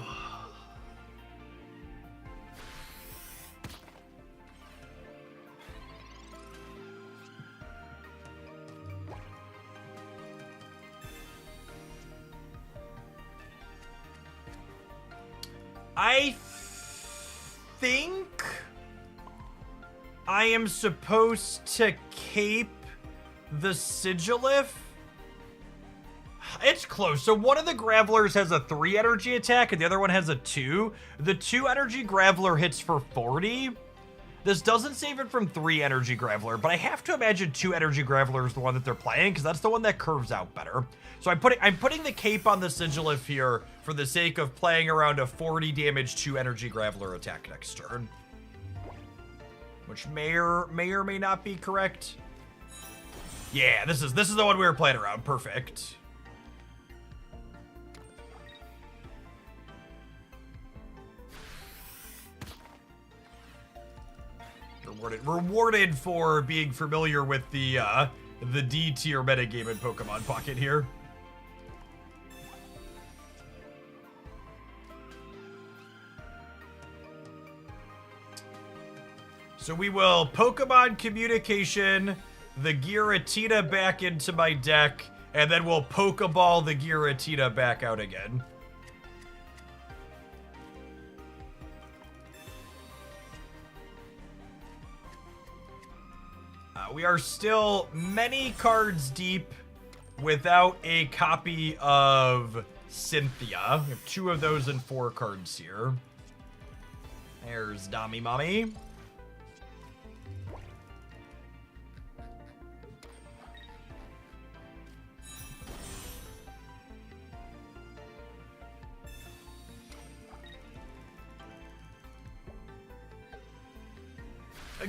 I think I am supposed to cape the Sigilif. It's close. So one of the Gravelers has a 3 energy attack and the other one has a 2. The 2 energy Graveler hits for 40. This doesn't save it from 3 energy Graveler, but I have to imagine 2 energy Graveler is the one that they're playing because that's the one that curves out better. So I'm putting the cape on the Sigilif here for the sake of playing around a 40 damage 2 energy Graveler attack next turn. which may or may not be correct. Yeah, this is the one we were playing around. Perfect. Rewarded for being familiar with the D tier metagame in Pokemon Pocket here. So we will Pokemon Communication the Giratina back into my deck, and then we'll Pokeball the Giratina back out again. We are still many cards deep without a copy of Cynthia. We have 2 of those and 4 cards here. There's Dami Mommy.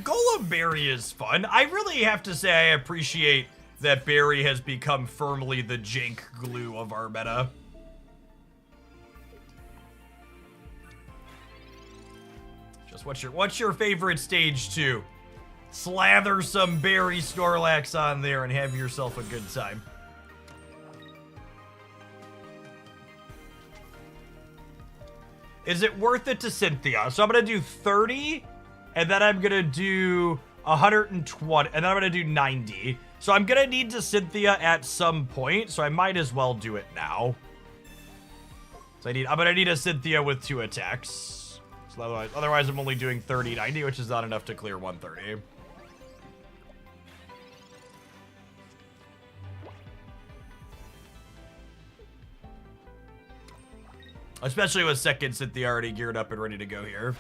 Golem Berry is fun. I really have to say I appreciate that Berry has become firmly the jank glue of our meta. Just what's your favorite stage 2? Slather some Berry Snorlax on there and have yourself a good time. Is it worth it to Cynthia? So I'm gonna do 30. And then I'm gonna do 120, and then I'm gonna do 90. So I'm gonna need to Cynthia at some point, so I might as well do it now. So I'm gonna need a Cynthia with 2 attacks. So otherwise I'm only doing 30, 90, which is not enough to clear 130. Especially with second Cynthia already geared up and ready to go here.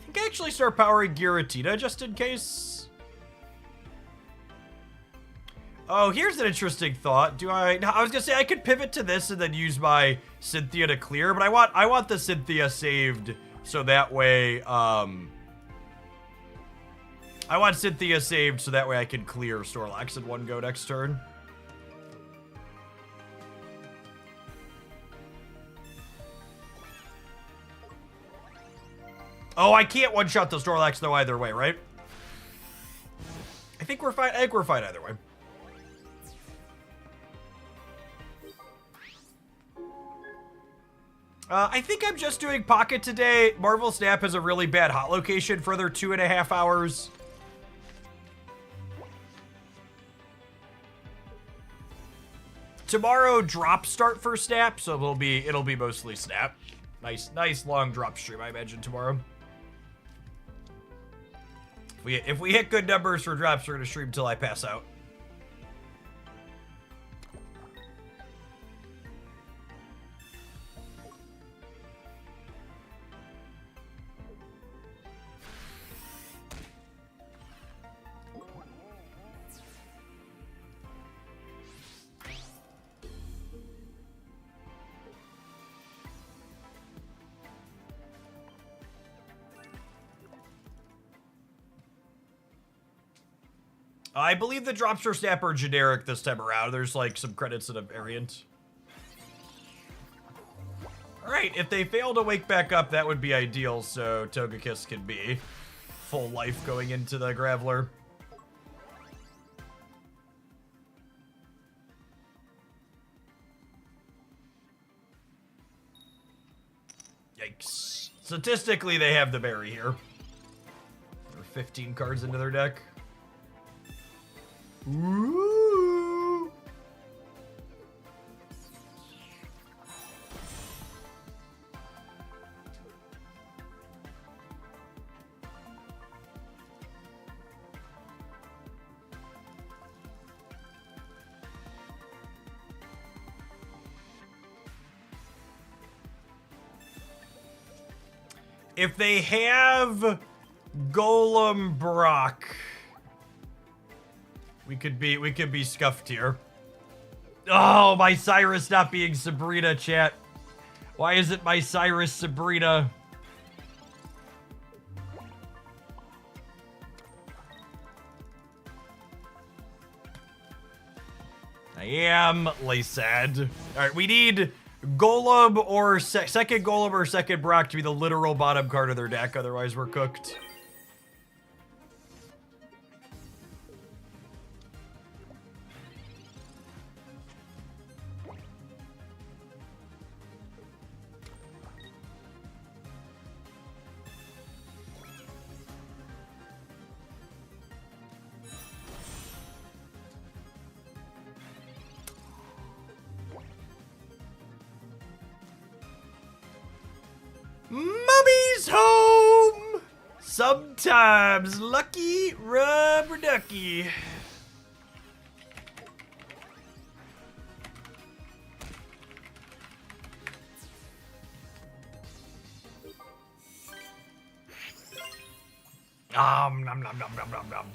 I can actually start powering Giratina just in case. Oh, here's an interesting thought. I was gonna say I could pivot to this and then use my Cynthia to clear, but I want the Cynthia saved so that way I want Cynthia saved so that way I can clear Snorlax in one go next turn. Oh, I can't one-shot the Snorlax though either way, right? I think we're fine. I think we're fine either way. I think I'm just doing Pocket today. Marvel Snap has a really bad hot location for their 2.5 hours. Tomorrow drop start for Snap, so it'll be mostly Snap. Nice long drop stream, I imagine, tomorrow. If we hit good numbers for drops, we're gonna stream till I pass out. I believe the Dropster Snap are generic this time around. There's like some credits in a variant. Alright, if they fail to wake back up, that would be ideal, so Togekiss can be full life going into the Graveler. Yikes. Statistically, they have the berry here. They're 15 cards into their deck. Ooh. If they have Golem Brock, we could be scuffed here. Oh, my Cyrus not being Sabrina, chat. Why isn't my Cyrus Sabrina? I am Lysad. Alright, we need Golem or second Golem or second Brock to be the literal bottom card of their deck, otherwise we're cooked. Mummy's home! Sometimes lucky rubber ducky. Nom nom nom nom nom nom nom.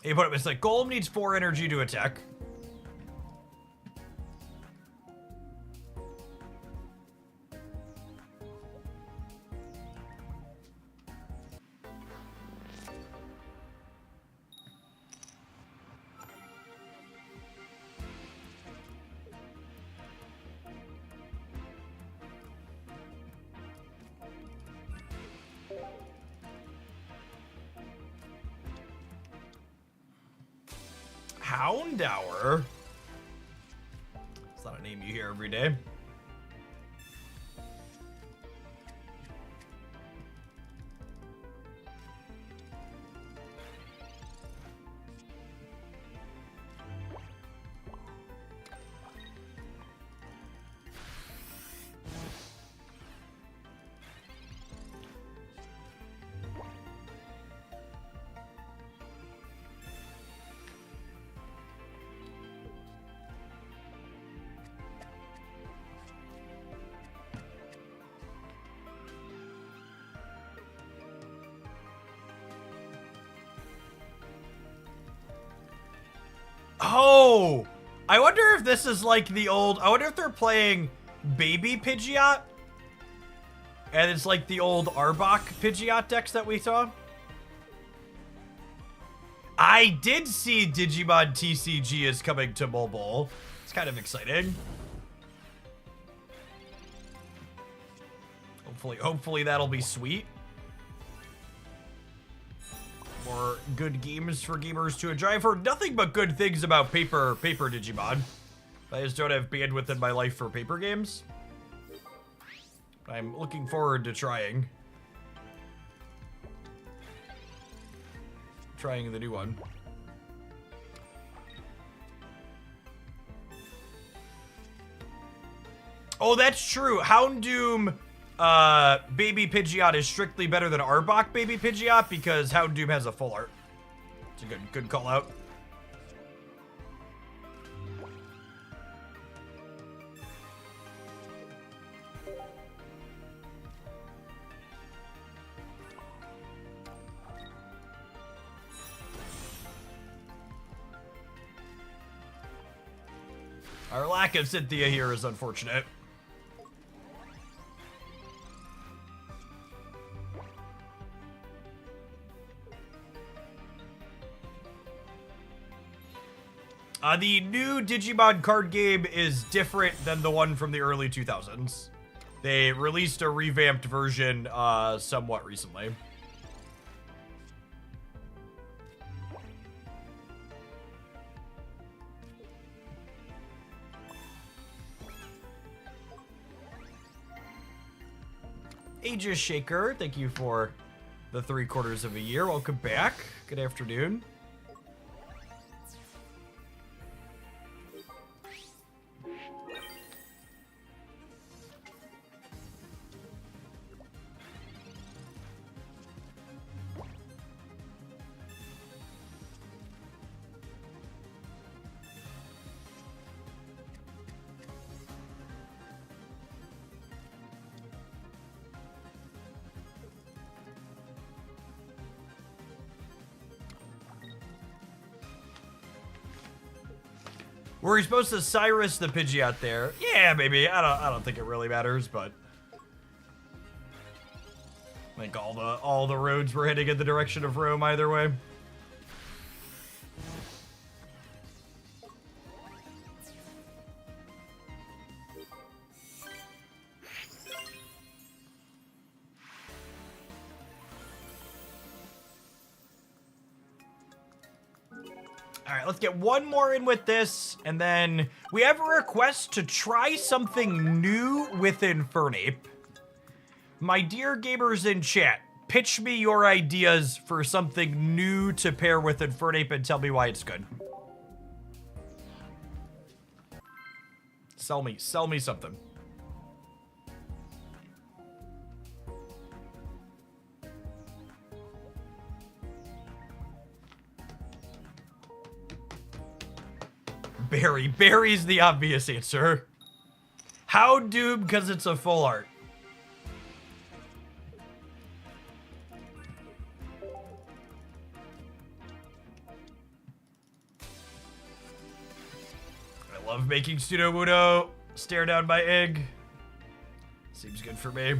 Hey, but it's like Golem needs 4 energy to attack. Houndour? It's not a name you hear every day. Oh, I wonder if this is like the old, I wonder if they're playing Baby Pidgeot. And it's like the old Arbok Pidgeot decks that we saw. I did see Digimon TCG is coming to mobile. It's kind of exciting. Hopefully that'll be sweet. More good games for gamers to enjoy. I've heard nothing but good things about paper Digimon. I just don't have bandwidth in my life for paper games. I'm looking forward to trying the new one. Oh, that's true. Houndoom Baby Pidgeot is strictly better than Arbok Baby Pidgeot because Houndoom has a full art. It's a good call out. Our lack of Cynthia here is unfortunate. The new Digimon card game is different than the one from the early 2000s. They released a revamped version somewhat recently. Aegis Shaker, thank you for the 3/4 of a year. Welcome back. Good afternoon. Were we supposed to Cyrus the Pidgeot there? Yeah, maybe. I don't think it really matters, but I think all the roads were heading in the direction of Rome either way. All right, let's get one more in with this, and then we have a request to try something new with Infernape. My dear gamers in chat, pitch me your ideas for something new to pair with Infernape and tell me why it's good. Sell me something. Barry's the obvious answer. How Doom? Because it's a full art. I love making Sudowoodo stare down my egg. Seems good for me.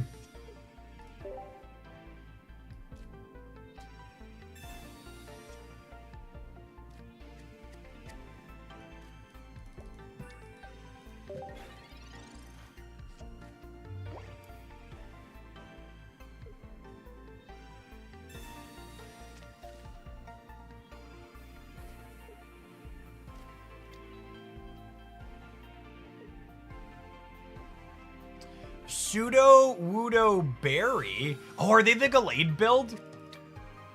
Sudowoodo Berry? Oh, are they the Gallade build?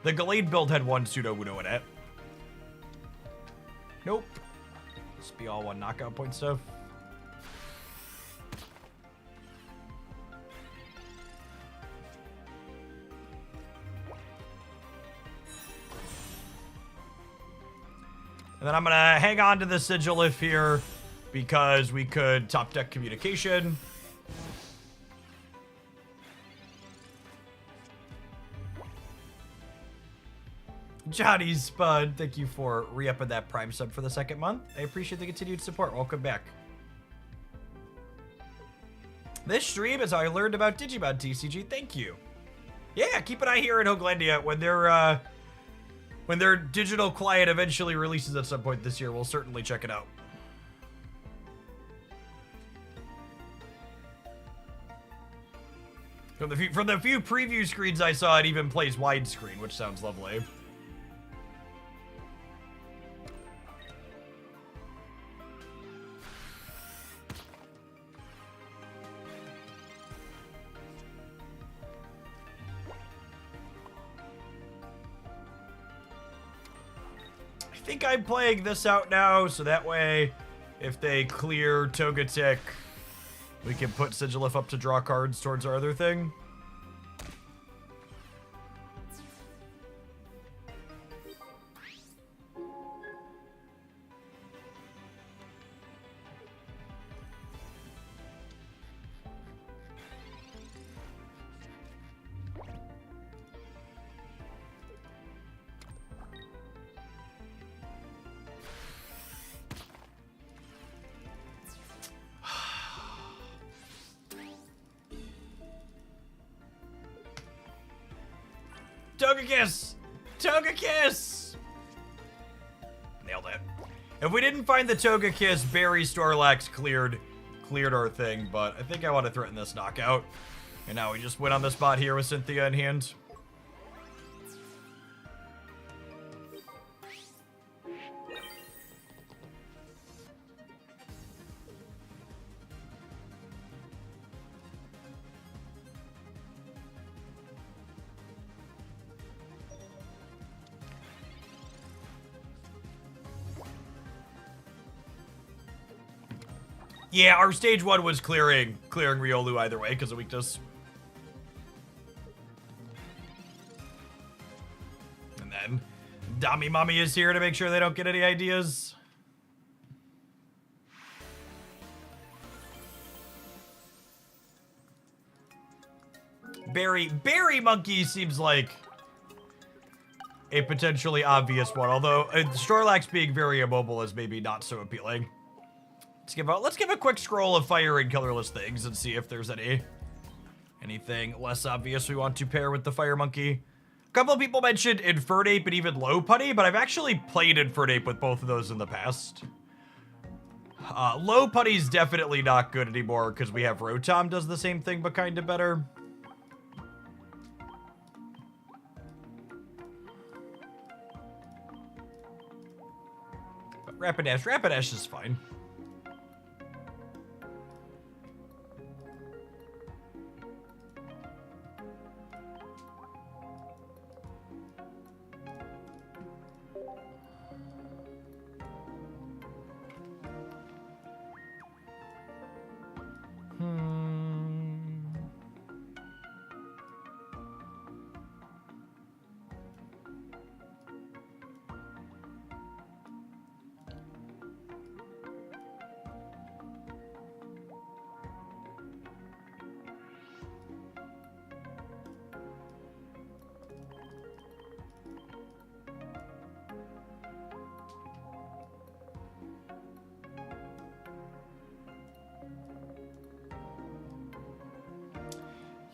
The Gallade build had one Sudowoodo in it. Nope. Must be all one knockout point stuff. And then I'm gonna hang on to the Sigilif here because we could top deck communication. Johnny Spud, thank you for re-upping that Prime sub for the 2nd month. I appreciate the continued support. Welcome back. This stream is how I learned about Digimon TCG. Thank you. Yeah, keep an eye here in Hoaglandia when their digital client eventually releases at some point this year. We'll certainly check it out. From the few preview screens I saw, it even plays widescreen, which sounds lovely. I think I'm playing this out now, so that way, if they clear Togekiss, we can put Sigilif up to draw cards towards our other thing. Togekiss! Togekiss! Nailed it. If we didn't find the Togekiss, Barry Snorlax cleared our thing, but I think I want to threaten this knockout. And now we just win on the spot here with Cynthia in hand. Yeah, our stage 1 was clearing Riolu either way because of weakness. And then Dami Mommy is here to make sure they don't get any ideas. Berry Monkey seems like a potentially obvious one, although Snorlax being very immobile is maybe not so appealing. Let's give a quick scroll of fire and colorless things and see if there's anything less obvious we want to pair with the fire monkey. A couple of people mentioned Infernape and even Lopunny, but I've actually played Infernape with both of those in the past. Lopunny's definitely not good anymore because we have Rotom does the same thing but kind of better. But Rapidash is fine.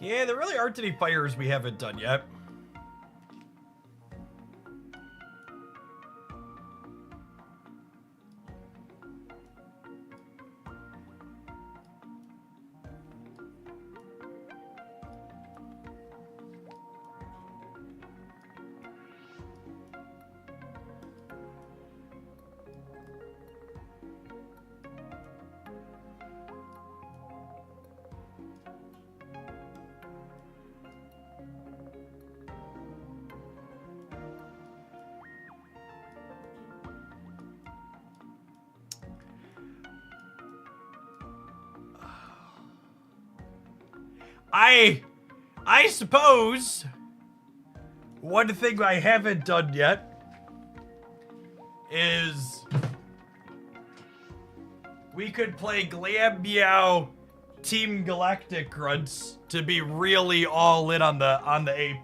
Yeah, there really aren't any fires we haven't done yet. I suppose one thing I haven't done yet is we could play Glam Meow Team Galactic Grunts to be really all in on the ape.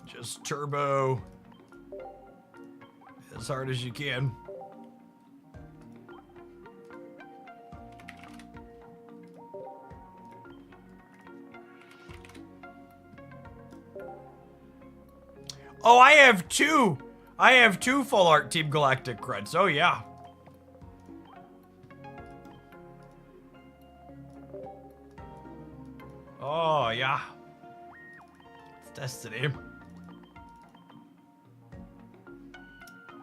Just turbo as hard as you can. Oh, I have two full art Team Galactic Grunts. Oh yeah. Oh yeah. It's Destiny.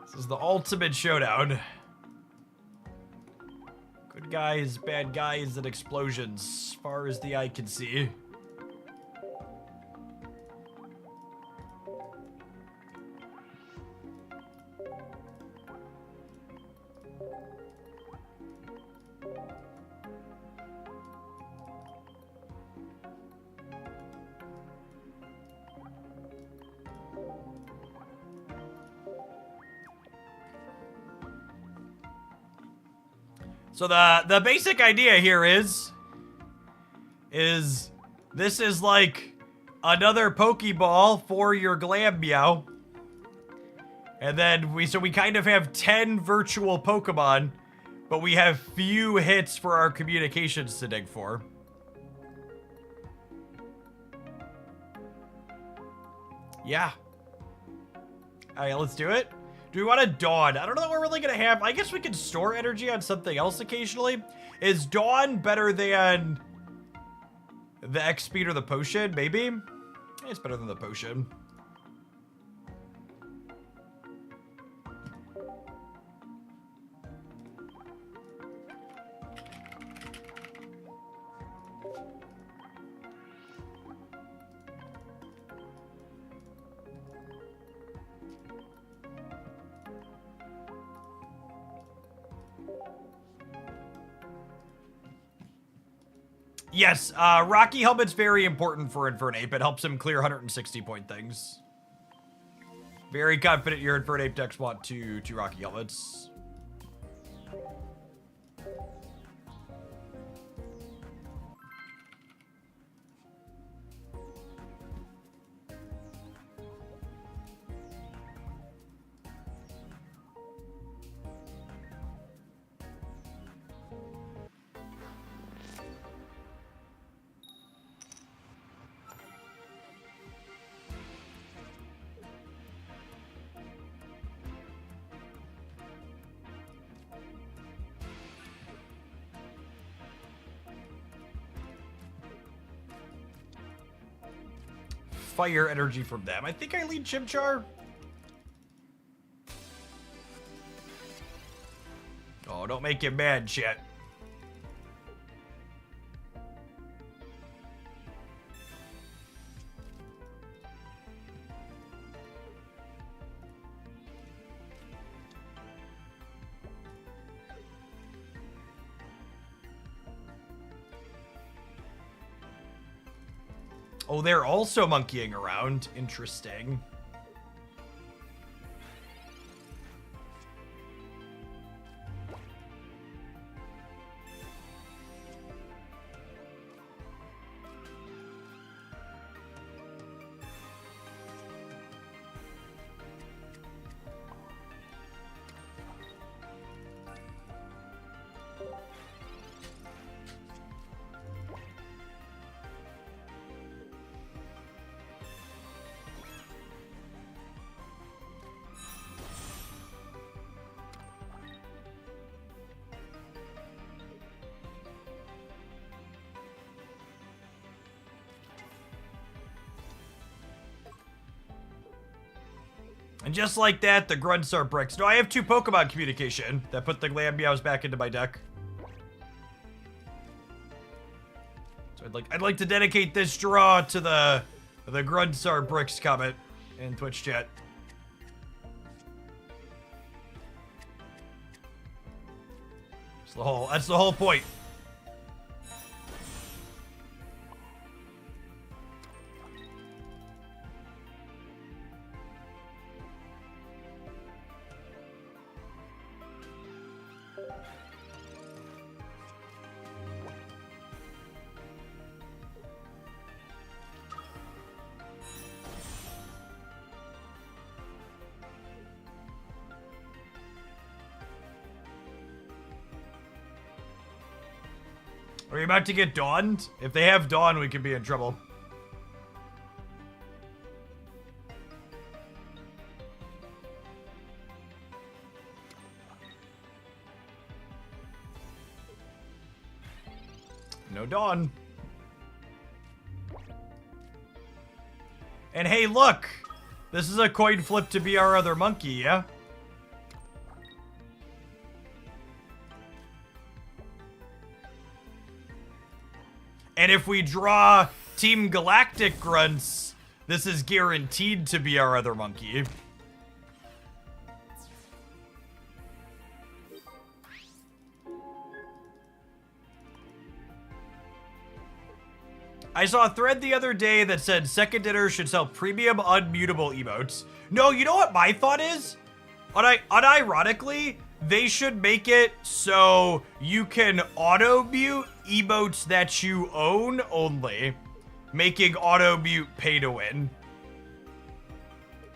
This is the ultimate showdown. Good guys, bad guys, and explosions, as far as the eye can see. So the basic idea here is this is like another Pokeball for your Glam Meow. And then we kind of have 10 virtual Pokemon, but we have few hits for our communications to dig for. Yeah. Alright, let's do it. Do we want to Dawn? I don't know that we're really going to have... I guess we can store energy on something else occasionally. Is Dawn better than the X speed or the potion? Maybe? It's better than the potion. Yes, Rocky Helmet's very important for Infernape. It helps him clear 160 point things. Very confident your Infernape decks want two Rocky Helmets. fire energy from them. I think I lead Chimchar. Oh, don't make him mad, chat. Oh, they're also monkeying around. Interesting. And just like that, the grunts are bricks. No, I have 2 Pokemon communication that put the Glammeows back into my deck. So I'd like to dedicate this draw to the grunts are bricks comment in Twitch chat. That's the whole point. Are you about to get dawned? If they have dawn, we could be in trouble. No dawn. And hey, look! This is a coin flip to be our other monkey, yeah? And if we draw Team Galactic Grunts, this is guaranteed to be our other monkey. I saw a thread the other day that said Second Dinner should sell premium unmutable emotes. No, you know what my thought is? Unironically, they should make it so you can auto-mute emotes that you own only, making auto-mute pay to win.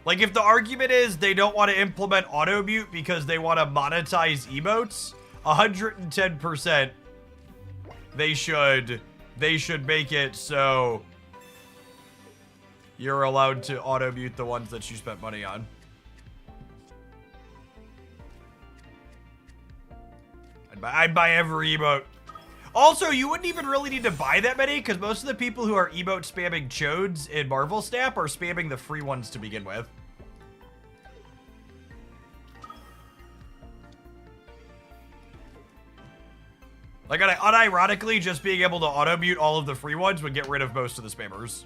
Like, if the argument is they don't want to implement auto-mute because they want to monetize emotes, 110% they should make it so you're allowed to auto-mute the ones that you spent money on. I'd buy every emote. Also, you wouldn't even really need to buy that many, because most of the people who are emote spamming chodes in Marvel Snap are spamming the free ones to begin with. Like, unironically, just being able to auto-mute all of the free ones would get rid of most of the spammers.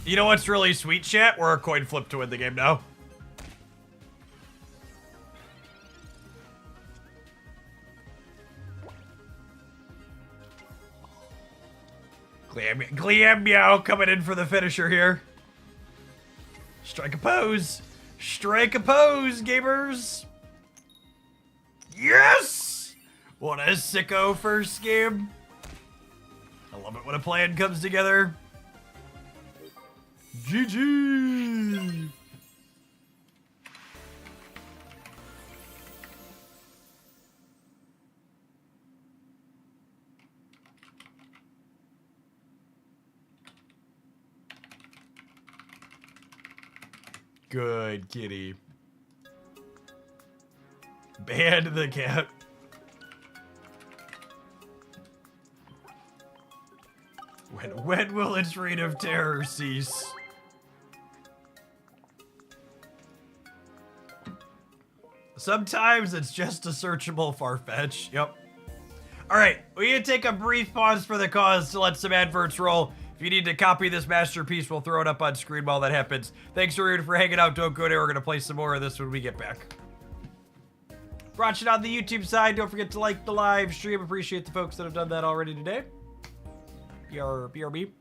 You know what's really sweet, chat? We're a coin flip to win the game now. Glammeow coming in for the finisher here. Strike a pose. Strike a pose, gamers. Yes! What a sicko first game. I love it when a plan comes together. GG! Good kitty. Ban the cat. When will its reign of terror cease? Sometimes it's just a searchable Farfetch. Yep. Alright, we need to take a brief pause for the cause to let some adverts roll. If you need to copy this masterpiece, we'll throw it up on screen while that happens. Thanks everyone for hanging out. Don't go there. We're going to play some more of this when we get back. Watching on the YouTube side, don't forget to like the live stream. Appreciate the folks that have done that already today. BRB.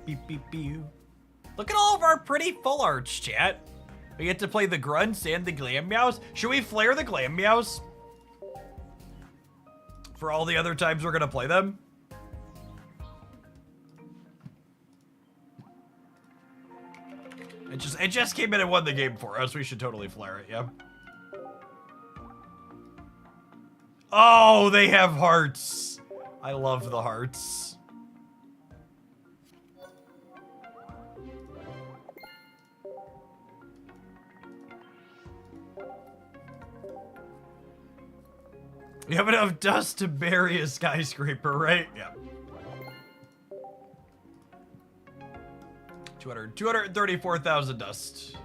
Beep, beep, beep. Look at all of our pretty full arts, chat. We get to play the grunts and the glam meows. Should we flare the glam meows? For all the other times we're gonna play them? It just came in and won the game for us. We should totally flare it, yeah. Oh, they have hearts. I love the hearts. You have enough dust to bury a skyscraper, right? Yeah. 234,000 dust.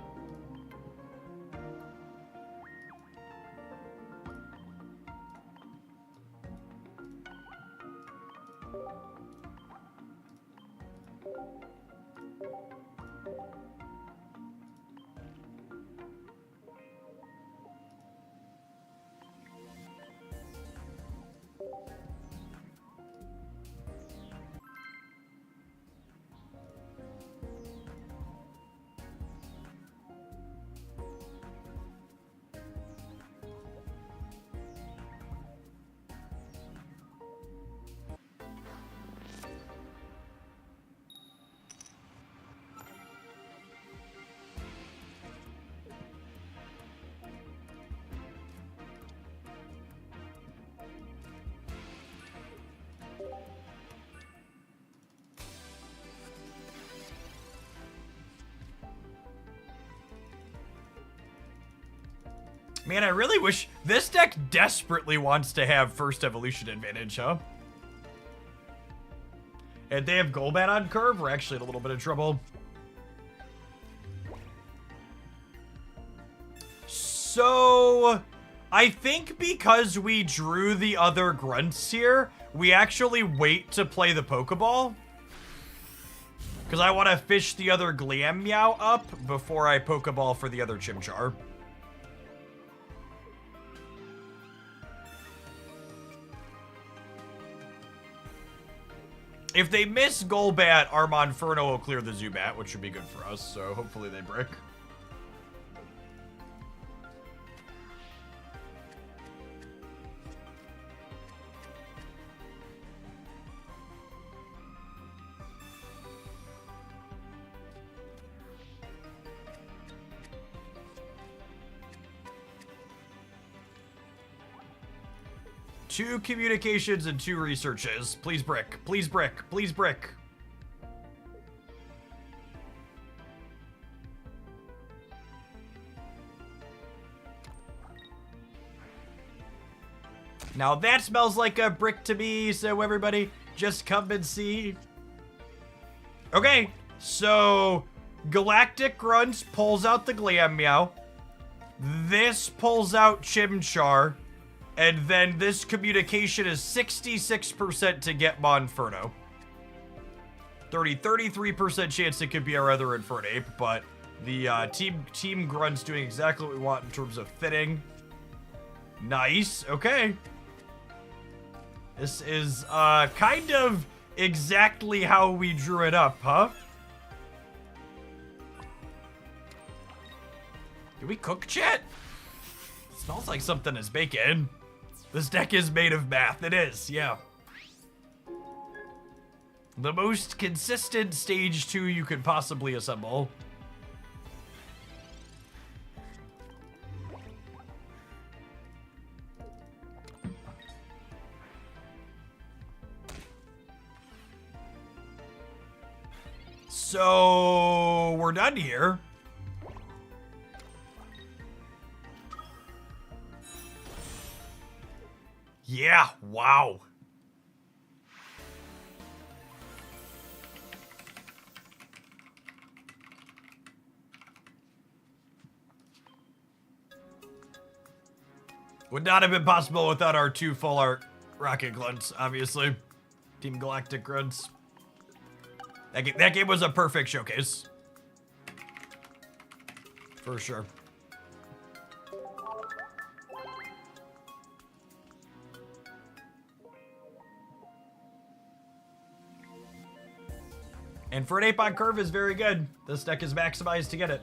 Man, I really wish this deck desperately wants to have first evolution advantage, huh? And they have Golbat on curve. We're actually in a little bit of trouble. So, I think because we drew the other grunts here, we actually wait to play the Pokeball. Because I want to fish the other Glam Meow up before I Pokeball for the other Chimchar. If they miss Golbat, our Monferno will clear the Zubat, which would be good for us, so hopefully they brick. Two communications and two researches. Please brick. Please brick. Please brick. Now that smells like a brick to me, so everybody just come and see. Okay, so Galactic Grunts pulls out the Glammeow. This pulls out Chimchar. And then this communication is 66% to get Monferno. 33% chance it could be our other Infernape, but the Team Grunt's doing exactly what we want in terms of fitting. Nice, okay. This is kind of exactly how we drew it up, huh? Did we cook, chat? Smells like something is baking. This deck is made of math. It is, yeah. The most consistent stage 2 you could possibly assemble. So we're done here. Yeah, wow. Would not have been possible without our 2 full art Rocket Grunts, obviously. Team Galactic Grunts. That game was a perfect showcase. For sure. And for an 8 on curve is very good. This deck is maximized to get it.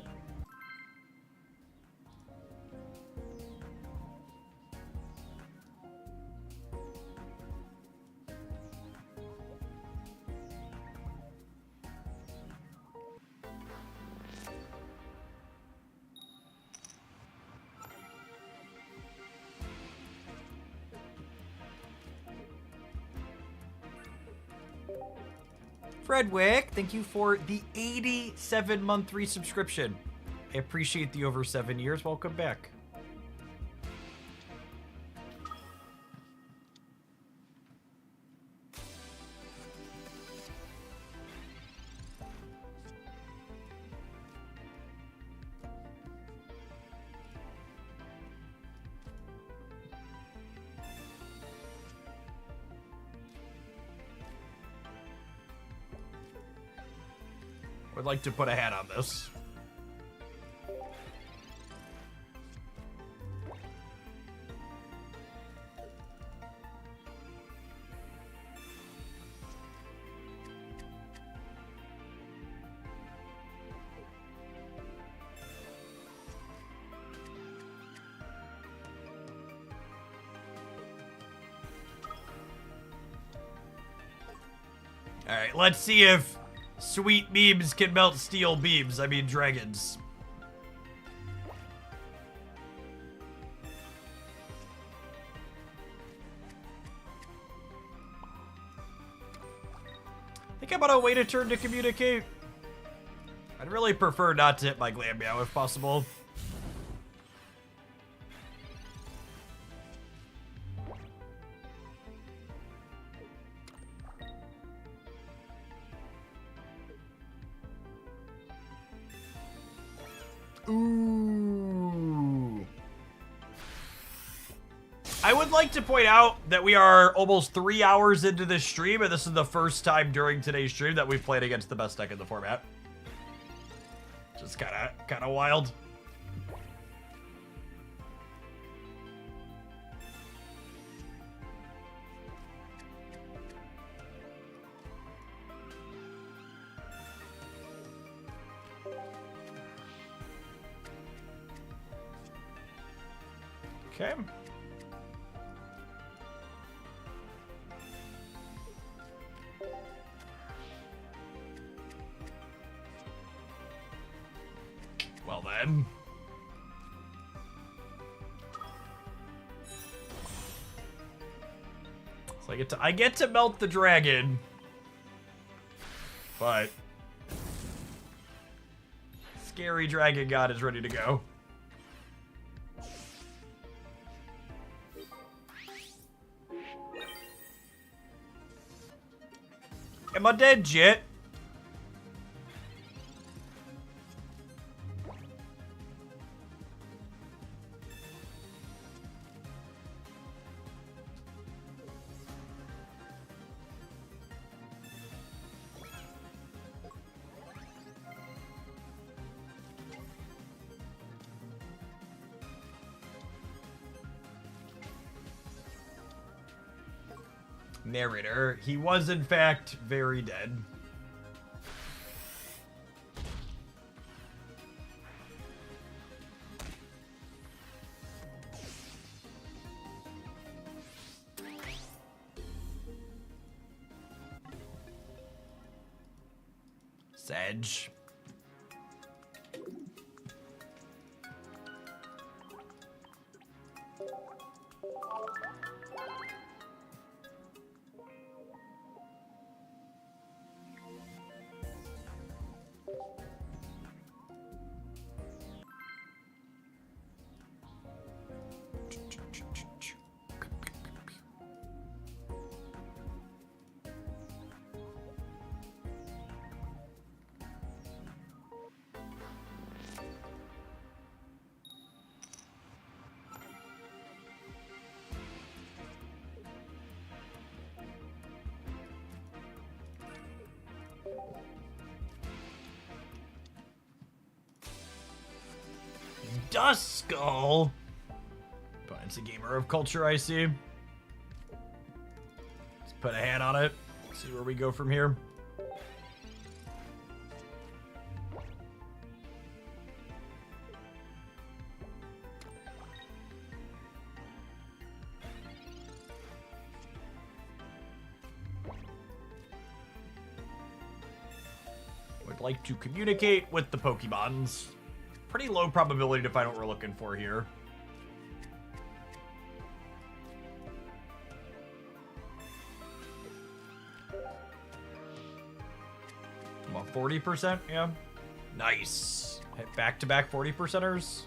Fredwick, thank you for the 87-month resubscription. I appreciate the over 7 years. Welcome back. Would like to put a hat on this. All right, let's see if sweet beams can melt steel beams. I mean, dragons. Think about a way to turn to communicate. I'd really prefer not to hit my Glammeow if possible. Ooh. I would like to point out that we are almost 3 hours into this stream, and this is the first time during today's stream that we've played against the best deck in the format. Just kind of wild. Okay. Well then. So I get to melt the dragon. But Scary Dragon God is ready to go. Am I dead yet? Narrator, he was in fact very dead. Sedge. Duskull. But it's a gamer of culture, I see. Let's put a hat on it. See where we go from here. Would like to communicate with the Pokemons. Pretty low probability to find what we're looking for here. About 40%, yeah. Nice. Hit back-to-back 40%ers.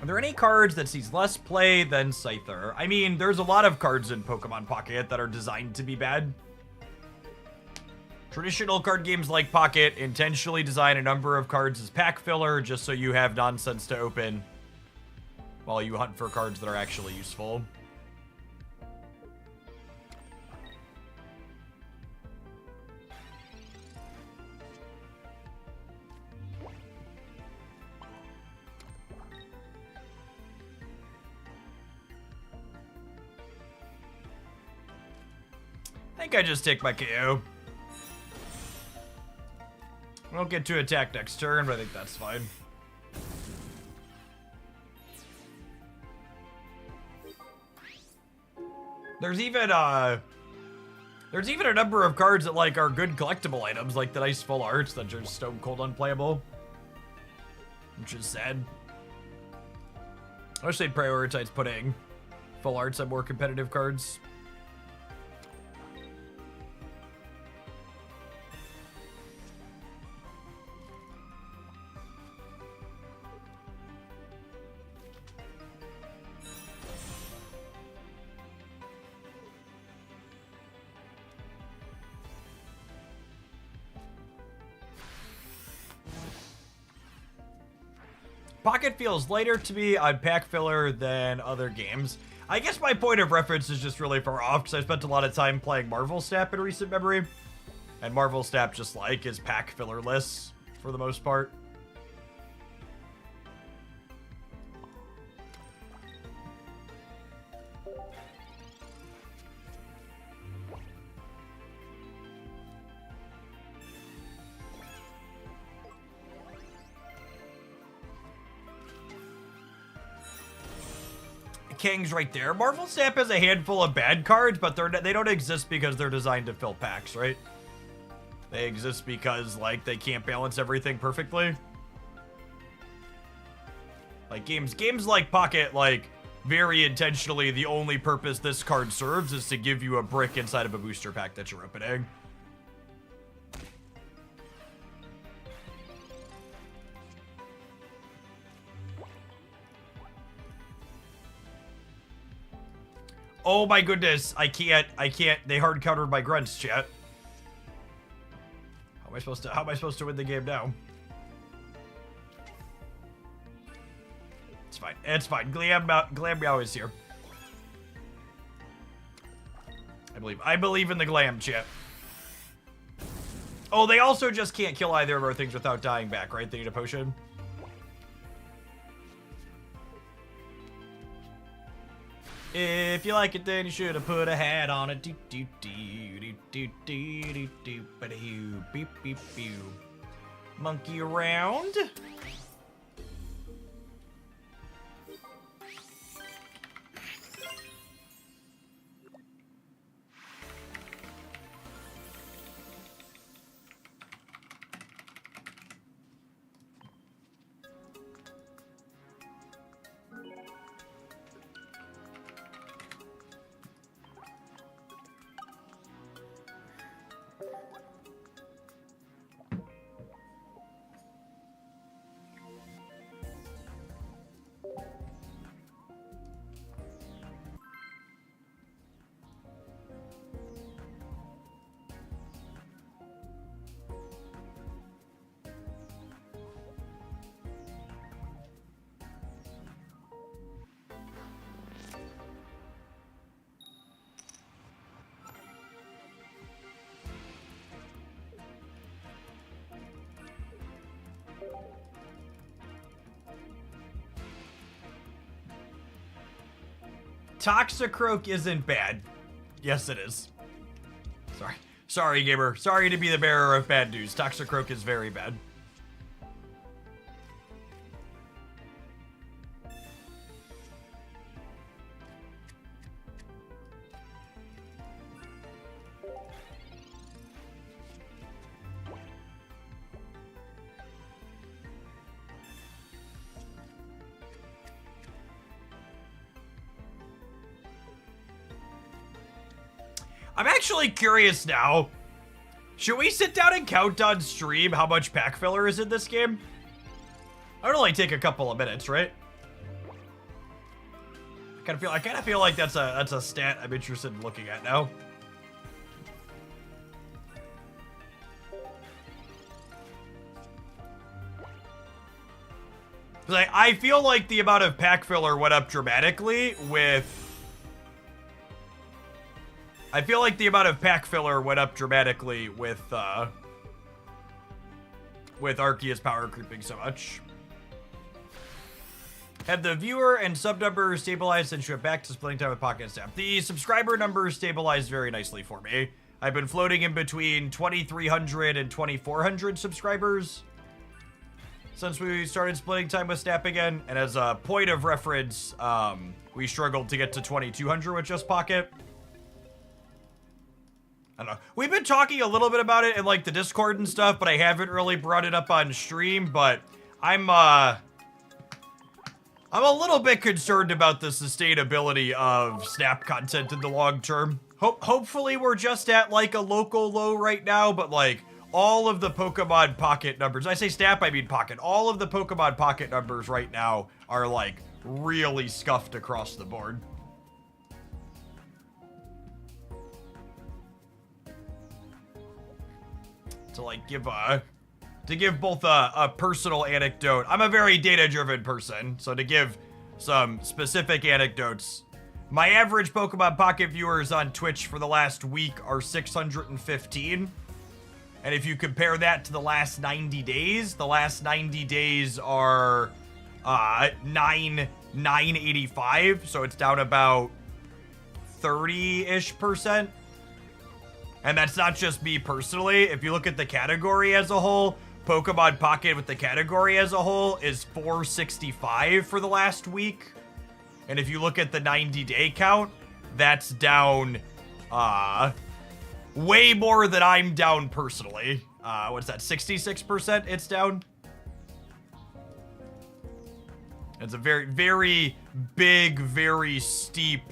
Are there any cards that sees less play than Scyther? I mean, there's a lot of cards in Pokemon Pocket that are designed to be bad. Traditional card games like Pocket intentionally design a number of cards as pack filler just so you have nonsense to open while you hunt for cards that are actually useful. I think I just take my KO. I don't get to attack next turn, but I think that's fine. There's even a number of cards that like are good collectible items, like the nice full arts that are stone cold unplayable, which is sad. I wish they'd prioritize putting full arts on more competitive cards. Pocket feels lighter to me on pack filler than other games. I guess my point of reference is just really far off because I spent a lot of time playing Marvel Snap in recent memory. And Marvel Snap just like is pack fillerless for the most part. King's right there. Marvel Snap has a handful of bad cards, but they don't exist because they're designed to fill packs, right? They exist because, like, they can't balance everything perfectly. Like, games like Pocket, like, very intentionally, the only purpose this card serves is to give you a brick inside of a booster pack that you're opening. Oh my goodness, I can't, they hard countered my grunts, chat. How am I supposed to win the game now? It's fine. Glam Meow is here. I believe in the Glam, chat. Oh, they also just can't kill either of our things without dying back, right? They need a potion. If you like it, then you should have put a hat on it. Monkey around. Toxicroak isn't bad. Yes, it is. Sorry, gamer. Sorry to be the bearer of bad news. Toxicroak is very bad. I'm actually curious now. Should we sit down and count on stream how much pack filler is in this game? It would only take a couple of minutes, right? I kind of feel like that's a stat I'm interested in looking at now. Like, I feel like the amount of pack filler went up dramatically with Arceus power creeping so much. Have the viewer and sub numbers stabilized and went back to splitting time with Pocket Snap? The subscriber numbers stabilized very nicely for me. I've been floating in between 2,300 and 2,400 subscribers since we started splitting time with Snap again. And as a point of reference, we struggled to get to 2,200 with just Pocket. I don't know. We've been talking a little bit about it in like the Discord and stuff, but I haven't really brought it up on stream. But I'm a little bit concerned about the sustainability of Snap content in the long term. Hopefully we're just at like a local low right now, but like all of the Pokemon Pocket numbers, I say Snap, I mean Pocket, all of the Pokemon Pocket numbers right now are like really scuffed across the board. To give both a personal anecdote. I'm a very data-driven person, so to give some specific anecdotes, my average Pokemon Pocket viewers on Twitch for the last week are 615. And if you compare that to the last 90 days, the last 90 days are 985, so it's down about 30-ish%. And that's not just me personally. If you look at the category as a whole, Pokemon Pocket with the category as a whole is 465 for the last week. And if you look at the 90-day count, that's down way more than I'm down personally. What's that, 66% it's down? It's a very, very big, very steep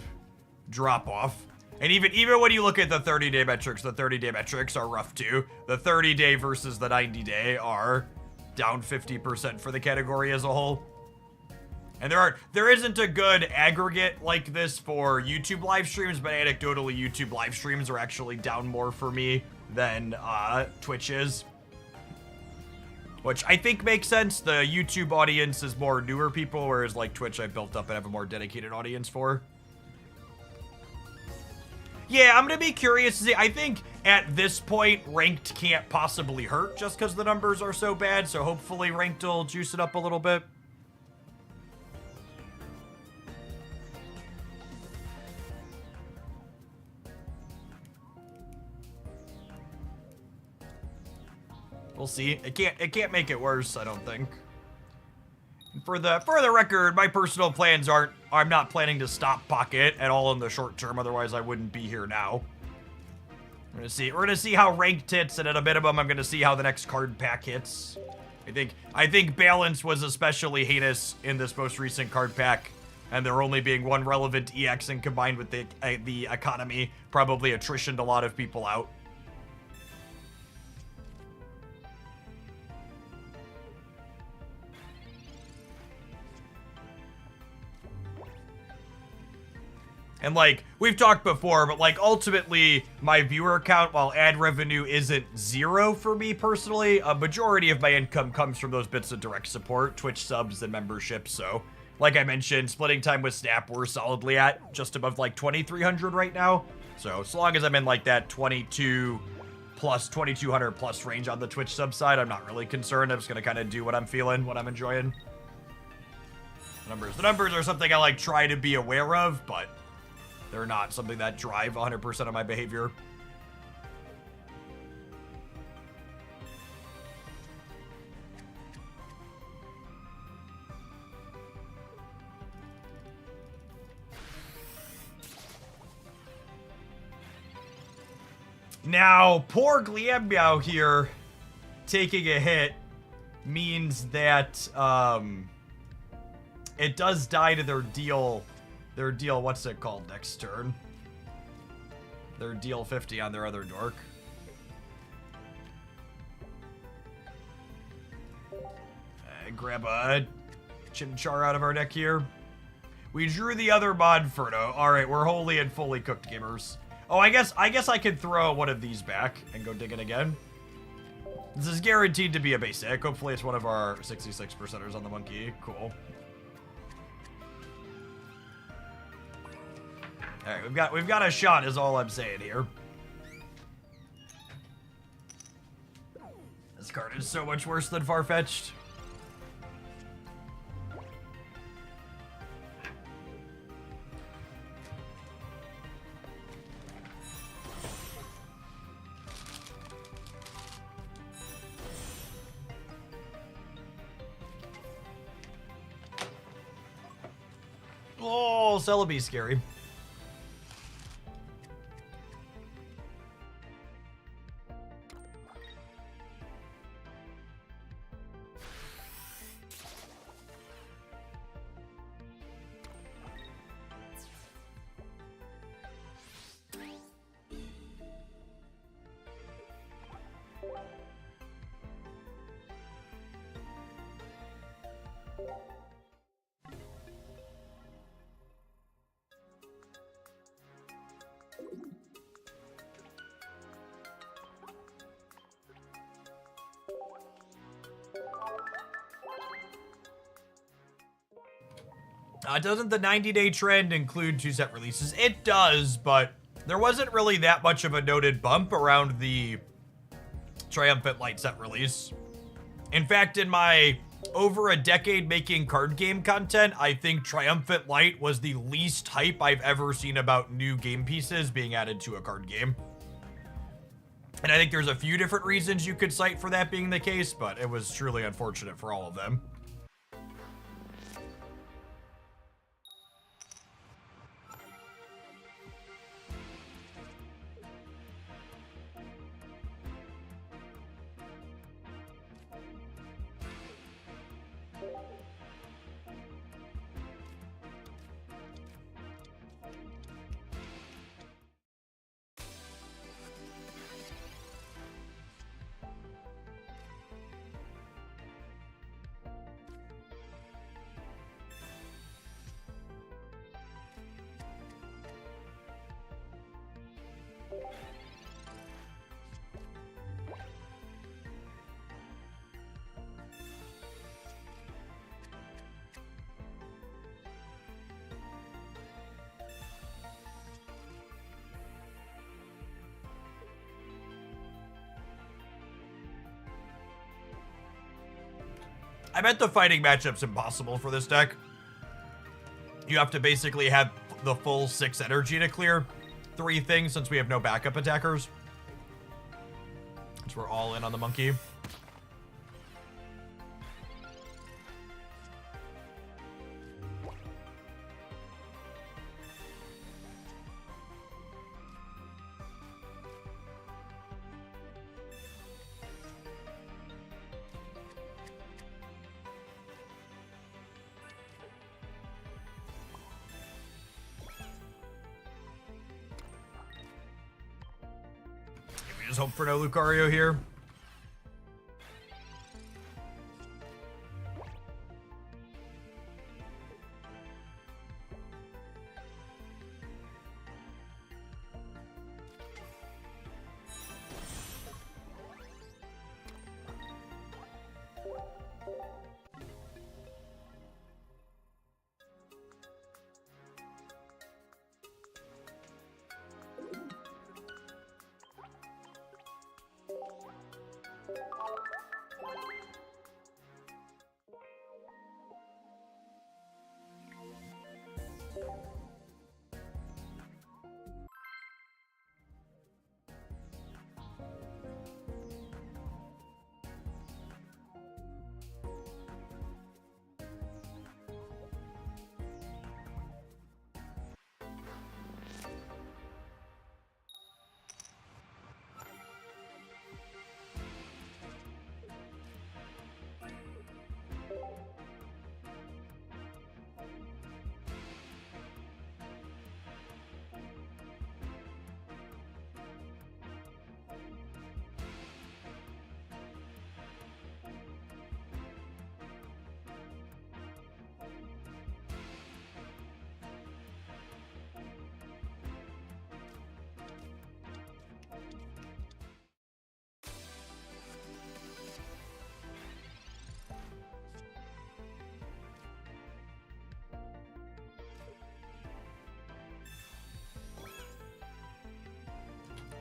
drop-off. And even when you look at the 30-day metrics, the 30-day metrics are rough too. The 30-day versus the 90-day are down 50% for the category as a whole. And there isn't a good aggregate like this for YouTube live streams, but anecdotally, YouTube live streams are actually down more for me than Twitch is. Which I think makes sense. The YouTube audience is more newer people, whereas like Twitch I've built up and have a more dedicated audience for. Yeah, I'm gonna be curious to see. I think at this point, ranked can't possibly hurt just because the numbers are so bad, so hopefully ranked will juice it up a little bit. We'll see. It can't make it worse, I don't think. For the record, my personal plans aren't. I'm not planning to stop Pocket at all in the short term. Otherwise, I wouldn't be here now. We're gonna see how ranked hits, and at a minimum, I'm gonna see how the next card pack hits. I think balance was especially heinous in this most recent card pack, and there only being one relevant EX, and combined with the economy, probably attritioned a lot of people out. And like, we've talked before, but like ultimately my viewer count, while ad revenue isn't zero for me personally, a majority of my income comes from those bits of direct support, Twitch subs and memberships. So like I mentioned, splitting time with Snap, we're solidly at just above like 2,300 right now. So as long as I'm in like that 22 plus 2,200 plus range on the Twitch sub side, I'm not really concerned. I'm just gonna kind of do what I'm feeling, what I'm enjoying. The numbers are something I like try to be aware of, but they're not something that drive 100% of my behavior. Now, poor Gliemmeow here taking a hit means that it does die to their deal, what's it called, next turn? Their deal 50 on their other dork. Grab a Chimchar out of our deck here. We drew the other Monferno. Alright, we're wholly and fully cooked, gamers. Oh, I guess I could throw one of these back and go dig it again. This is guaranteed to be a basic. Hopefully it's one of our 66%ers on the monkey. Cool. Alright, we've got a shot is all I'm saying here. This card is so much worse than Farfetch'd. Oh, Celebi's scary. Doesn't the 90-day trend include 2 set releases? It does, but there wasn't really that much of a noted bump around the Triumphant Light set release. In fact, in my over a decade making card game content, I think Triumphant Light was the least hype I've ever seen about new game pieces being added to a card game. And I think there's a few different reasons you could cite for that being the case, but it was truly unfortunate for all of them. I bet the fighting matchup's impossible for this deck. You have to basically have the full 6 energy to clear 3 things since we have no backup attackers. Since we're all in on the monkey. Just hope for no Lucario here.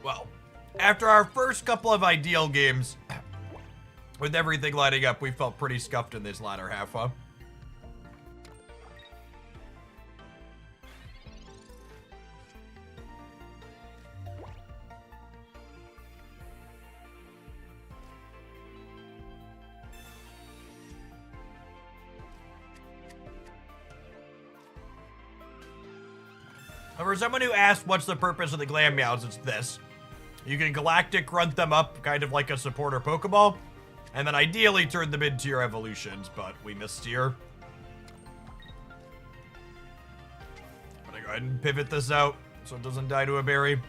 Well, after our first couple of ideal games, with everything lining up, we felt pretty scuffed in this latter half, huh? For someone who asked what's the purpose of the Glam Meows, it's this. You can Galactic grunt them up, kind of like a supporter Pokeball, and then ideally turn them into your evolutions, but we missed here. I'm gonna go ahead and pivot this out so it doesn't die to a berry.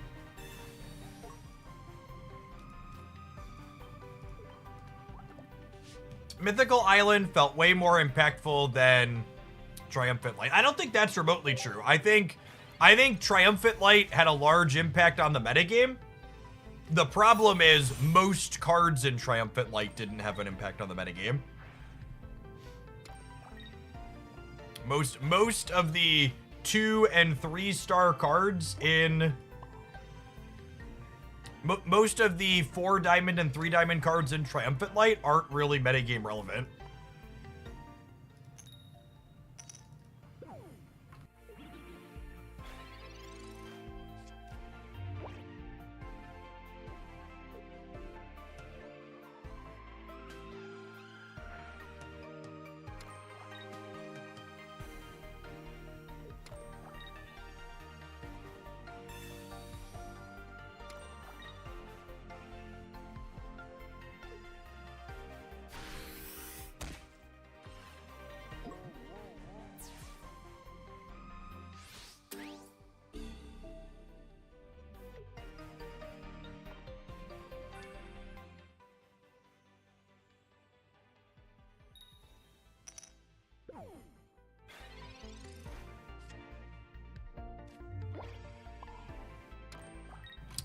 Mythical Island felt way more impactful than Triumphant Light. I don't think that's remotely true. I think Triumphant Light had a large impact on the metagame. The problem is most cards in Triumphant Light didn't have an impact on the metagame. Most of the 2 and 3 star cards in most of the 4 diamond and 3 diamond cards in Triumphant Light aren't really metagame relevant.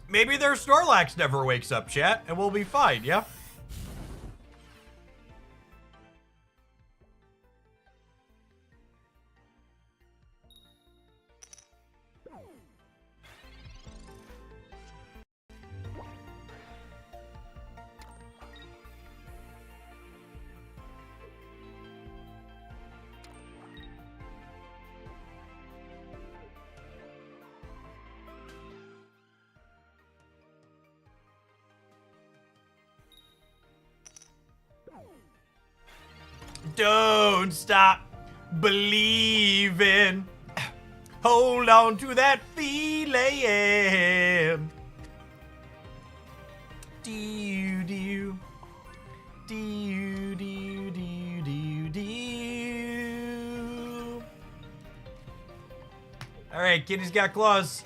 Maybe their Snorlax never wakes up, chat, and we'll be fine, yeah? Don't stop believing. Hold on to that feeling. Do do do do do do do. All right, kitty's got claws.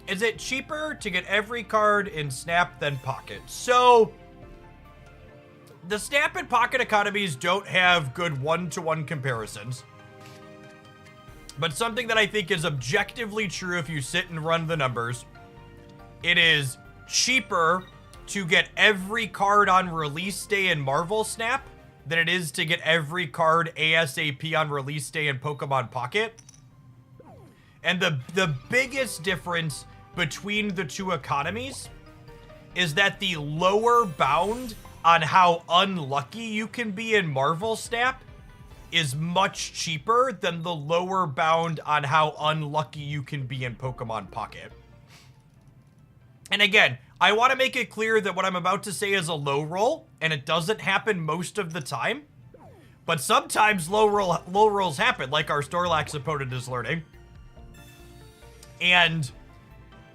Is it cheaper to get every card in Snap than Pocket? So, the Snap and Pocket economies don't have good one-to-one comparisons. But something that I think is objectively true if you sit and run the numbers, it is cheaper to get every card on release day in Marvel Snap than it is to get every card ASAP on release day in Pokemon Pocket. And the biggest difference between the two economies is that the lower bound on how unlucky you can be in Marvel Snap is much cheaper than the lower bound on how unlucky you can be in Pokemon Pocket. And again, I want to make it clear that what I'm about to say is a low roll, and it doesn't happen most of the time. But sometimes low rolls happen, like our Snorlax opponent is learning. And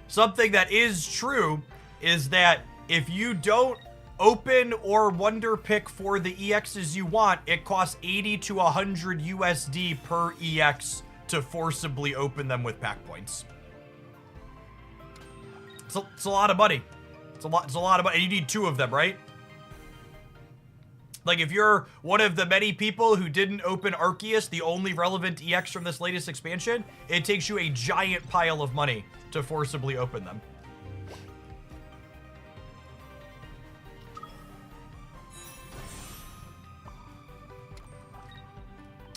something that is true is that if you don't open or wonder pick for the EXs you want, it costs 80 to 100 USD per EX to forcibly open them with pack points. It's a lot of money. It's a lot of money. And you need 2 of them, right? Like, if you're one of the many people who didn't open Arceus, the only relevant EX from this latest expansion, it takes you a giant pile of money to forcibly open them.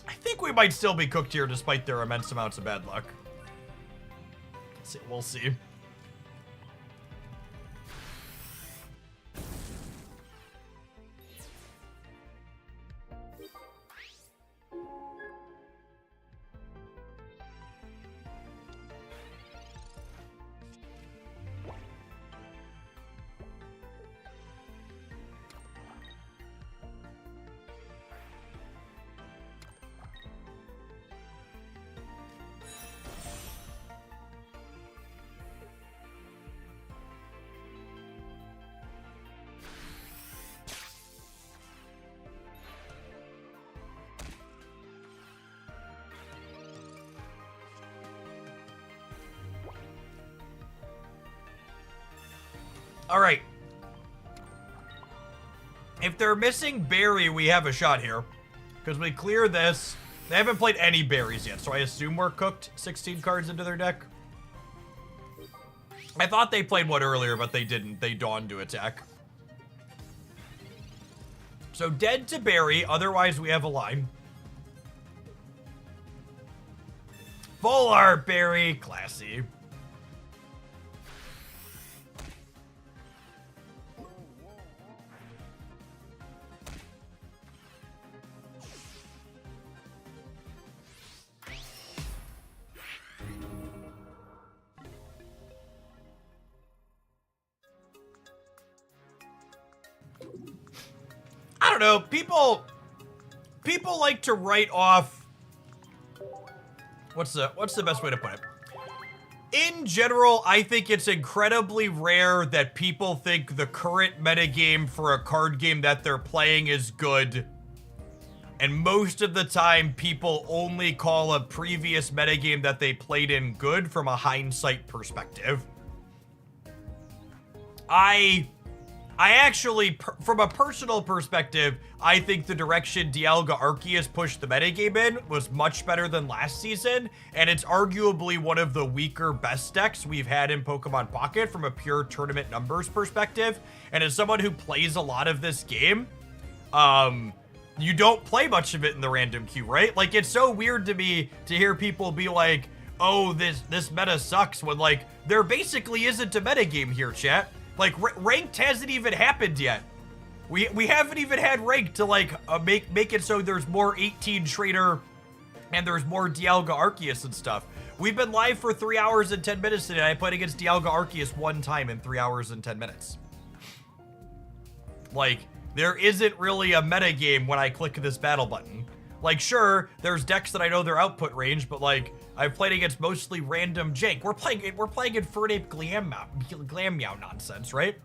I think we might still be cooked here despite their immense amounts of bad luck. We'll see. All right. If they're missing Berry, we have a shot here. Because we clear this. They haven't played any berries yet, so I assume we're cooked 16 cards into their deck. I thought they played one earlier, but they didn't. They dawned to attack. So dead to Berry, otherwise we have a line. Full art Berry, classy. I don't know, people like to write off, what's the best way to put it? In general, I think it's incredibly rare that people think the current metagame for a card game that they're playing is good. And most of the time, people only call a previous metagame that they played in good from a hindsight perspective. I actually, from a personal perspective, I think the direction Dialga Arceus pushed the metagame in was much better than last season, and it's arguably one of the weaker best decks we've had in Pokemon Pocket from a pure tournament numbers perspective. And as someone who plays a lot of this game, you don't play much of it in the random queue, right? Like, it's so weird to me to hear people be like, oh, this meta sucks, when, like, there basically isn't a metagame here, chat. Like, ranked hasn't even happened yet. We haven't even had ranked to, like, make it so there's more 18 trader and there's more Dialga Arceus and stuff. We've been live for 3 hours and 10 minutes today. I played against Dialga Arceus 1 time in 3 hours and 10 minutes. Like, there isn't really a metagame when I click this battle button. Like, sure, there's decks that I know their output range, but, like, I've played against mostly random jank. We're playing Infernape Glammeow nonsense, right?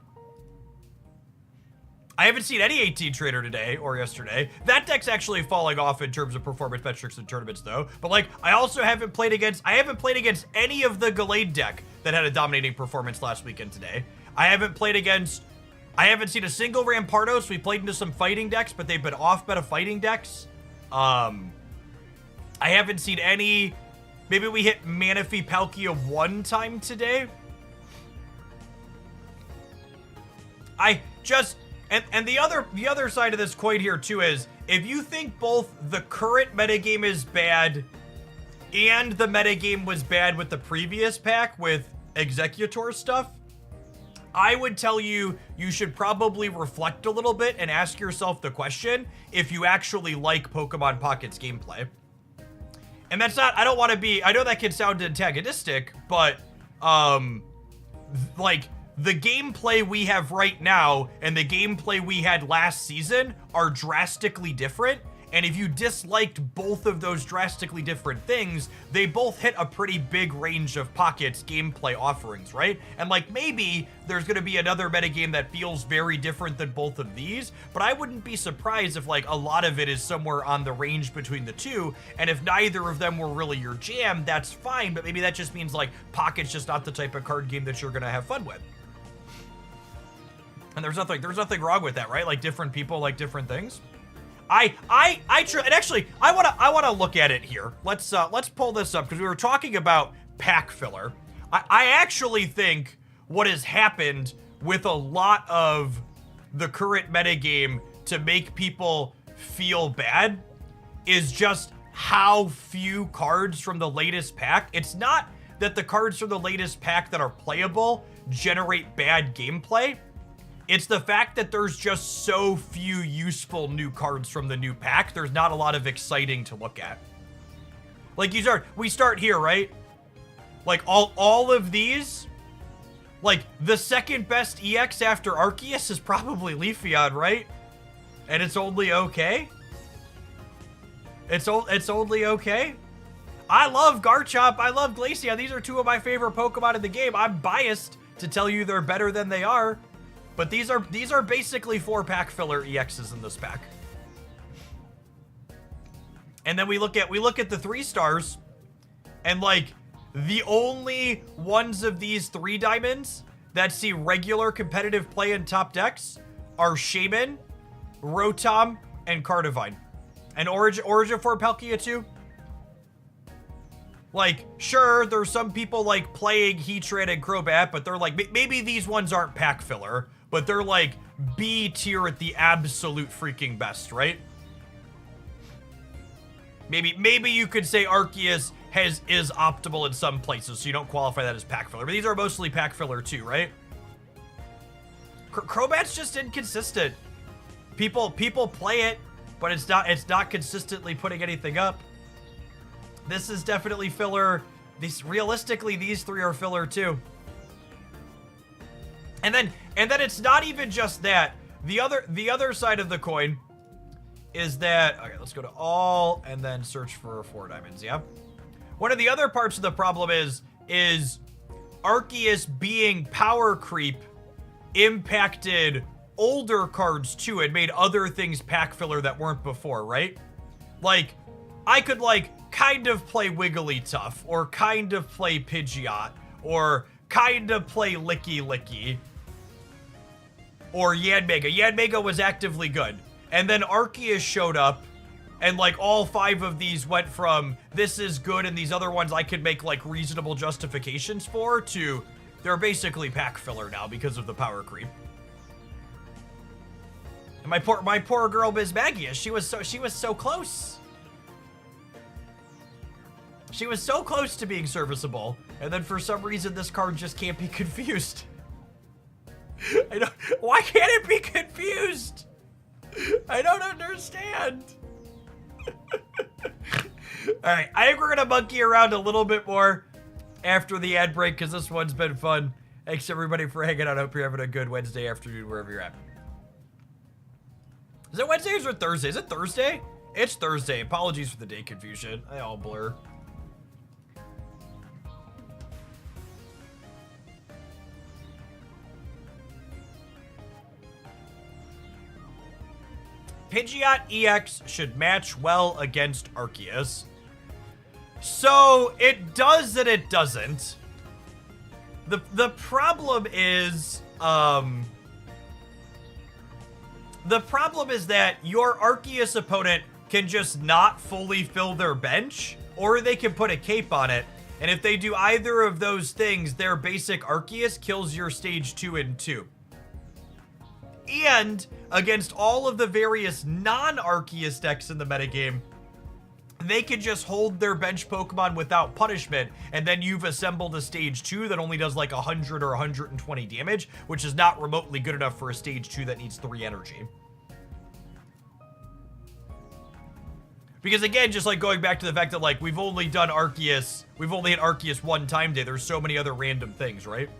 I haven't seen any 18 trader today or yesterday. That deck's actually falling off in terms of performance metrics in tournaments, though. But, like, I also haven't played against any of the Gallade deck that had a dominating performance last weekend today. I haven't seen a single Rampardos. We played into some fighting decks, but they've been off meta fighting decks. I haven't seen any. Maybe we hit Manaphy Palkia 1 time today. And the other side of this coin here too is, if you think both the current metagame is bad and the metagame was bad with the previous pack with Executor stuff, I would tell you should probably reflect a little bit and ask yourself the question if you actually like Pokemon Pocket's gameplay. And that's not, I don't want to be, I know that can sound antagonistic, but, like, the gameplay we have right now and the gameplay we had last season are drastically different. And if you disliked both of those drastically different things, they both hit a pretty big range of Pocket's gameplay offerings, right? And, like, maybe there's going to be another metagame that feels very different than both of these, but I wouldn't be surprised if, like, a lot of it is somewhere on the range between the two, and if neither of them were really your jam, that's fine, but maybe that just means, like, Pocket's just not the type of card game that you're going to have fun with. And there's nothing wrong with that, right? Like, different people like different things. And actually, I wanna look at it here. Let's pull this up, because we were talking about pack filler. I actually think what has happened with a lot of the current metagame to make people feel bad is just how few cards from the latest pack. It's not that the cards from the latest pack that are playable generate bad gameplay. It's the fact that there's just so few useful new cards from the new pack. There's not a lot of exciting to look at. Like, we start here, right? Like, all of these, like, the second best EX after Arceus is probably Leafeon, right? And it's only okay? It's only okay? I love Garchomp, I love Glaceon. These are two of my favorite Pokemon in the game. I'm biased to tell you they're better than they are. But these are basically 4 pack filler EXs in this pack. And then we look at the 3 stars, and, like, the only ones of these 3 diamonds that see regular competitive play in top decks are Shaman, Rotom, and Cardivine. And Origin for Palkia too. Like, sure, there's some people, like, playing Heatran and Crobat, but they're like, maybe these ones aren't pack filler, but they're, like, B tier at the absolute freaking best, right? Maybe you could say Arceus is optimal in some places, so you don't qualify that as pack filler. But these are mostly pack filler too, right? Crobat's just inconsistent. People play it, but it's not consistently putting anything up. This is definitely filler. Realistically, these 3 are filler too. And then it's not even just that. The other side of the coin is that, okay, let's go to all and then search for 4 diamonds, yeah? One of the other parts of the problem is Arceus being power creep impacted older cards too. It made other things pack filler that weren't before, right? Like, I could, like, kind of play Wigglytuff, or kind of play Pidgeot, or kind of play Licky Licky, or Yanmega. Yanmega was actively good. And then Arceus showed up, and, like, all 5 of these went from this is good and these other ones I could make, like, reasonable justifications for to they're basically pack filler now because of the power creep. My poor girl Bismagius, she was so close. She was so close to being serviceable, and then for some reason this card just can't be confused. Why can't it be confused? I don't understand. Alright, I think we're gonna monkey around a little bit more after the ad break, because this one's been fun. Thanks everybody for hanging out. I hope you're having a good Wednesday afternoon wherever you're at. Is it Wednesday or Thursday? Is it Thursday? It's Thursday. Apologies for the day confusion. I all blur. Pidgeot EX should match well against Arceus. So, it does and it doesn't. The problem is, that your Arceus opponent can just not fully fill their bench, or they can put a cape on it, and if they do either of those things, their basic Arceus kills your stage 2 and 2. And against all of the various non-Arceus decks in the metagame, they can just hold their bench Pokemon without punishment, and then you've assembled a stage 2 that only does like 100 or 120 damage, which is not remotely good enough for a stage 2 that needs 3 energy. Because again, just like going back to the fact that like we've only hit Arceus one time today, there's so many other random things, right?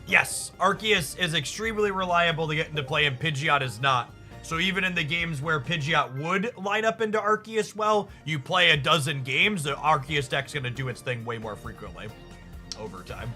Yes, Arceus is extremely reliable to get into play, and Pidgeot is not. So even in the games where Pidgeot would line up into Arceus well, you play a dozen games, the Arceus deck's going to do its thing way more frequently over time.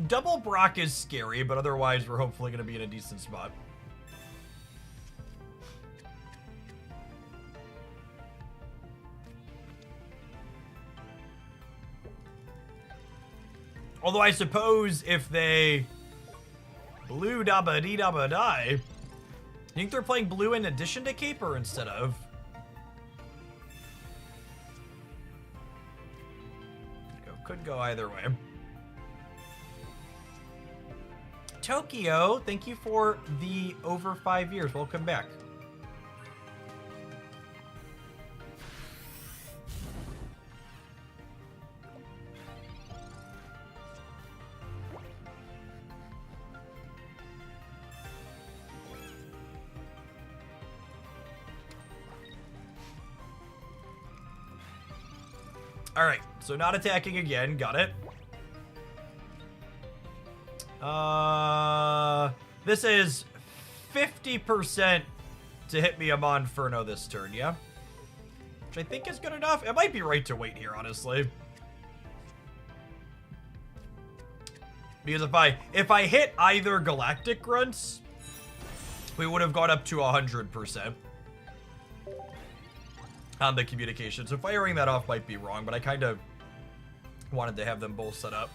Double Brock is scary, but otherwise we're hopefully going to be in a decent spot. Although I suppose if they blue dabba dee dabba die, you think they're playing blue in addition to Caper instead of? Could go either way. Tokyo, thank you for the over 5 years. Welcome back. All right, so not attacking again. Got it. This is 50% to hit me a Monferno this turn, yeah? Which I think is good enough. It might be right to wait here, honestly. Because if I hit either Galactic Grunts, we would have gone up to 100% on the communication. So firing that off might be wrong, but I kind of Wanted to have them both set up.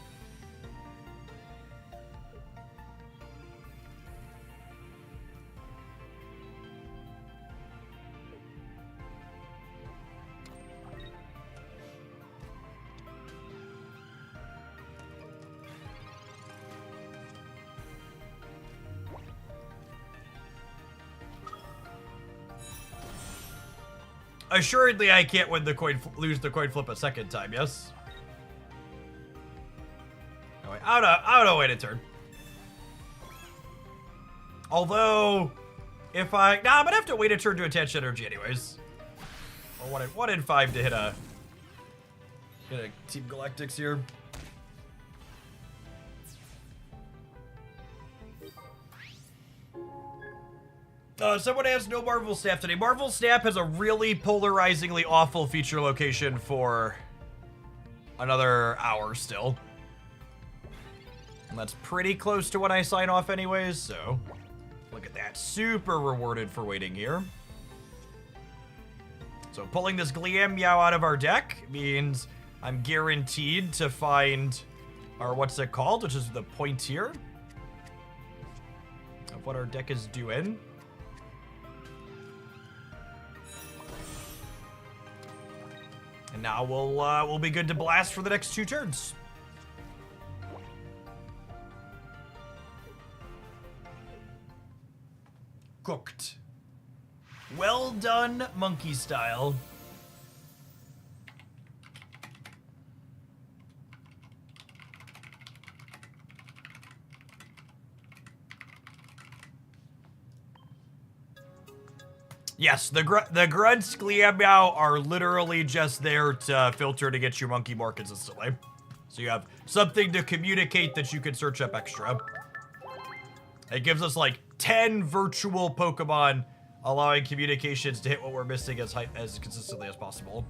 Assuredly, I can't win the lose the coin flip a second time. Yes. Oh, wait, I don't know. Wait a turn. Although, if I'm gonna have to wait a turn to attach energy, anyways. Or 1 in 5 to hit a Team Galactics here. Someone has no Marvel Snap today. Marvel Snap has a really polarizingly awful feature location for another hour still. And that's pretty close to when I sign off anyways, so look at that. Super rewarded for waiting here. So pulling this Meow out of our deck means I'm guaranteed to find our, what's it called, which is the point here of what our deck is doing. And now we'll be good to blast for the next 2 turns. Cooked. Well done, monkey style. Yes, the grunts, Meow are literally just there to filter to get you monkey more consistently. So you have something to communicate that you can search up extra. It gives us like 10 virtual Pokemon, allowing communications to hit what we're missing as consistently as possible.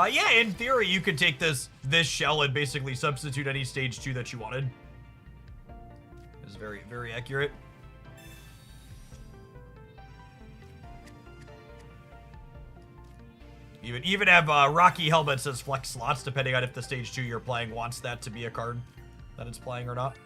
Yeah, in theory, you could take this shell and basically substitute any stage 2 that you wanted. It's very, very accurate. Even have Rocky helmets as flex slots, depending on if the stage 2 you're playing wants that to be a card that it's playing or not.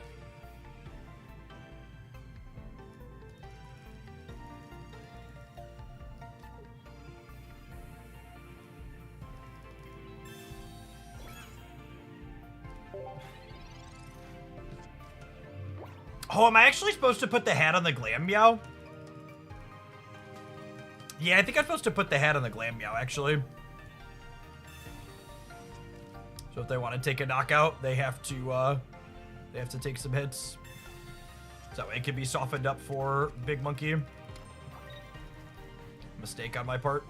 Oh, am I actually supposed to put the hat on the Meow? Yeah, I think I'm supposed to put the hat on the Meow, actually. So if they want to take a knockout, they have to take some hits. So that way it can be softened up for Big Monkey. Mistake on my part.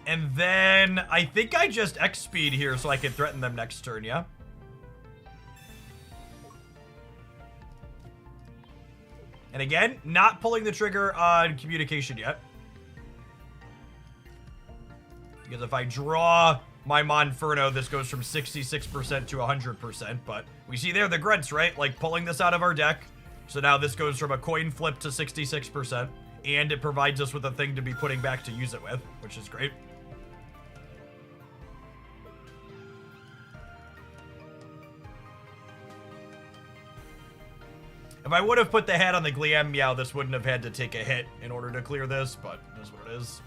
And then I think I just X-speed here so I can threaten them next turn, yeah? And again, not pulling the trigger on communication yet. Because if I draw my Monferno, this goes from 66% to 100%. But we see there the grunts, right? Like pulling this out of our deck. So now this goes from a coin flip to 66%. And it provides us with a thing to be putting back to use it with, which is great. If I would have put the hat on the Meow, this wouldn't have had to take a hit in order to clear this, but it is what it is.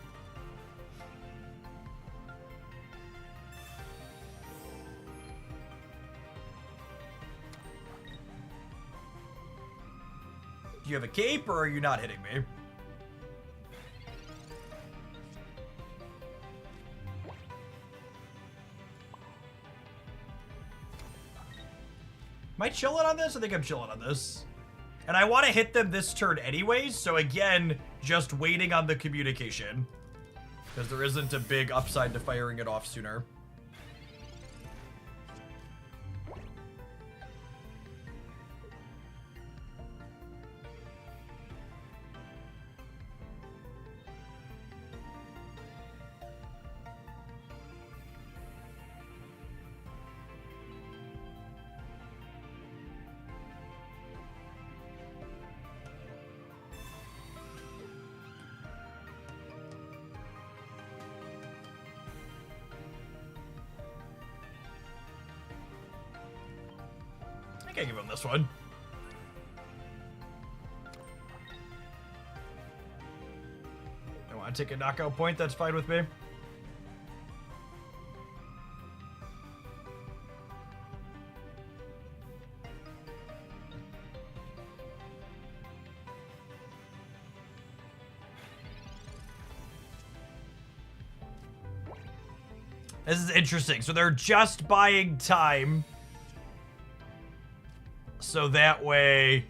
Do you have a cape, or are you not hitting me? Am I chilling on this? I think I'm chilling on this. And I want to hit them this turn anyways, so again, just waiting on the communication. Because there isn't a big upside to firing it off sooner. I can't give him this one. I want to take a knockout point, that's fine with me. This is interesting. So they're just buying time. So that way...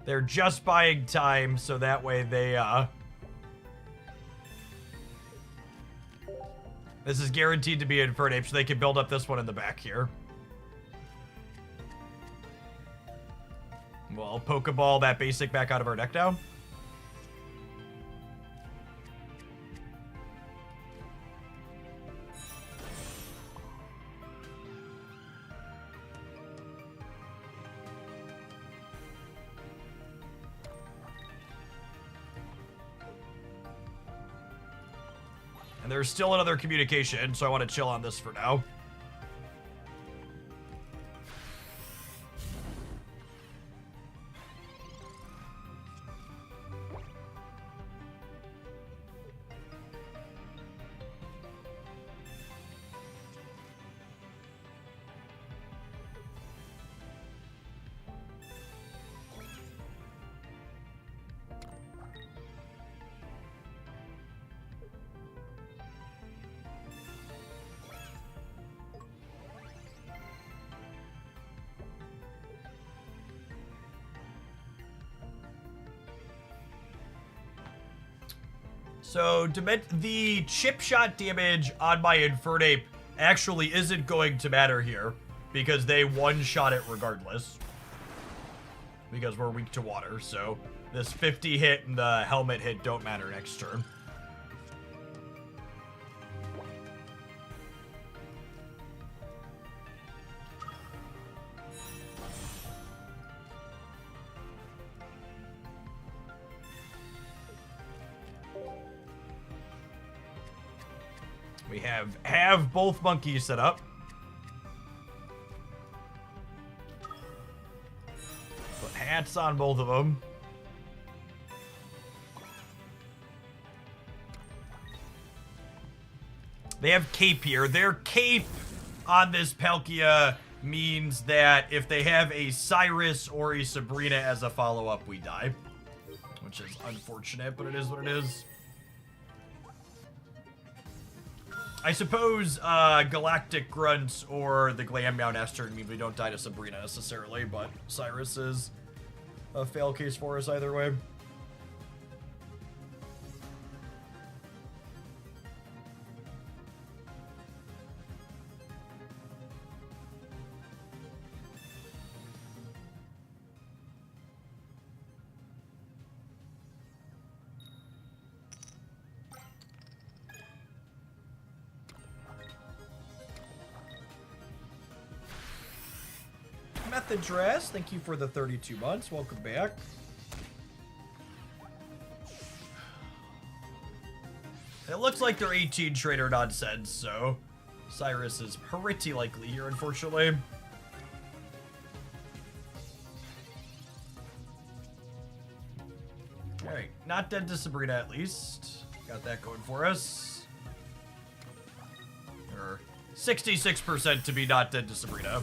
They're just buying time, so that way they, This is guaranteed to be Infernape, so they can build up this one in the back here. We'll Pokeball that basic back out of our deck now. And there's still another communication, so I want to chill on this for now. So, the chip shot damage on my Infernape actually isn't going to matter here, because they one-shot it regardless. Because we're weak to water, so this 50 hit and the helmet hit don't matter next turn. We have both monkeys set up. Put hats on both of them. They have cape here. Their cape on this Palkia means that if they have a Cyrus or a Sabrina as a follow-up, we die. Which is unfortunate, but it is what it is. I suppose Galactic Grunt or the Glam Meow Nester mean we don't die to Sabrina necessarily, but Cyrus is a fail case for us either way. Method Dress, thank you for the 32 months. Welcome back. It looks like they're 18 trader nonsense, so Cyrus is pretty likely here, unfortunately. Alright, not dead to Sabrina at least. Got that going for us. Or 66% to be not dead to Sabrina.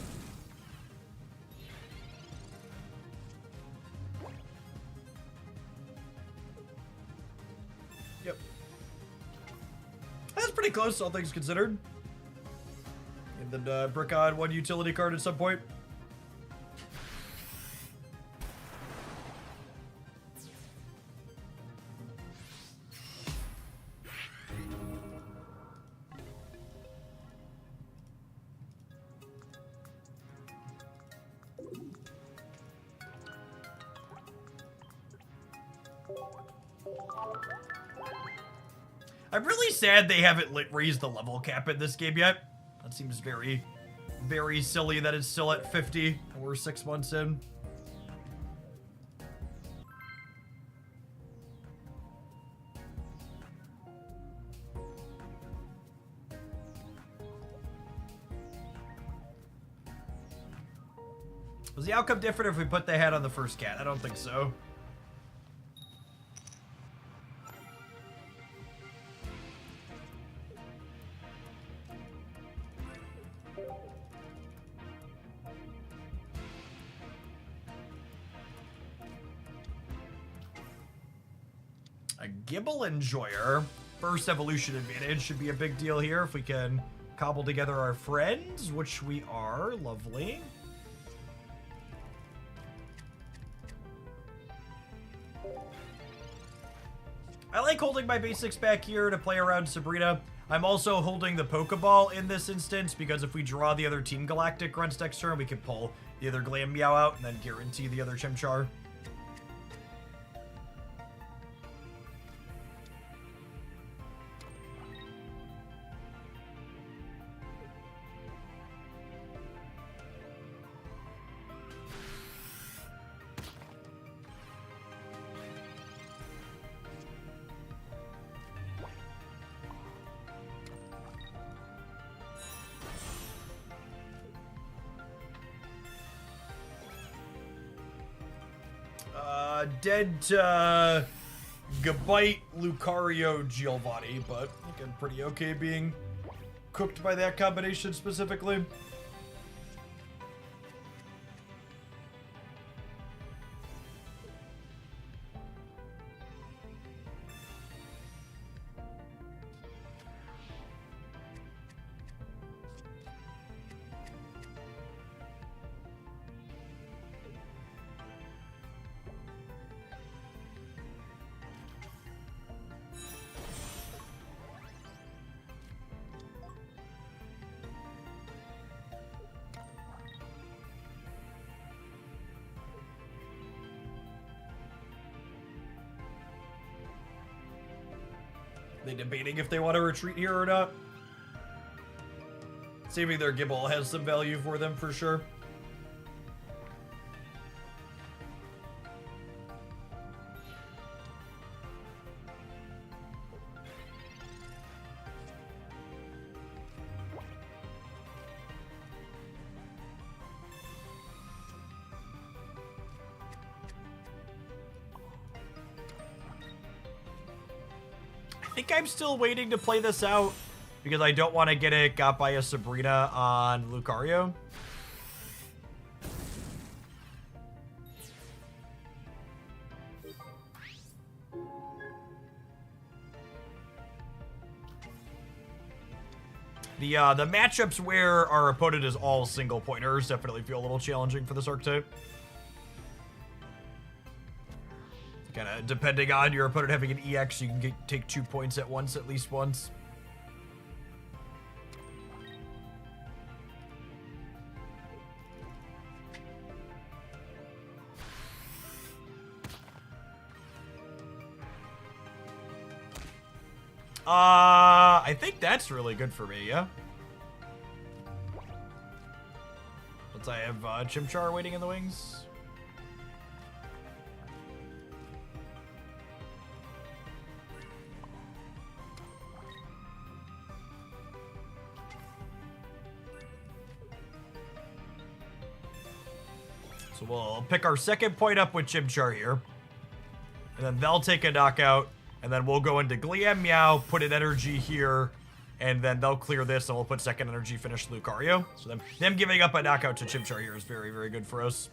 Pretty close, all things considered. And then brick on one utility card at some point. I'm really sad they haven't raised the level cap in this game yet. That seems very, very silly that it's still at 50 and we're 6 months in. Was the outcome different if we put the hat on the first cat? I don't think so. A Gibble Enjoyer. First evolution advantage should be a big deal here if we can cobble together our friends, which we are. Lovely. I like holding my basics back here to play around Sabrina. I'm also holding the Pokeball in this instance because if we draw the other Team Galactic grunts next turn, we can pull the other Glam Meow out and then guarantee the other Chimchar. Dead Gabite Lucario Giovanni, but I think I'm pretty okay being cooked by that combination specifically. They debating if they want to retreat here or not. Saving their Gibble has some value for them for sure. I think I'm still waiting to play this out because I don't want to get it got by a Sabrina on Lucario. The matchups where our opponent is all single pointers definitely feel a little challenging for this archetype. Kind of depending on your opponent having an EX, you can take 2 points at once, at least once. I think that's really good for me, yeah. Once I have Chimchar waiting in the wings. So we'll pick our second point up with Chimchar here. And then they'll take a knockout. And then we'll go into Glam Meow, put an energy here. And then they'll clear this and we'll put second energy, finish Lucario. So them giving up a knockout to Chimchar here is very, very good for us.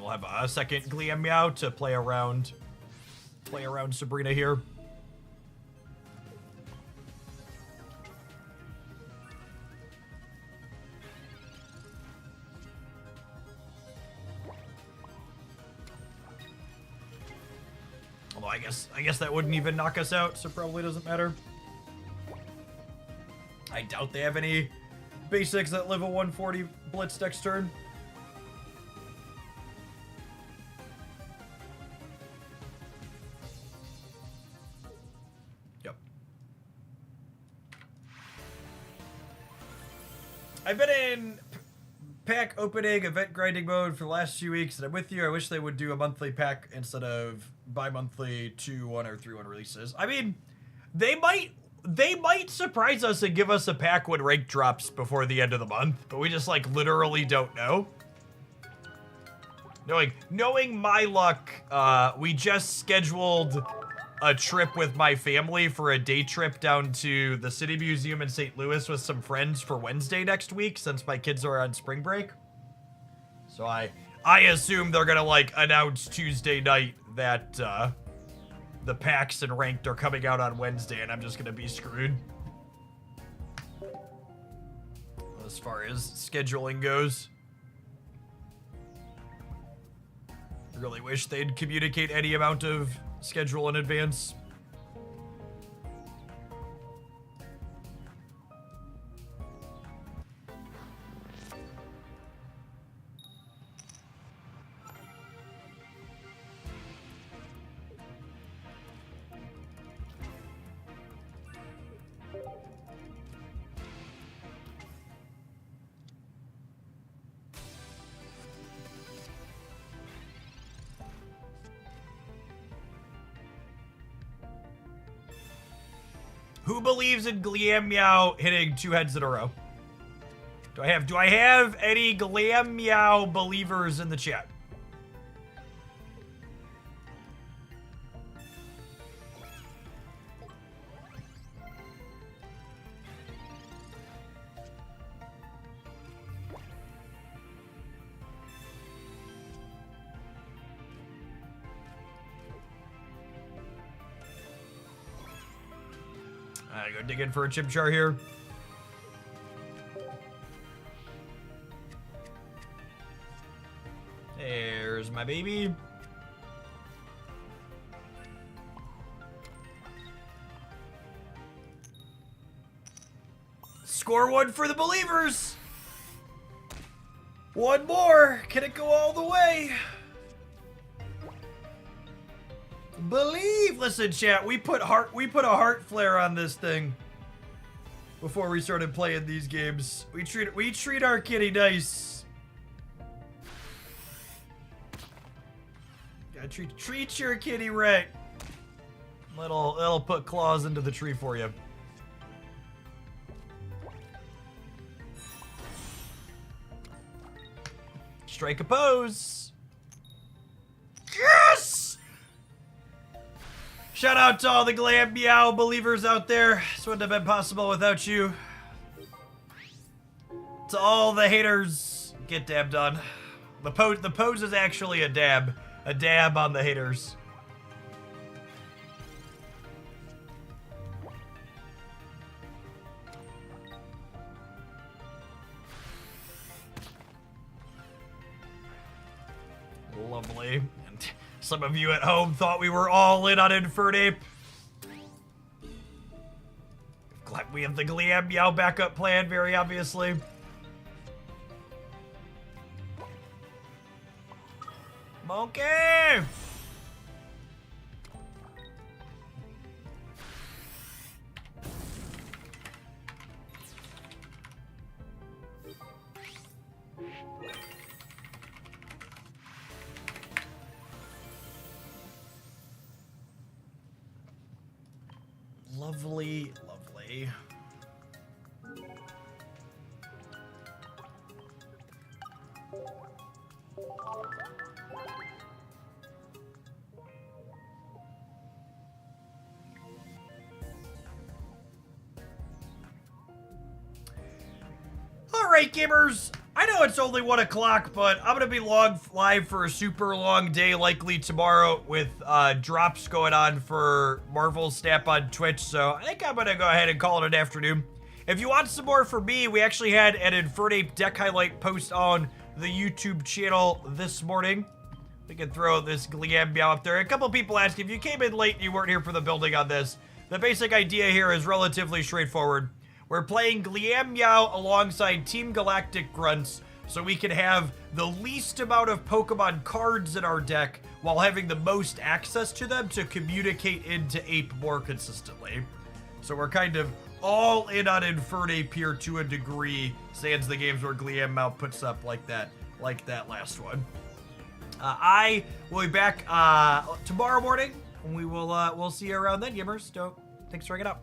we'll have a second Gleam Meow to play around Sabrina here. Although I guess that wouldn't even knock us out, so probably doesn't matter. I doubt they have any basics that live a 140 blitz next turn. Yep. I've been in pack opening, event grinding mode for the last few weeks, and I'm with you. I wish they would do a monthly pack instead of bi-monthly 2-1 or 3-1 releases. I mean, they might surprise us and give us a pack when rank drops before the end of the month, but we just, like, literally don't know. Knowing my luck, we just scheduled a trip with my family for a day trip down to the City Museum in St. Louis with some friends for Wednesday next week, since my kids are on spring break. So I assume they're gonna, like, announce Tuesday night that, the packs and ranked are coming out on Wednesday, and I'm just gonna be screwed. As far as scheduling goes. I really wish they'd communicate any amount of schedule in advance. Who believes in Gleam Meow hitting 2 heads in a row? Do I have any Gleam Meow believers in the chat? I go dig in for a Chimchar here. There's my baby. Score 1 for the believers. One more. Can it go all the way? Believe. Listen, chat. We put a heart flare on this thing before we started playing these games. We treat our kitty nice. Gotta treat your kitty right. It'll put claws into the tree for you. Strike a pose. Yes! Shout out to all the Gleam Meow believers out there. This wouldn't have been possible without you. To all the haters, get dabbed on. The pose is actually a dab on the haters. Lovely. And some of you at home thought we were all in on Infernape. Glad we have the Gleam Meow backup plan, very obviously. Monkey! Lovely, lovely. All right, gamers. I know it's only 1 o'clock, but I'm gonna be live for a super long day, likely tomorrow, with drops going on for Marvel Snap on Twitch. So I think I'm gonna go ahead and call it an afternoon. If you want some more from me, we actually had an Infernape deck highlight post on the YouTube channel this morning. We can throw this Meow up there. A couple people asked if you came in late and you weren't here for the building on this. The basic idea here is relatively straightforward. We're playing Meow alongside Team Galactic Grunts so we can have the least amount of Pokemon cards in our deck while having the most access to them to communicate into Ape more consistently. So we're kind of all in on Infernape here to a degree, sans the games where Meow puts up like that last one. I will be back tomorrow morning, and we'll see you around then, gamers. Thanks for hanging out.